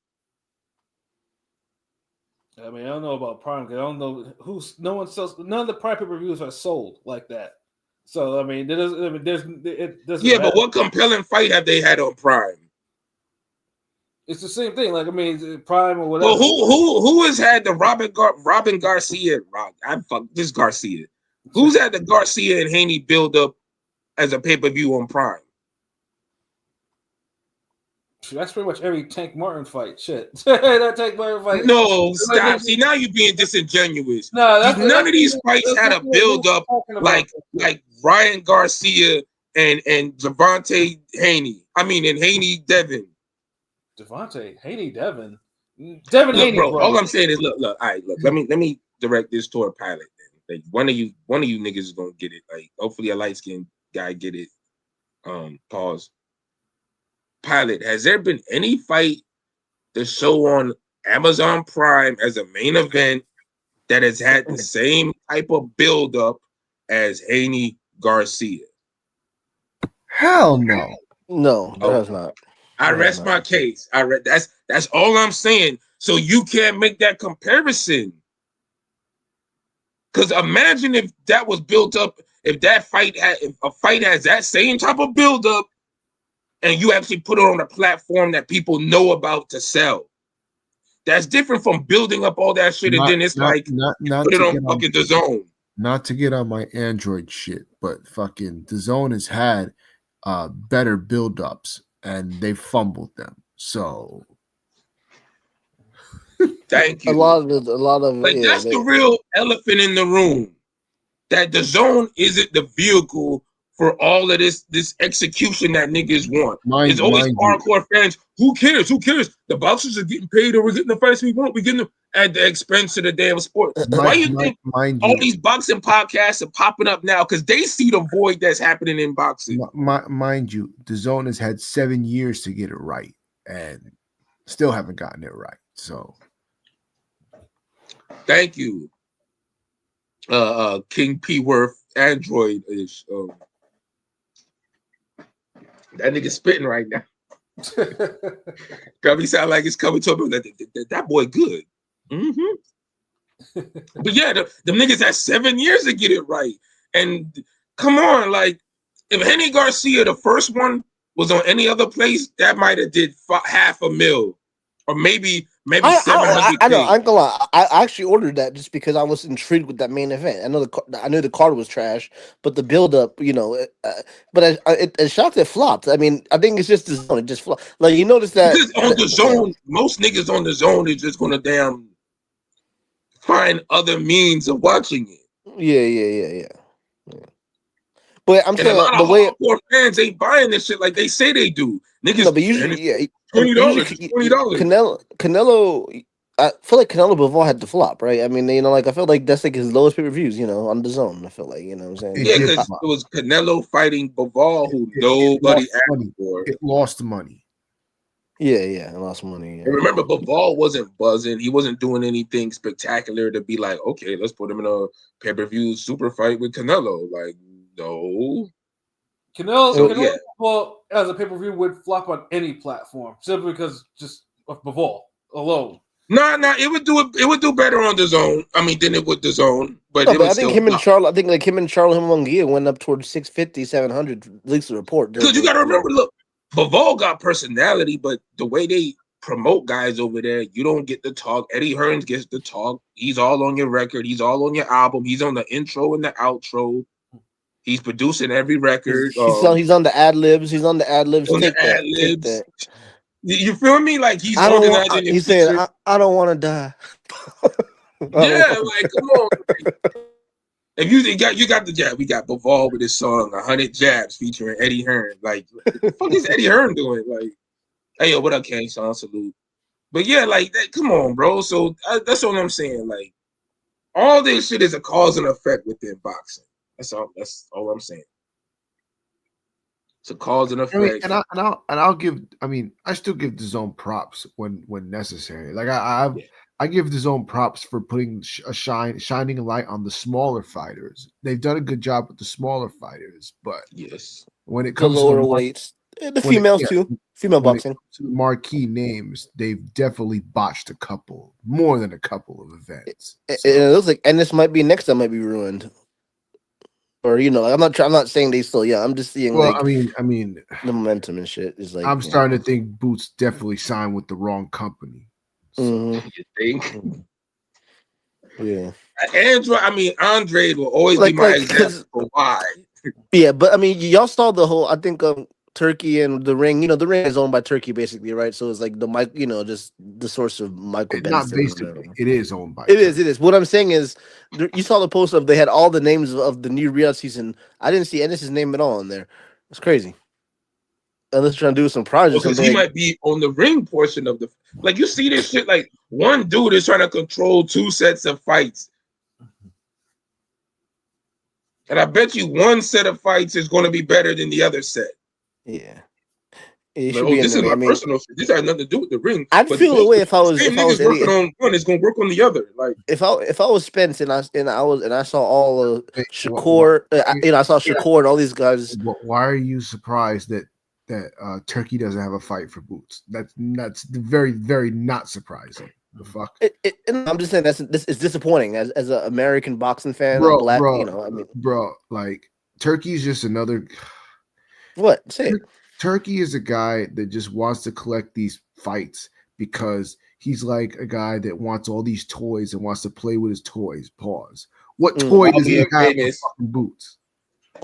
I mean, I don't know about Prime because I don't know none of the Prime pay-per-views are sold like that. So I mean, it doesn't. Yeah, but what compelling fight have they had on Prime? It's the same thing. Like I mean, Prime or whatever. Well, who has had the Robin Garcia? This Garcia. Who's had the Garcia and Haney build up as a pay-per-view on Prime? That's pretty much every Tank Martin fight. Shit, that Tank Martin fight. No, stop. See, now you're being disingenuous. No, none of these fights had a build up like Ryan Garcia and Javante Haney. I mean, and Haney Devin. Javante Haney Devin. Devin Look, Haney, bro. All I'm saying is, look. All right, look. Let me direct this toward Pilot. Then. Like one of you niggas is gonna get it. Like hopefully a light skinned guy get it. Pause. Pilot, has there been any fight to show on Amazon Prime as a main event that has had the same type of build up as Haney Garcia? Hell no. No, that has not. I rest my case. That's all I'm saying. So you can't make that comparison. Because imagine if that was built up, if a fight has that same type of build up, and you actually put it on a platform that people know about to sell. That's different from building up all that shit and then it's not put it on fucking DAZN. Not to get on my Android shit, but fucking DAZN has had better build-ups and they fumbled them. So thank you. A lot of that's the real elephant in the room. That DAZN isn't the vehicle for all of this execution that niggas want. It's always hardcore fans. Who cares? The boxers are getting paid, or we're getting the fights we want. We're getting them at the expense of the damn sport. Why you think all these boxing podcasts are popping up now? Because they see the void that's happening in boxing. Mind you, DAZN has had 7 years to get it right, and still haven't gotten it right. So, thank you, King P Worth Android ish. That nigga spitting right now. Probably sound like it's coming to him. That boy good. Mm-hmm. But yeah, them niggas had 7 years to get it right. And come on, like if Henny Garcia, the first one, was on any other place, that might have did $500,000 or maybe 700K. I know. I'm gonna lie. I actually ordered that just because I was intrigued with that main event. I knew the card was trash, but the build up, but it shocked it flopped. I mean, I think it's just DAZN. It just flopped. Like you notice that because on DAZN, most niggas on DAZN is just gonna damn find other means of watching it. Yeah. But I'm and saying a lot the of way hardcore fans ain't buying this shit like they say they do. Niggas, no, but usually, $20. Canelo. I feel like Canelo Bivol had to flop, right? I mean, I feel like that's like his lowest pay per views, on DAZN. I feel like, what I'm saying. Yeah, because it was Canelo fighting Bivol, who nobody asked for. It lost money. Yeah, it lost money. Yeah. And remember, Bivol wasn't buzzing. He wasn't doing anything spectacular to be like, okay, let's put him in a pay-per-view super fight with Canelo. Like, no. Canelo, well, as a pay-per-view would flop on any platform simply because just of Bivol alone. No, it would do better on DAZN. I mean, than it would DAZN. But I think him and Charlo Munguia went up towards 650, 700, at least the report. Because you got to remember, look, Bivol got personality, but the way they promote guys over there, you don't get the talk. Eddie Hearns gets the talk. He's all on your record. He's all on your album. He's on the intro and the outro. He's producing every record. He's on the ad libs. He's on the ad libs. Take that. You feel me? Like he's organizing. He's saying, "I don't want to die." Yeah, like come on. If you got the jab, we got Bivol with his song 100 Jabs featuring Eddie Hearn. Like, what the fuck is Eddie Hearn doing? Like, hey yo, what up, King? Son, salute. But yeah, like that. Come on, bro. So that's all I'm saying. Like, all this shit is a cause and effect within boxing. That's all I'm saying. It's a cause and effect. I'll give. I mean, I still give DAZN props when necessary. Like I give DAZN props for putting shining a light on the smaller fighters. They've done a good job with the smaller fighters, but yes, when it comes to lower weights, the females too, female boxing, to the marquee names, they've definitely botched more than a couple of events. It looks like, and this might be next time might be ruined. Or I'm not saying they still young. I'm just seeing Well, like I mean, the momentum and shit is like I'm starting to think Boots definitely signed with the wrong company. So, You think? Yeah. Andre will always be Like my because example for why. yeah, but I mean, y'all saw the whole. I think Turkey and the Ring. The Ring is owned by Turkey, basically, right? So it's like the Mike. Just the source of Michael not Benson. Or whatever. basically, it is owned by. It is. It is. What I'm saying is, you saw the post of they had all the names of the new Riyadh season. I didn't see Ennis's name at all in there. It's crazy. Unless you're trying to do some project, Because something he like, might be on the ring portion of the. Like, you see this shit, like, one dude is trying to control 2 sets of fights. And I bet you one set of fights is going to be better than the other set. yeah. It Like, should be in this is there. my personal shit. This has nothing to do with the ring. I'd But feel the way if I was same niggas Eddie. working on one is going to work on the other. Like, If I was Spence and I saw all of Why, Shakur, I saw Shakur and all these guys. why are you surprised that Turkey doesn't have a fight for Boots? That's very, very not surprising. The fuck, And I'm just saying this is disappointing as an American boxing fan, a bro, black. bro, bro. Like Turkey's just another. What? Say it. Turkey is a guy that just wants to collect these fights because he's like a guy that wants all these toys and wants to play with his toys. Pause. What toy does he have for fucking Boots?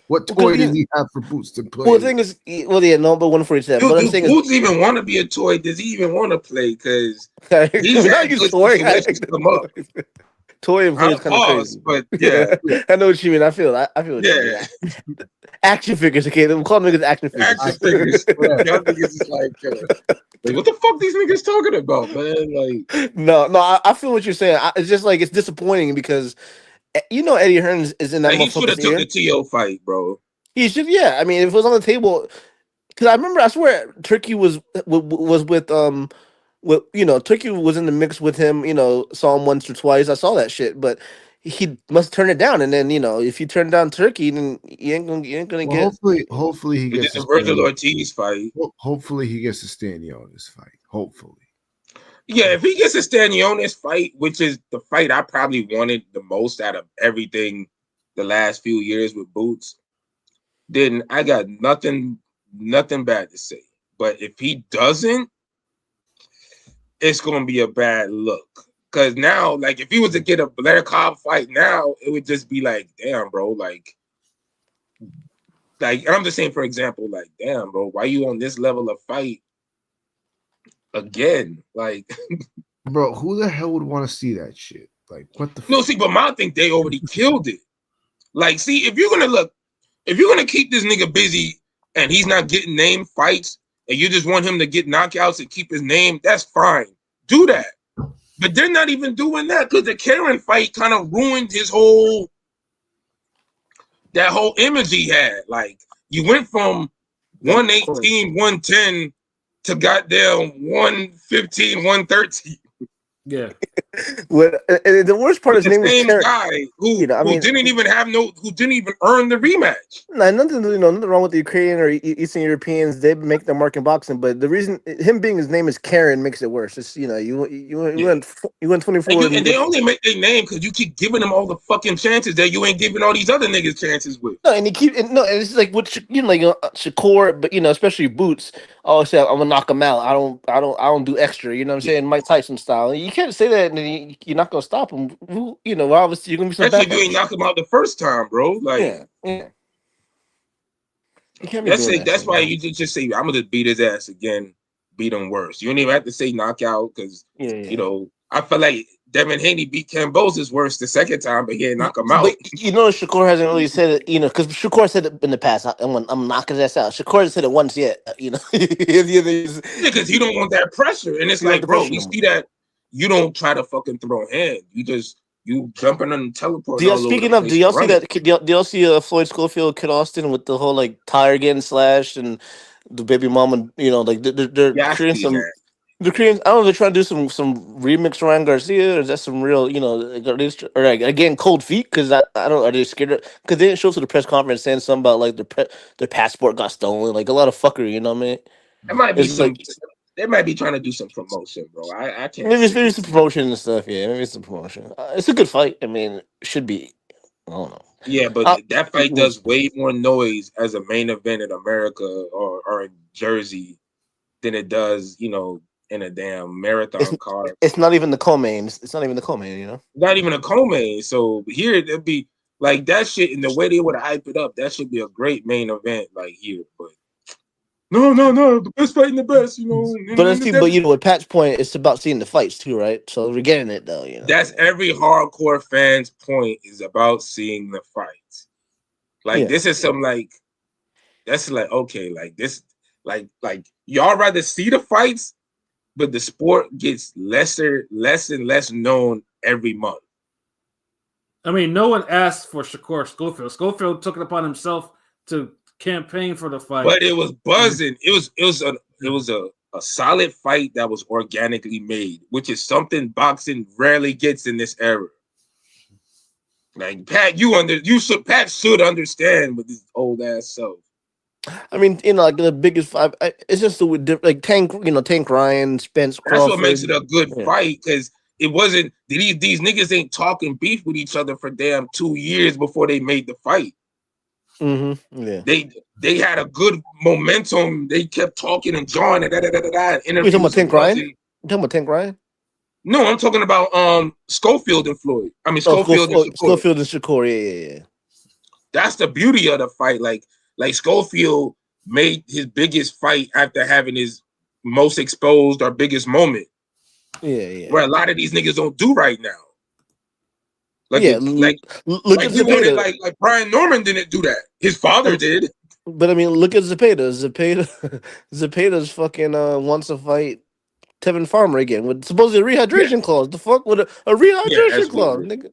What toy does he have for Boots to play? Well, the thing is, but 147. But I'm saying Boots even want to be a toy? Does he even want to play? Because he's not had good toy. situations come up. Toy and play is kind of crazy. But yeah. I know what you mean. I feel what you mean. Action figures, okay? We'll call them niggas action figures. Action figures. Y'all niggas is like, what the fuck these niggas talking about, man? Like, no, I feel what you're saying. It's just like it's disappointing because Eddie Hearns is in that. He should have took the T.O. fight, bro. He should, yeah. I mean, if it was on the table, because I swear Turkey was with Turkey was in the mix with him. Saw him once or twice. I saw that shit, but he must turn it down. And then if you turn down Turkey, then you ain't gonna get. Hopefully he gets the Virgil Ortiz fight. Hopefully he gets to Stanionis fight. Hopefully. Yeah, if he gets a Stanionis fight, which is the fight I probably wanted the most out of everything the last few years with Boots, then I got nothing bad to say. But if he doesn't, it's gonna be a bad look. Because now, like, if he was to get a Blair Cobb fight now, it would just be like, damn, bro, like, and I'm just saying, for example, like, damn, bro, why you on this level of fight again? Like, bro, who the hell would want to see that shit? Like, what the? No, see, but I think they already killed it. Like, see, if you're gonna keep this nigga busy and he's not getting name fights, and you just want him to get knockouts and keep his name, that's fine. Do that. But they're not even doing that because the Karen fight kind of ruined his whole image he had. Like, you went from 118, 110 to goddamn 115, 113. Yeah. And the worst part is the same guy who didn't even earn the rematch. Nothing wrong with the Ukrainian or Eastern Europeans. They make their mark in boxing, but the reason him being his name is Karen makes it worse. It's you went 24, and they only make their name because you keep giving them all the fucking chances that you ain't giving all these other niggas chances with. No, and it's like what Shakur, but especially Boots. Oh, say I'm gonna knock him out. I don't do extra. You know what I'm saying? Mike Tyson style. You can't say that, and you're not gonna stop him. Obviously you're gonna be some. Especially if you ain't knock him out the first time, bro. Like, yeah. You can't be doing that. That's why you just say I'm gonna just beat his ass again, beat him worse. You don't even have to say knockout because I feel like Devin Haney beat Kambosos worse the second time, but he didn't knock him out. But Shakur hasn't really said it, because Shakur said it in the past. I'm knocking his ass out. Shakur hasn't said it once yet, because he don't want that pressure, and it's like, bro, we see that you don't try to fucking throw hand. You jumping and teleporting. Do y'all see that? Do y'all see Floyd Schofield, Kid Austin with the whole like tire getting slashed and the baby mama? Like they're creating some. That. They're creating. I don't know. They're trying to do some remix Ryan Garcia, or is that some real? Or like again cold feet? Because I don't. Are they scared? Because they didn't show up to the press conference saying something about like their passport got stolen, like a lot of fuckery. You know what I mean? It might be they might be trying to do some promotion, bro. I can't. Maybe some promotion and stuff. Yeah, maybe some promotion. It's a good fight. I mean, it should be. I don't know. Yeah, but that fight does way more noise as a main event in America or in Jersey than it does, in a damn marathon card. It's not even the co-main. It's not even the co-main, Not even a co-main. So here it'd be like that shit, and the way they would hype it up, that should be a great main event, like here. But no, the best fighting the best, But at Pat's point, it's about seeing the fights too, right? So we're getting it though, That's every hardcore fan's point is about seeing the fights. Like this is some that's like okay, like this, like y'all rather see the fights, but the sport gets less and less known every month. I mean, no one asked for Shakur Schofield. Schofield took it upon himself to campaign for the fight, but it was buzzing. It was a solid fight that was organically made, which is something boxing rarely gets in this era. Like Pat, Pat should understand with his old ass self. I mean, like the biggest five, it's just like Tank Ryan, Spence Crawford. That's what makes it a good fight, because it wasn't these niggas ain't talking beef with each other for damn 2 years before they made the fight. Mm-hmm. Yeah, they had a good momentum. They kept talking and drawing and You talking about Tank Ryan? You talking about Tank Ryan? No, I'm talking about Schofield and Floyd. I mean Schofield and Shakur. Schofield and Shakur, yeah. That's the beauty of the fight. Like Schofield made his biggest fight after having his most exposed or biggest moment. Yeah. Where a lot of these niggas don't do right now. Like look at Zepeda. Like Brian Norman didn't do that. His father did. But I mean, look at Zepeda. Zepeda's fucking wants to fight Tevin Farmer again with supposedly a rehydration clause. The fuck with a rehydration clause, nigga.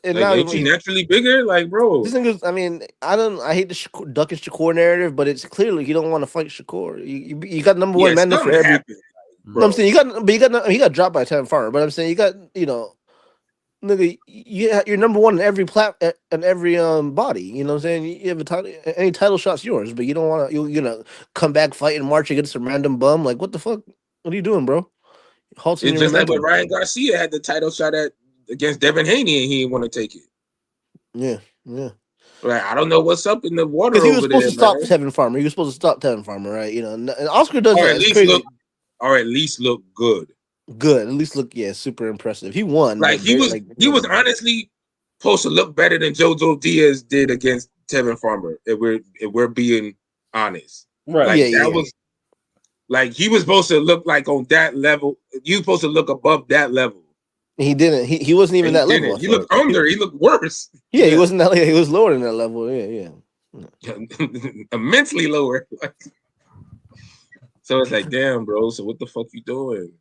And now is he naturally bigger? Like, bro, this nigga's. I mean, I hate the Duck and Shakur narrative, but it's clearly he don't want to fight Shakur. You got number one man for every. No, I'm saying he got dropped by Tevin Farmer, but I'm saying you got nigga, you're number one in every in every body. You know what I'm saying? You have a title, any title shot's yours, but you don't want to you come back fight and march against some random bum. Like, what the fuck? What are you doing, bro? It's just like when Ryan Garcia had the title shot against Devin Haney and he didn't want to take it. Yeah. Like, I don't know what's up in the water. Because he was supposed to stop Tevin Farmer. He was supposed to stop Tevin Farmer, right? And Oscar does that. At least look good. Good, at least look super impressive. He won. Like he was honestly supposed to look better than JoJo Diaz did against Tevin Farmer. If we're being honest, right? Like that was like he was supposed to look like on that level. You were supposed to look above that level. He didn't. He wasn't even that level. He looked under. He looked worse. Yeah, he wasn't that. He was lower than that level. Yeah. Immensely lower. So it's like, damn, bro. So what the fuck you doing?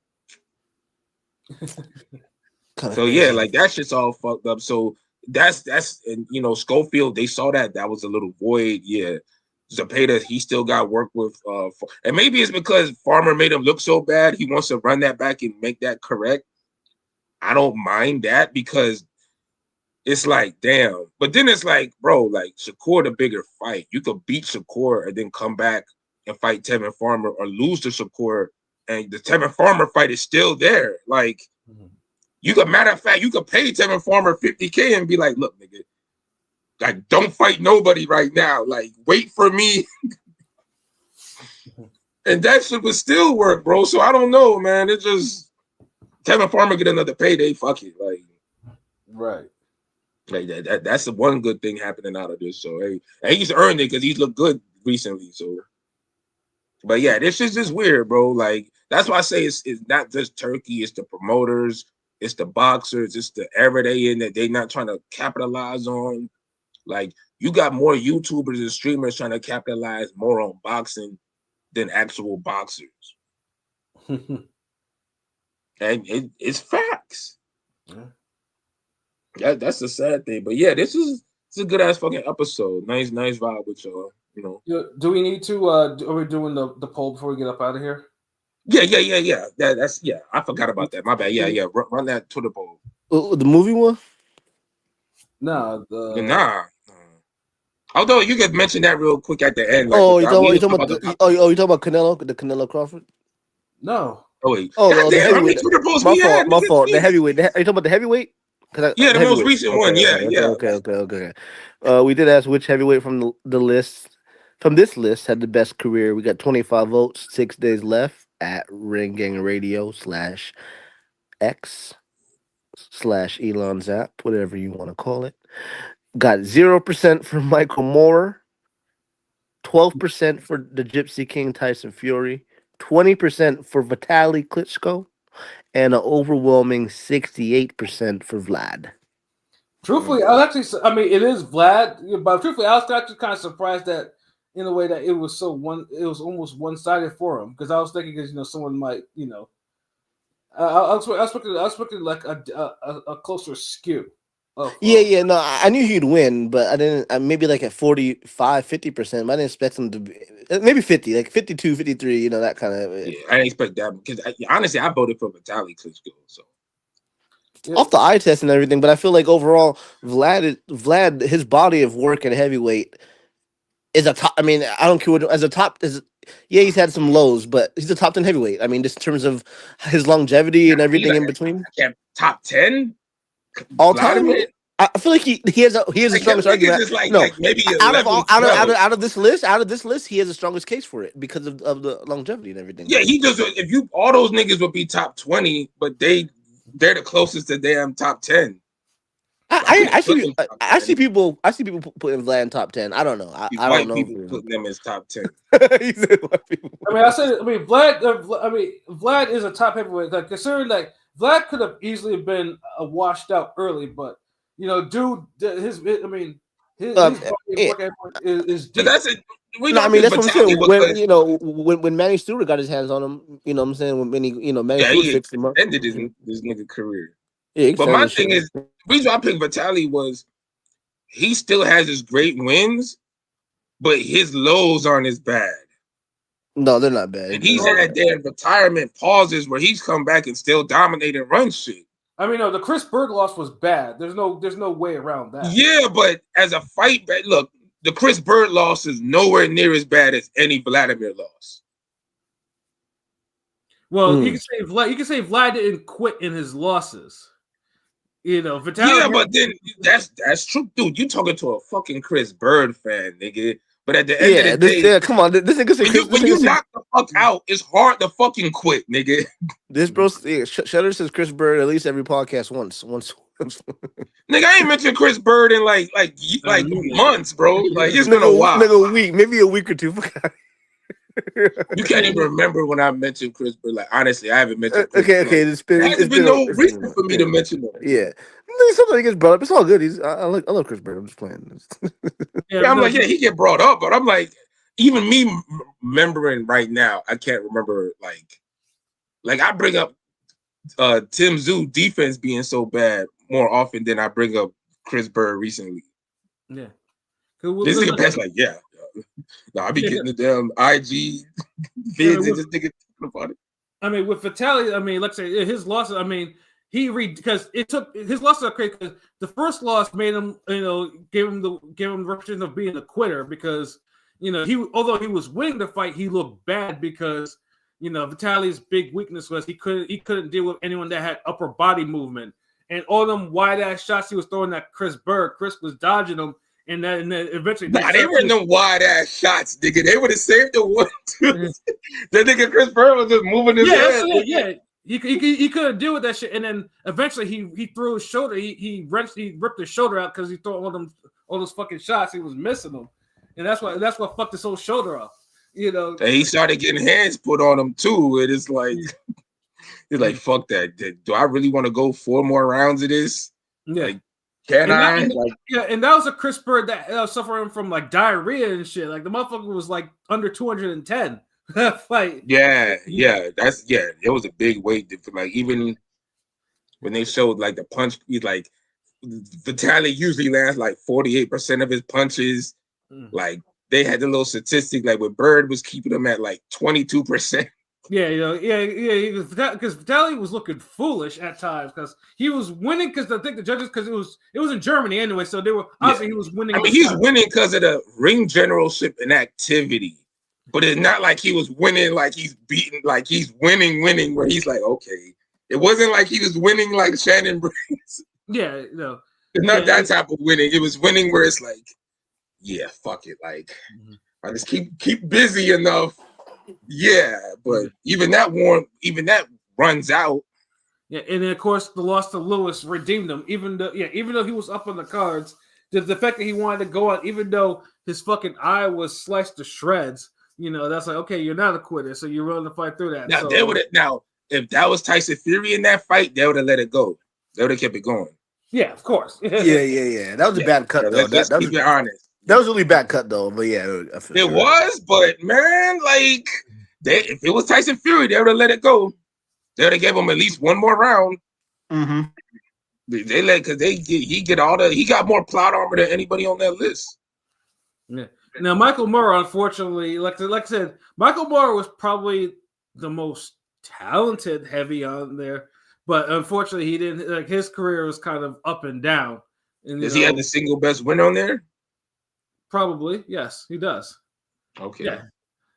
So yeah, like that shit's all fucked up. So that's and Schofield, they saw that was a little void. Yeah, Zepeda, he still got work with and maybe it's because Farmer made him look so bad, he wants to run that back and make that correct. I don't mind that because it's like, damn. But then it's like, bro, like Shakur the bigger fight. You could beat Shakur and then come back and fight Tevin Farmer, or lose to Shakur and the Tevin Farmer fight is still there. Like, matter of fact, you could pay Tevin Farmer $50K and be like, look, nigga, like, don't fight nobody right now. Like, wait for me. And that shit would still work, bro. So I don't know, man. It just Tevin Farmer get another payday. Fuck it, like, right. Like that's the one good thing happening out of this. So hey, and he's earned it because he's looked good recently. So, but yeah, this is just weird, bro. Like that's why I say it's not just Turkey. It's the promoters. It's the boxers. It's the era they in that they not trying to capitalize on. Like you got more YouTubers and streamers trying to capitalize more on boxing than actual boxers. And it's facts. Yeah, that's the sad thing. But yeah, it's a good ass fucking episode. Nice vibe with y'all. Do we need to? Are we doing the poll before we get up out of here? Yeah. That's I forgot about that. My bad. Yeah. Run that Twitter poll. The movie one? Nah. Although you could mention that real quick at the end. Like, you talking about Canelo, the Canelo Crawford? No. Oh wait. The heavyweight. Twitter polls my fault. The heavyweight. Are you talking about the heavyweight? Yeah, the most recent Okay, one. Yeah, okay, yeah. okay, okay, okay. We did ask which heavyweight from the list from this list had the best career. We got 25 votes, 6 days left at Ring Gang Radio /X /Elon Zap, whatever you want to call it. Got 0% for Michael Moore, 12% for the Gypsy King Tyson Fury, 20% for Vitaly Klitschko, and an overwhelming 68% for Vlad. Truthfully, I was actually, I mean, it is Vlad, but truthfully, I was actually kind of surprised that in a way that it was it was almost one sided for him because I was thinking, because someone might, I was expecting like a closer skew. Yeah, no, I knew he'd win, but I didn't. Maybe like at 45, 50%. I didn't expect him to be maybe 50, like 52, 53. That kind of. Yeah, I didn't expect that because honestly, I voted for Vitaly Klitschko. So Off the eye test and everything, but I feel like overall, Vlad, his body of work in heavyweight is a top. I mean, I don't care what as a top. Yeah, he's had some lows, but he's a top 10 heavyweight. I mean, just in terms of his longevity and everything in between. Top 10 all time. I feel like he has the strongest argument. Like maybe out of this list, he has the strongest case for it because of the longevity and everything. Yeah, he just if all those niggas would be top 20, but they're the closest to damn top 10. I see people putting Vlad in top 10. I don't know. I don't know. People putting them as top 10. Vlad is a top heavyweight. Like considering like Vlad could have easily been washed out early, but his body is deep. That's it. That's what I'm saying. When Manny Stewart got his hands on him, you know what I'm saying? When Manny Stewart fixed him up, ended his nigga career. Yeah, but my thing is, the reason I picked Vitaly was he still has his great wins, but his lows aren't as bad. No, they're not bad. And he's had their retirement pauses where he's come back and still dominate and run shit. I mean, no, the Chris Berg loss was bad. There's no way around that. Yeah, but as a fight, look, the Chris Berg loss is nowhere near as bad as any Vladimir loss. Well, you can say Vlad didn't quit in his losses. Vitaly. Yeah, but then that's true, dude. You talking to a fucking Chris Bird fan, nigga. But at the end of the day, come on, this nigga. When you knock the fuck out, it's hard to fucking quit, nigga. This bro, Shutter says Chris Bird at least every podcast once. Nigga, I ain't mentioned Chris Bird in like months, bro. Like it's been a while. Nigga, a week, maybe a week or two. You can't even remember when I mentioned Chris Bird. Like honestly, I haven't mentioned. Chris Bird. There's been no reason for me to mention him. Yeah, something gets brought up. It's all good. I love Chris Bird. I'm just playing. I'm like, he get brought up, but I'm like, even me remembering right now, I can't remember like I bring up Tim Tszyu defense being so bad more often than I bring up Chris Bird recently. Yeah, this nigga past no, I be getting the damn IG vids and just thinking about it. I mean, with Vitaly, let's say his losses. Because it took his losses are crazy. Because the first loss made him, gave him the reputation of being a quitter. Because although he was winning the fight, he looked bad because Vitaly's big weakness was he couldn't deal with anyone that had upper body movement, and all them wide ass shots he was throwing at Chris Berg, Chris was dodging them. And then eventually, they were no wide ass shots, nigga. They would have saved the one. That nigga Chris Bird was just moving his head. Yeah. He couldn't deal with that shit. And then eventually, he threw his shoulder. He ripped his shoulder out because he threw all those fucking shots. He was missing them, and that's what fucked his whole shoulder up. And he started getting hands put on him too. And it's like, he's like, fuck that. Do I really want to go 4 more rounds of this? Yeah. Like, and that was a Chris Bird that was suffering from like diarrhea and shit. Like the motherfucker was like under 210 that fight. Yeah. It was a big weight difference. Like even when they showed like the punch, he's like Vitaly usually lands like 48% of his punches. Like they had the little statistic like when Bird was keeping him at like 22%. Yeah, because Vitaly was looking foolish at times because he was winning because I think the judges because it was in Germany anyway, so they were obviously he was winning. I mean, he's winning because of the ring generalship and activity, but it's not like he was winning like he's beating, like he's winning where he's like, okay, it wasn't like he was winning like Shannon Briggs. Yeah, no. It's not that type of winning. It was winning where it's like, yeah, fuck it. Like, I just keep busy enough. Yeah, but even that runs out. Yeah, and then of course the loss to Lewis redeemed him. Even though he was up on the cards, the fact that he wanted to go out, even though his fucking eye was sliced to shreds, that's like, okay, you're not a quitter, so you're willing to fight through that. Now if that was Tyson Fury in that fight, they would have let it go. They would have kept it going. Yeah, of course. Yeah. That was a bad cut, though. Let's keep it honest. That was a really bad cut, though. But yeah, it was. But man, like, if it was Tyson Fury, they would have let it go. They would have gave him at least one more round. Mm-hmm. They let because he got more plot armor than anybody on that list. Yeah. Now Michael Moore, unfortunately, like I said, Michael Moore was probably the most talented heavy on there, but unfortunately, he didn't. Like his career was kind of up and down. And, does he have the single best win on there? Probably, yes, he does. Okay.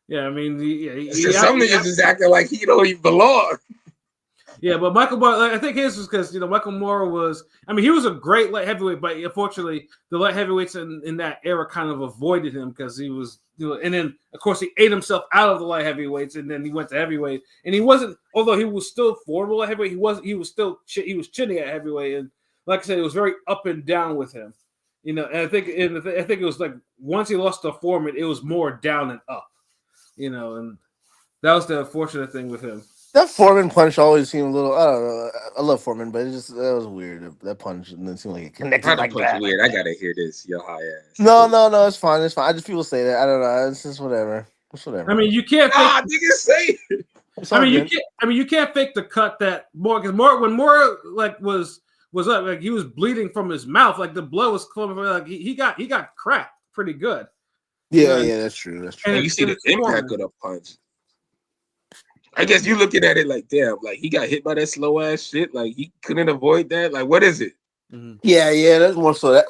Yeah. I mean, some niggas is acting like he don't even belong. Yeah, but Michael Moore, I think his was because Michael Moore was. I mean, he was a great light heavyweight, but unfortunately, the light heavyweights in that era kind of avoided him because he was. And then of course he ate himself out of the light heavyweights, and then he went to heavyweight, and he wasn't. Although he was still formidable at heavyweight, he was chinny at heavyweight, and like I said, it was very up and down with him. And I think it was like once he lost to Foreman, it was more down and up. And that was the unfortunate thing with him. That Foreman punch always seemed a little. I don't know. I love Foreman, but that was weird. That punch didn't seem like it connected like that. Weird. I gotta hear this, yo high ass. No, it's fine. It's fine. I just people say that. I don't know. It's just whatever. It's whatever. I mean, you can't. Niggas say it. You can't fake the cut that Moore because when Moore was up, like he was bleeding from his mouth, like the blood was coming. Like he got cracked pretty good. Yeah, that's true. That's true. And you see the impact of the punch. I guess you looking at it like, damn, like he got hit by that slow ass shit. Like he couldn't avoid that. Like, what is it? Mm-hmm. Yeah, that's more so that.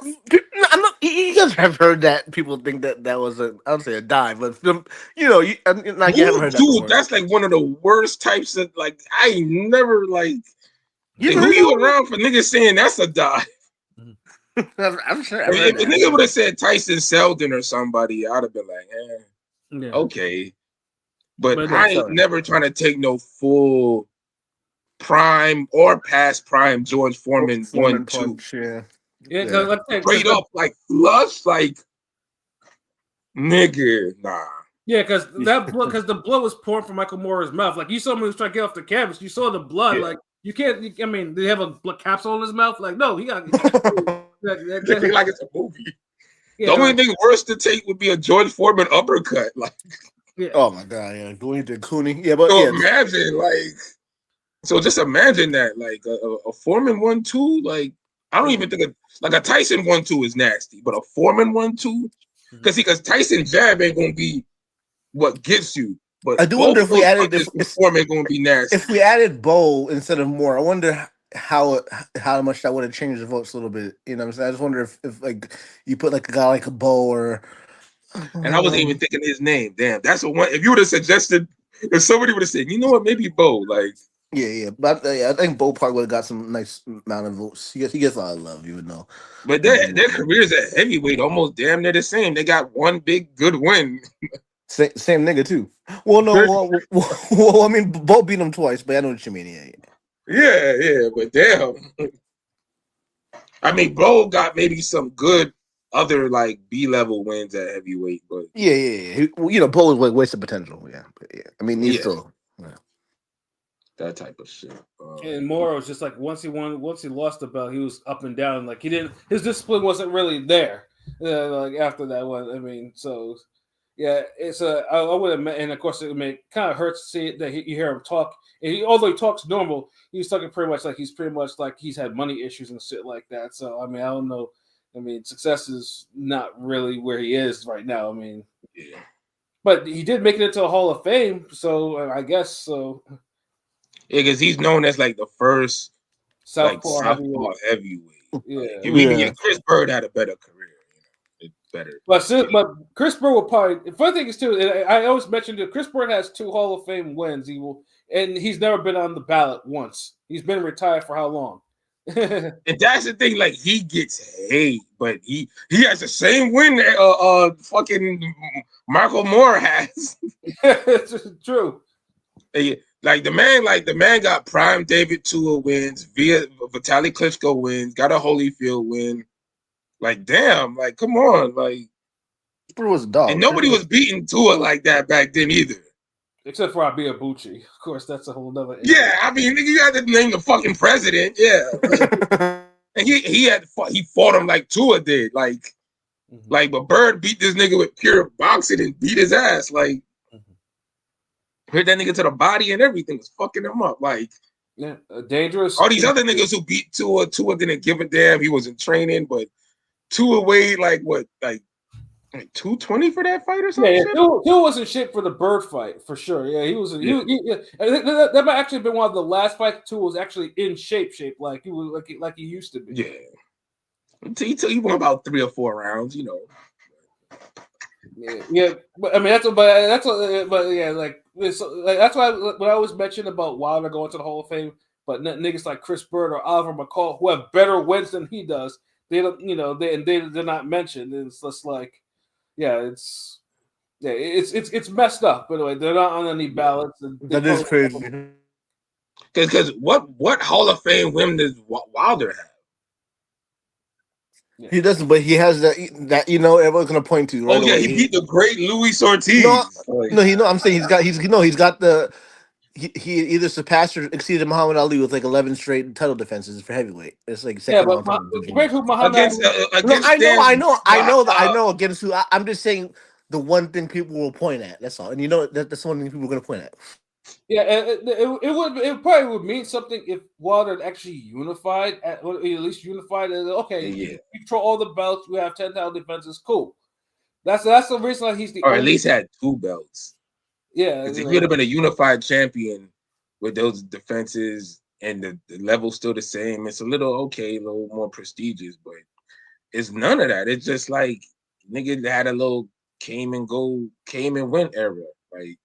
You guys have heard that people think that was I would say a dive, but you haven't heard that. Dude, that's like one of the worst types of like. I ain't never like. Who you around for niggas saying that's a dive? I'm sure. If the nigga would have said Tyson Seldon or somebody, I'd have been like, okay. But I ain't never trying to take no full prime or past prime George Foreman 1-2. Yeah. Straight up like flush, like nigga, nah. Yeah, because the blood was pouring from Michael Moore's mouth. Like you saw him who was trying to get off the canvas. You saw the blood. Yeah. Like you can't. I mean, did he have a blood capsule in his mouth? Like no, he got. They like it's a movie. Yeah, the only thing worse to take would be a George Foreman uppercut. Like. Yeah. Oh my god, yeah, going to Cooney. Yeah, but just imagine that, like a Foreman 1-2, like I don't even think like a Tyson 1-2 is nasty, but a Foreman 1-2, because Tyson jab ain't gonna be what gets you. But I do wonder if we added Foreman gonna be nasty. If we added Bo instead of Moore, I wonder how much that would have changed the votes a little bit. You know what I'm saying? I just wonder if like you put like a guy like a Bo or. And I wasn't even thinking his name. Damn, that's the one. If you would have suggested, if somebody would have said, you know what, maybe Bo, like. Yeah, but I think Bo Park would have got some nice amount of votes. He gets a lot of love, even though. But their careers at heavyweight almost damn near the same. They got one big good win. Same nigga too. Well, no, well, I mean, Bo beat him twice, but I know what you mean. Yeah, but damn. I mean, Bo got maybe some good. Other like B-level wins at heavyweight, but yeah. Bo was like wasted potential. Yeah, but yeah. I mean, he's still that type of shit. And Moore was just like once he lost the belt, he was up and down. Like his discipline wasn't really there. Like after that one, I mean, so yeah, it's I would have, and of course, it kind of hurts to see it that you hear him talk. And although he talks normal, he's talking pretty much like he's had money issues and shit like that. So I mean, I don't know. I mean, success is not really where he is right now. I mean, but he did make it into a Hall of Fame, so I guess so. Yeah, because he's known as like the first Southpaw heavyweight. Yeah, Chris Bird had a better career. It's better. But Chris Bird will probably. The funny thing is too, I always mentioned that Chris Bird has 2 Hall of Fame wins. And he's never been on the ballot once. He's been retired for how long? And that's the thing, like he gets hate, but he has the same win fucking Michael Moore has. It's true. Like the man got prime David Tua wins, via Vitaly Klitschko wins, got a Holyfield win. Like damn, like come on, like was a dog. And nobody was beating Tua like that back then either. Except for Abia Bucci. Of course, that's a whole nother issue. Yeah, I mean, you had to name the fucking president. Yeah. Like, and he fought him like Tua did. Like, but Bird beat this nigga with pure boxing and beat his ass. Like, hit that nigga to the body and everything, was fucking him up. Like, yeah, dangerous. All these other niggas who beat Tua didn't give a damn. He was in training, but Tua weighed like 220 for that fight or something. Yeah, Tua was in shape for the Bird fight for sure. Yeah, he was. Yeah. That might actually have been one of the last fights Tua was actually in shape, like he was like he used to be. Yeah, he won about 3 or 4 rounds, you know. Yeah, but I mean that's why when I always mentioned about Wilder going to the Hall of Fame, but niggas like Chris Bird or Oliver McCall who have better wins than he does, they don't, they're not mentioned. And it's just like, it's messed up. By the way, they're not on any ballots. That is crazy. Because what Hall of Fame win does Wilder have? Yeah. He doesn't, but he has that everyone's gonna point to. Right he beat the great Luis Ortiz. I'm saying he's got the. He either surpassed or exceeded Muhammad Ali with like 11 straight title defenses for heavyweight. It's like second but great who Muhammad against I know against who. I'm just saying the one thing people will point at. That's all, and that's the one thing people are going to point at. Yeah, it probably would mean something if Wilder actually unified, at least unified. You control all the belts. We have 10 title defenses. Cool. That's the reason why he's the. Or at least had 2 belts. Yeah, if he would have been a unified champion with those defenses and the level's still the same, it's a little more prestigious, but it's none of that. It's just like nigga had a little came and went era. Like,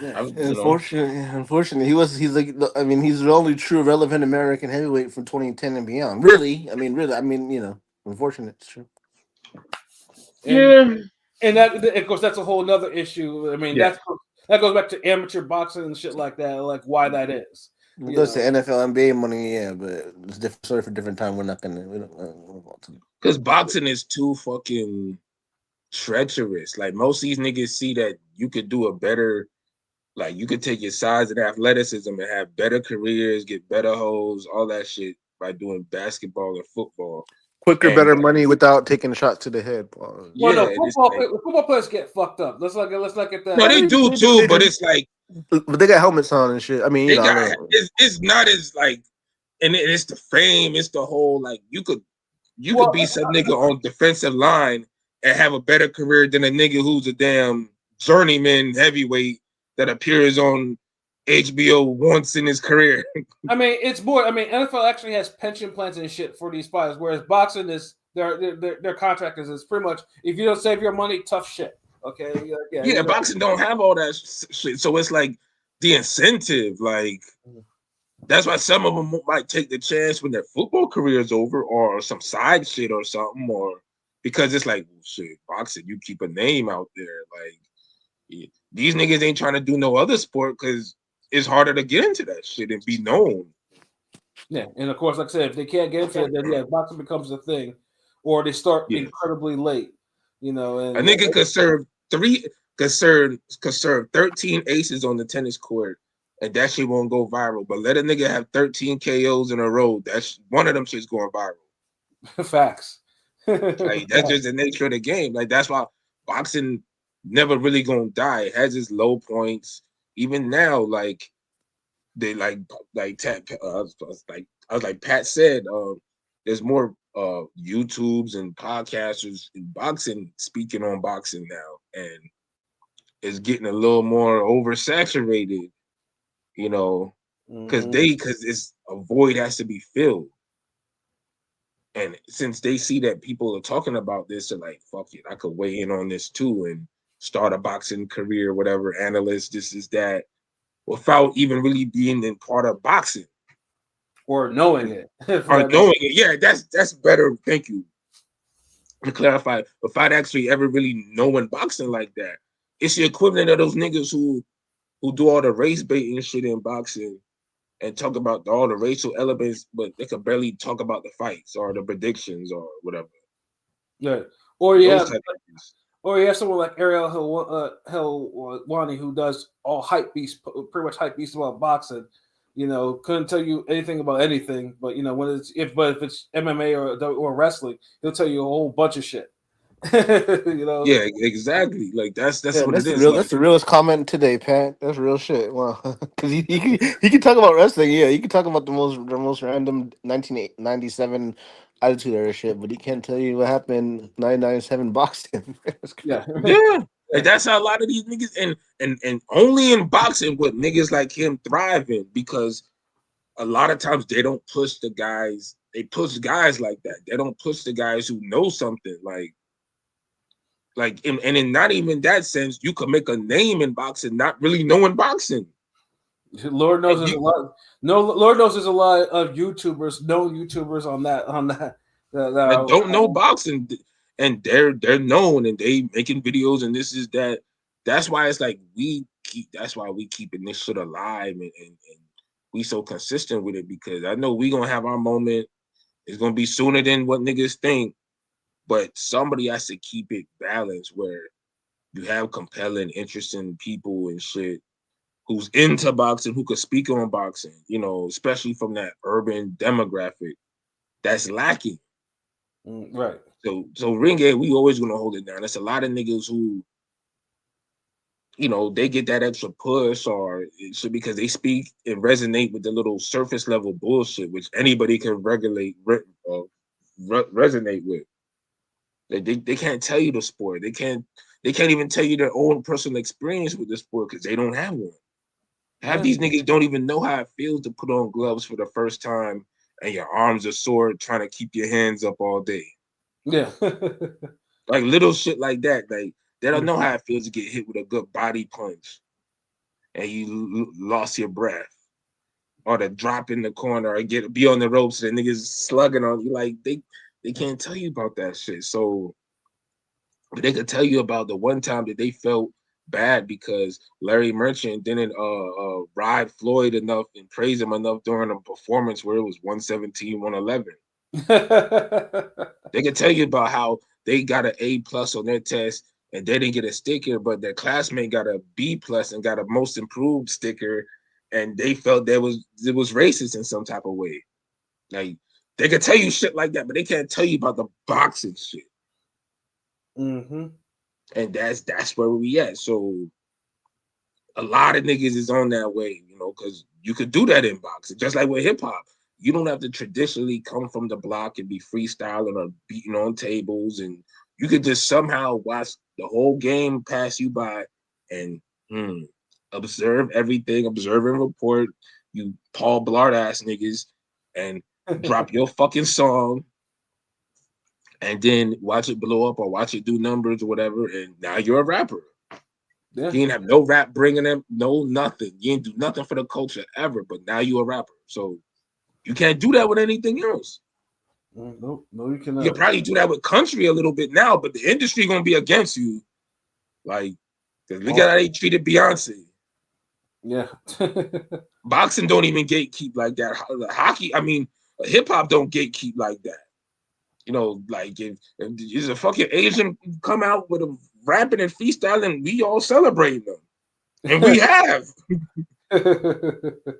unfortunately, he's the only true relevant American heavyweight from 2010 and beyond. Really, unfortunate. It's true. And that, of course, that's a whole other issue. I mean, that goes back to amateur boxing and shit like that, like why that is. It goes to NFL, NBA money, but it's different story for different time. We don't. Because boxing is too fucking treacherous. Like most of these niggas see that you could do a better, like you could take your size and athleticism and have better careers, get better hoes, all that shit by doing basketball and football. Quicker, better money without taking a shot to the head. Football players get fucked up. Let's look at that. No, they do too, but it's like, but they got helmets on and shit. I mean, it's not as like, and it's the fame, it's the whole like you could be some nigga on defensive line and have a better career than a nigga who's a damn journeyman heavyweight that appears on HBO once in his career. I mean, it's more. I mean, NFL actually has pension plans and shit for these fighters, whereas boxing is their contractors is pretty much if you don't save your money, tough shit. Okay. Boxing don't have all that shit, so it's like the incentive. Like that's why some of them might take the chance when their football career is over, or some side shit or something, or because it's like shit, boxing, you keep a name out there. Like these niggas ain't trying to do no other sport because it's harder to get into that shit and be known. Yeah, and of course, like I said, if they can't get into it, then boxing becomes a thing, or they start incredibly late. And a nigga could serve 13 aces on the tennis court, and that shit won't go viral. But let a nigga have 13 KOs in a row, that's one of them shit's going viral. Facts. Like that's just the nature of the game. Like that's why boxing never really gonna die. It has its low points. Even now, like they like Pat said, there's more YouTubes and podcasters in boxing speaking on boxing now, and it's getting a little more oversaturated, because it's a void has to be filled. And since they see that people are talking about this, they're like, fuck it, I could weigh in on this too and start a boxing career, whatever, analyst, this is that, without even really being in part of boxing. or knowing it. Or knowing it. Yeah, that's better. Thank you. To clarify, without actually ever really knowing boxing like that. It's the equivalent of those niggas who do all the race baiting shit in boxing and talk about all the racial elements, but they could barely talk about the fights or the predictions or whatever. Yeah. Or you have someone like Ariel Helwani who does all hype beasts, pretty much hype beasts about boxing. You know, couldn't tell you anything about anything, but you know when if it's MMA or wrestling, he'll tell you a whole bunch of shit. You know. Yeah, exactly. Like that's what it is. That's the realest comment today, Pat. That's real shit. Wow, because he can talk about wrestling. Yeah, he can talk about the most random 1997 attitude era shit, but he can't tell you what happened 1997 boxing. Yeah. Like that's how a lot of these niggas and only in boxing would niggas like him thrive in, because a lot of times they don't push the guys. They push guys like that. They don't push the guys who know something. And in not even that sense, you could make a name in boxing not really knowing boxing. Lord knows there's a lot. No, Lord knows there's a lot of YouTubers, known YouTubers on that that don't know boxing, and they're known and they making videos and this is that. That's why it's like that's why we keeping this shit alive and we so consistent with it, because I know we gonna have our moment. It's gonna be sooner than what niggas think, but somebody has to keep it balanced where you have compelling, interesting people and shit who's into boxing, who could speak on boxing, you know, especially from that urban demographic that's lacking. Right. So ring game, we always gonna hold it down. That's a lot of niggas who, you know, they get that extra push or it's because they speak and resonate with the little surface level bullshit, which anybody can resonate with. They can't tell you the sport. They can't even tell you their own personal experience with the sport because they don't have one. Half these niggas don't even know how it feels to put on gloves for the first time and your arms are sore trying to keep your hands up all day. Yeah. Like little shit like that. Like they don't know how it feels to get hit with a good body punch and you lost your breath. Or to drop in the corner or be on the ropes and the niggas slugging on you. Like they can't tell you about that shit. So but they could tell you about the one time that they felt bad because Larry Merchant didn't ride Floyd enough and praise him enough during a performance where it was 117, 111. They could tell you about how they got an A+ on their test and they didn't get a sticker, but their classmate got a B+ and got a most improved sticker, and they felt it was racist in some type of way. Like they could tell you shit like that, but they can't tell you about the boxing shit. Mm-hmm. And that's where we at. So a lot of niggas is on that way, you know, because you could do that in boxing, just like with hip hop. You don't have to traditionally come from the block and be freestyling or beating on tables, and you could just somehow watch the whole game pass you by and observe everything, observe and report. You Paul Blart ass niggas and drop your fucking song and then watch it blow up or watch it do numbers or whatever, and now you're a rapper. Yeah. You didn't have no rap bringing them, no nothing. You didn't do nothing for the culture ever, but now you're a rapper. So you can't do that with anything else. No, you cannot. You can probably do that with country a little bit now, but the industry gonna be against you. Like, look at how they treated Beyonce. Yeah. Boxing don't even gatekeep like that. Hockey, I mean, hip hop don't gatekeep like that. You know, like if there's a fucking Asian come out with a rapping and freestyling, we all celebrate them. And we have.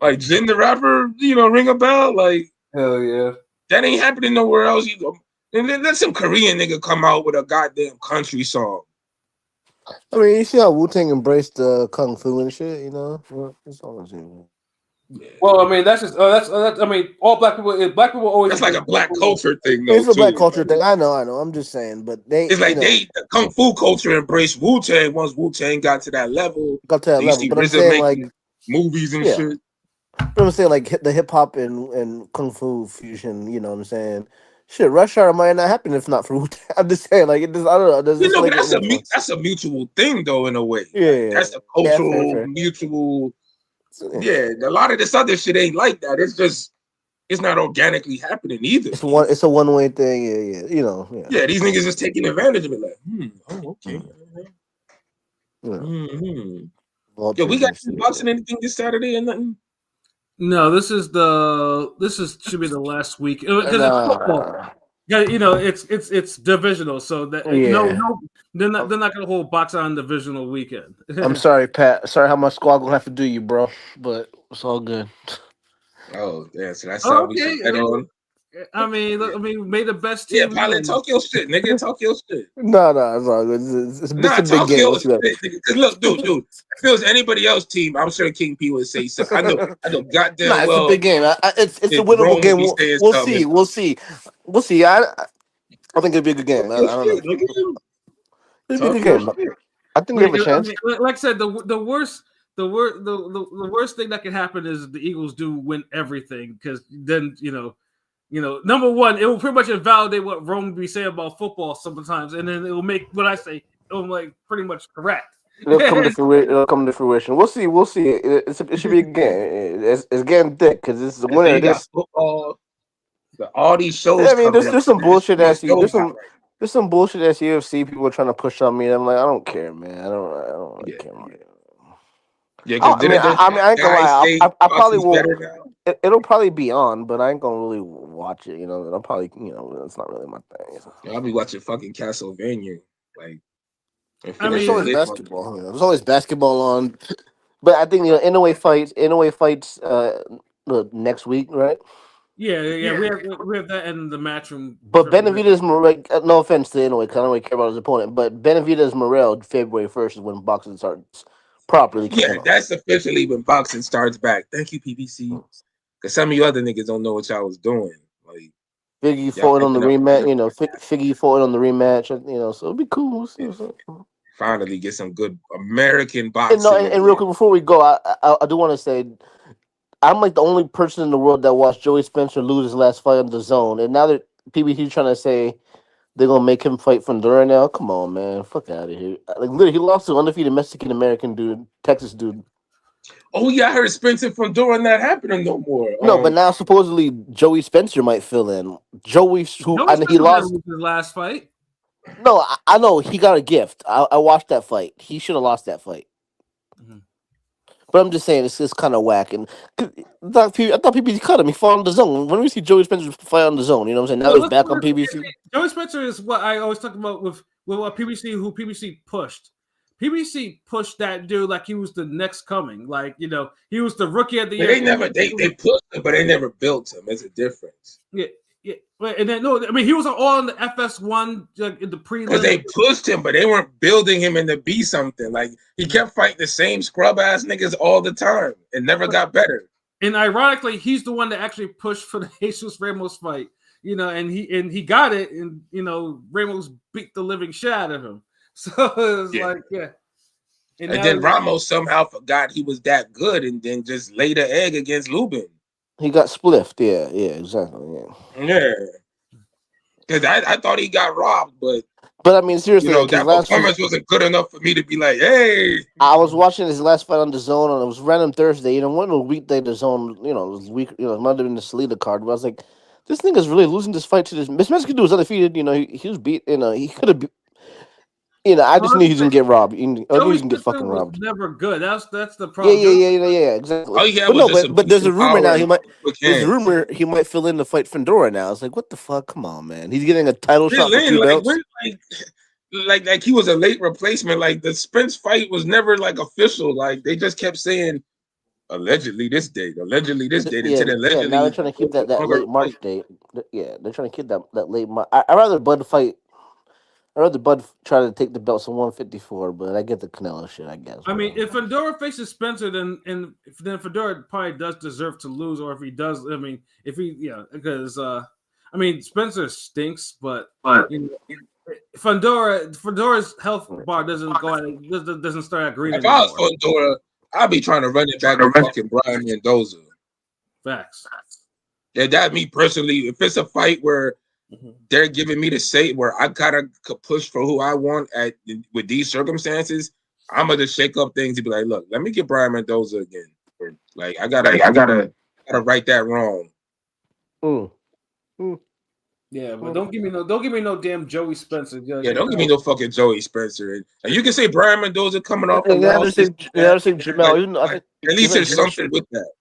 Like Jin the rapper, you know, ring a bell. Like, hell yeah. That ain't happening nowhere else. And then let some Korean nigga come out with a goddamn country song. I mean, you see how Wu-Tang embraced kung fu and shit, you know? It's all yeah. Well, I mean, that's just that's I mean, all black people always. That's like a black culture thing, though. It's a black culture thing. I know. I'm just saying, but it's like the kung fu culture embraced Wu-Tang once Wu-Tang got to that level. But I'm saying like movies and shit. But I'm saying like the hip hop and kung fu fusion. You know what I'm saying? Shit, Rush Hour might not happen if not for Wu-Tang. I'm just saying, like it just, I don't know. You know, but that's a mutual thing, though, in a way. Yeah, that's a cultural fair. Mutual. Yeah, a lot of this other shit ain't like that. It's just it's not organically happening either. It's a one-way thing. Yeah. You know. Yeah. Yeah, these niggas just taking advantage of it. Like, okay. Yeah. Yo, we got boxing anything this Saturday or nothing? No, this should be the last week because it's football. Yeah, you know, it's divisional, so that they're not gonna hold boxing on divisional weekend. I'm sorry, Pat. Sorry how my squad gonna have to do you, bro. But it's all good. Oh, yeah, so that's something we should bet on. I mean, may the best team. Yeah, pilot, talk your shit, nigga. Talk your shit. No, it's all good. It's a big game. Your shit, nigga. Cause look, dude, if it was anybody else's team, I'm sure King P would say so. I know, goddamn it's well. It's a big game. It's a winnable game. We'll see. I think it'll be a good game. I don't know. It'll be a good game. I think we have a chance. Like I said, the worst thing that can happen is the Eagles do win everything, because then number one, it will pretty much invalidate what Rome be saying about football sometimes, and then it will make what I say pretty much correct. It'll come to fruition. We'll see. It should be a game. It's getting thick because this is the winner of this. Football, all these shows. I mean, there's some bullshit ass. There's some bullshit ass UFC people are trying to push on me. And I'm like, I don't care, man. I don't really care. Yeah, I ain't gonna lie. I probably won't. It'll probably be on, but I ain't gonna really watch it. I'll probably, it's not really my thing. I'll be watching fucking Castlevania. Like, there's always basketball. There's always basketball on. But I think Inoue fights next week, right? Yeah. We have that in the matchroom. But Benavidez Morel. No offense to Inoue, because I don't really care about his opponent. But Benavidez Morel, February 1st is when boxing starts properly. Yeah, that's officially when boxing starts back. Thank you, PBC. Because some of you other niggas don't know what y'all was doing. Like Figgy fought on the rematch. Figgy fought on the rematch. So it'll be cool. Finally, get some good American boxing. And real quick before we go, I do want to say, I'm like the only person in the world that watched Joey Spencer lose his last fight on the Zone, and now that PBC trying to say they're gonna make him fight Fundora now, come on, man, fuck out of here. Like literally, he lost to an undefeated Mexican American dude, Texas dude. Oh yeah, I heard Spencer Fundora not happening no more. No, but now supposedly Joey Spencer might fill in. He lost his last fight. No, I know he got a gift. I watched that fight. He should have lost that fight. Mm-hmm. But I'm just saying, it's just kind of whack. And I thought PBC cut him. He fought on the Zone. When we see Joey Spencer fight on the Zone, you know what I'm saying? Now he's back on PBC. Joey Spencer is what I always talk about with what PBC, who PBC pushed. PBC pushed that dude like he was the next coming. Like, he was the rookie of the year. They pushed him, but they never built him. There's a difference. Yeah. And then he was all in the FS1 in the prelim. Because they pushed him, but they weren't building him into be something. Like, he kept fighting the same scrub ass niggas all the time and never got better. And ironically, he's the one that actually pushed for the Jesus Ramos fight. And he got it, and Ramos beat the living shit out of him. So it's like, yeah. And then Ramos somehow forgot he was that good, and then just laid an egg against Lubin. He got spliffed, yeah, exactly, yeah. Because I thought he got robbed, but I mean, seriously, that performance wasn't good enough for me to be like, hey. I was watching his last fight on the Zone, and it was random Thursday. One of the weekday the Zone, it was week, it might have been the Salida card. But I was like, this nigga's really losing this fight to this. This Mexican dude was undefeated. He was beat. He could have. I just knew he was gonna get robbed. He was gonna get fucking robbed. Never good. That's the problem. Yeah, exactly. But there's a rumor now he might fill in to fight Fundora now. It's like, what the fuck? Come on, man. He's getting a title shot for 2 belts. Like he was a late replacement. Like the Spence fight was never like official. Like they just kept saying allegedly this date. Now they're trying to keep that late March date. Yeah, they're trying to keep that late March. I'd rather Bud try to take the belts in 154, but I get the Canelo shit, I guess. I mean, if Fundora faces Spencer, then Fundora probably does deserve to lose, or if he does, because Spencer stinks, but Fundora's health bar doesn't start at green. If I was Fundora, I'd be trying to run it back to fucking Brian Mendoza. Facts. Yeah, that me personally, if it's a fight where they're giving me the say where I gotta push for who I want with these circumstances, I'm gonna just shake up things and be like, look, let me get Brian Mendoza again. Like I gotta right that wrong. Mm. Mm. Yeah, but don't give me no damn Joey Spencer. Yeah, don't give me no fucking Joey Spencer. And you can say Brian Mendoza coming off a And loss, say Jamel. Even I think at least even there's Jamel something with that.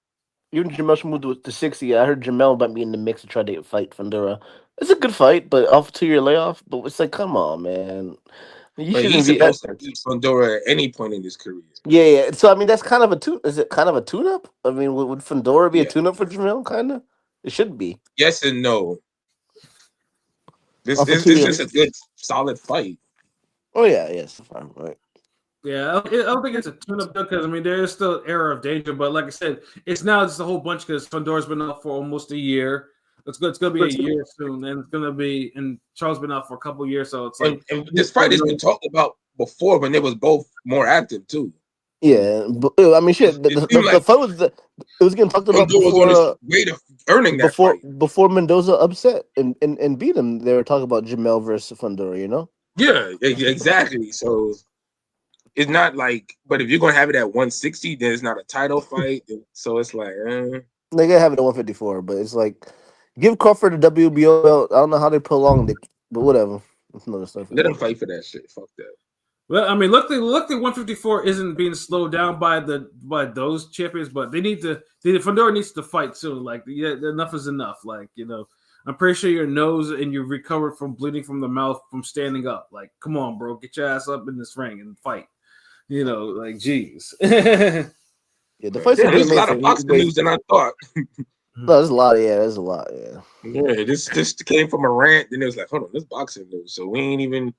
even Jamel should move to 60. I heard Jamel might be in the mix to try to fight Fundora. It's a good fight, but off 2 year layoff. But it's like, come on, man. You But he's shouldn't be. supposed to beat Fundora at any point in his career. Yeah, yeah. So I mean, that's kind of a tune. Is it kind of a tune-up? I mean, would Fundora be a Yeah. tune-up for Jamel? Kind of. It should be. Yes and no. This Off a is 2 year. just a good, solid fight. Oh yeah, yes, fine, right. Yeah, I don't think it's a tune-up because I mean there is still era of danger, but like I said, it's now just a whole bunch because Fundora's been out for almost a year. It's gonna be a year soon, and it's gonna be and Charles been out for a couple years, so it's like and this fight has been talked about before when they was both more active too. Yeah, but, I mean, shit. The fight was it was getting talked about Fundora was on his way to earning that fight. Before Mendoza upset and beat him. They were talking about Jamel versus Fundora. You know. Yeah, exactly. So it's not like, but if you're gonna have it at 160, then it's not a title fight. So it's like, They gotta have it at 154, but it's like give Crawford a WBO belt. I don't know how they prolonged it, but whatever. That's another stuff. let him fight for that shit. Fuck that. well, I mean, luckily 154 isn't being slowed down by those champions, but Fundora needs to fight soon. Like, yeah, enough is enough. Like, I'm pretty sure your nose and you recovered from bleeding from the mouth from standing up. Like, come on, bro, get your ass up in this ring and fight. Like, geez. Yeah, the fight's there's a lot of boxing news than I thought. No, there's a lot. Yeah, there's a lot. Yeah. Yeah, this came from a rant. Then it was like, hold on, this boxing news. So we ain't even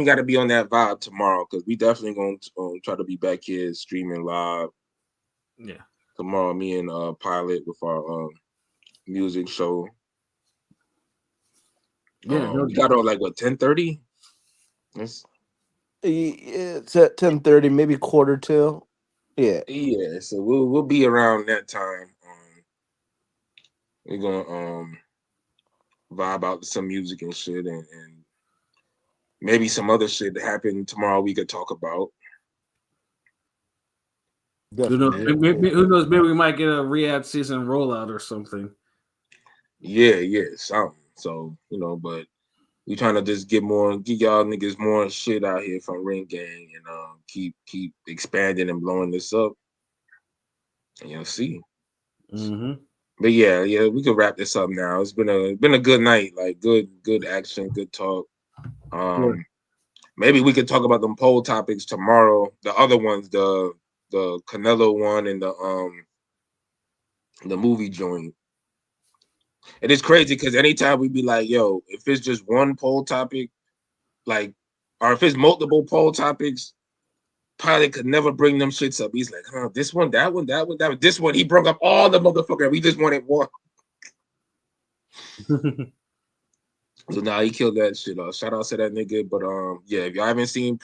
got to be on that vibe tomorrow because we definitely gonna try to be back here streaming live. Yeah, tomorrow, me and Pilot with our music show. Yeah, we got on like what 10:30. It's at 10:30, maybe quarter till. Yeah. Yeah, so we'll be around that time. We're gonna vibe out to some music and shit, and maybe some other shit that happened tomorrow we could talk about. Who knows? Maybe we might get a rehab season rollout or something. Yeah, something. So but we trying to just get y'all niggas more shit out here from Ring Gang and keep expanding and blowing this up. And you'll see. Mm-hmm. But yeah, we could wrap this up now. It's been a good night, like good action, good talk. Maybe we could talk about them poll topics tomorrow. The other ones, the Canelo one and the movie joint. And it's crazy because anytime we be like, yo, if it's just one poll topic, like, or if it's multiple poll topics, Pilot could never bring them shits up. He's like, this one, that one, that one, that one. This one, he broke up all the motherfucker. We just wanted one. So now he killed that shit. Shout out to that nigga. But yeah, if y'all haven't seen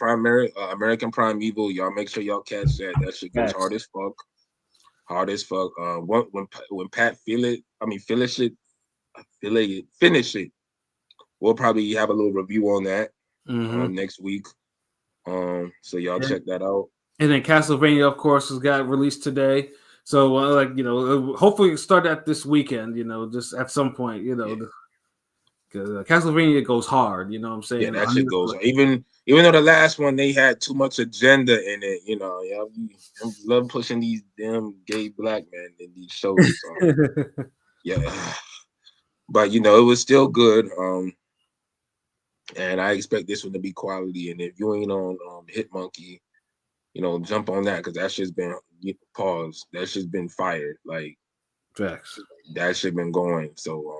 American Prime Evil, y'all make sure y'all catch that. That shit gets hard as fuck. Hard as fuck. When Pat finish it, we'll probably have a little review on that next week. So y'all check that out. And then Castlevania, of course, has got released today. So hopefully start that this weekend. Just at some point. Because Castlevania goes hard. You know what I'm saying? Yeah, that shit goes hard. Even though the last one they had too much agenda in it. I love pushing these damn gay black men in these shows. Yeah, but it was still good. And I expect this one to be quality. And if you ain't on Hitmonkey, jump on that because that shit's been paused. That shit's been fired. Like, facts. That shit been going. So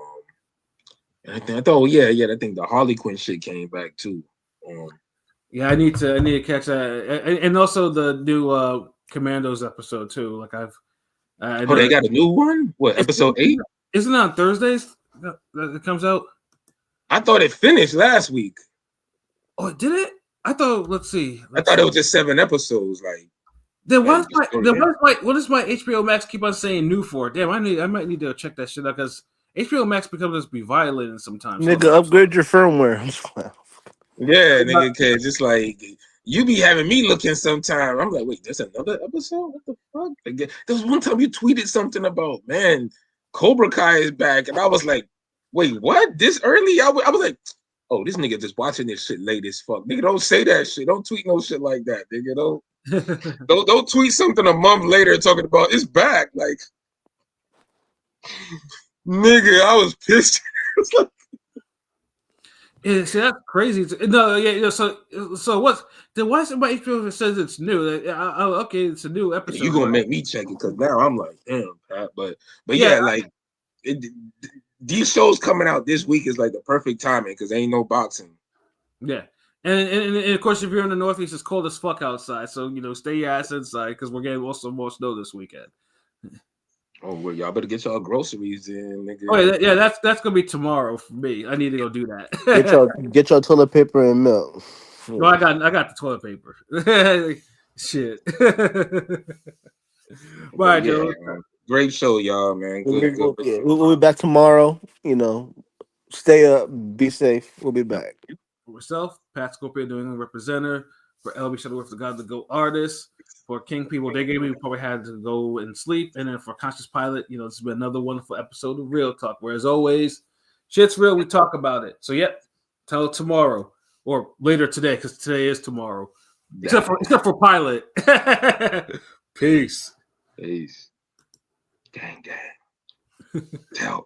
I thought I think the Harley Quinn shit came back too. Yeah, I need to catch that, and also the new Commandos episode too. Like they got a new one. What, episode 8? Isn't it on Thursdays that it comes out? I thought it finished last week. Oh, did it? I thought. Let's see. I thought it was just 7 episodes. Like, what does my HBO Max keep on saying new for? Damn, I might need to check that shit out because HBO Max becomes be violent sometimes. Nigga, upgrade your firmware. Yeah, nigga, cause it's like you be having me looking sometime. I'm like, wait, there's another episode? What the fuck? There was one time you tweeted something about, man, Cobra Kai is back, and I was like, wait, what? This early? I was like, oh, this nigga just watching this shit late as fuck. Nigga, don't say that shit. Don't tweet no shit like that, nigga. Don't tweet something a month later talking about it's back. Like, nigga, I was pissed. Like, yeah, see, that's crazy. No, yeah. So what's then? Why is it about HBO says it's new? Okay, it's a new episode. You gonna make me check it because now I'm like, damn, Pat. But yeah, like these shows coming out this week is like the perfect timing because ain't no boxing. Yeah. And of course, if you're in the Northeast, it's cold as fuck outside. So, stay your ass inside because we're getting also more snow this weekend. Oh, well, y'all better get y'all groceries in, nigga. Oh, yeah, that's going to be tomorrow for me. I need to go do that. get your toilet paper and milk. No, I got the toilet paper. Shit. Right, Joe. Great show, y'all, man. Good. We'll be back tomorrow. Stay up, be safe. We'll be back. For myself, Pat Scorpio, New England representative. For LB Shuttleworth, the God, the GOAT artist. For King People, they gave me, we probably had to go and sleep. And then for Conscious Pilot, this has been another wonderful episode of Real Talk, where as always, shit's real, we talk about it. So, yep, till tomorrow or later today, because today is tomorrow. Except for Pilot. Peace. Gang. Tell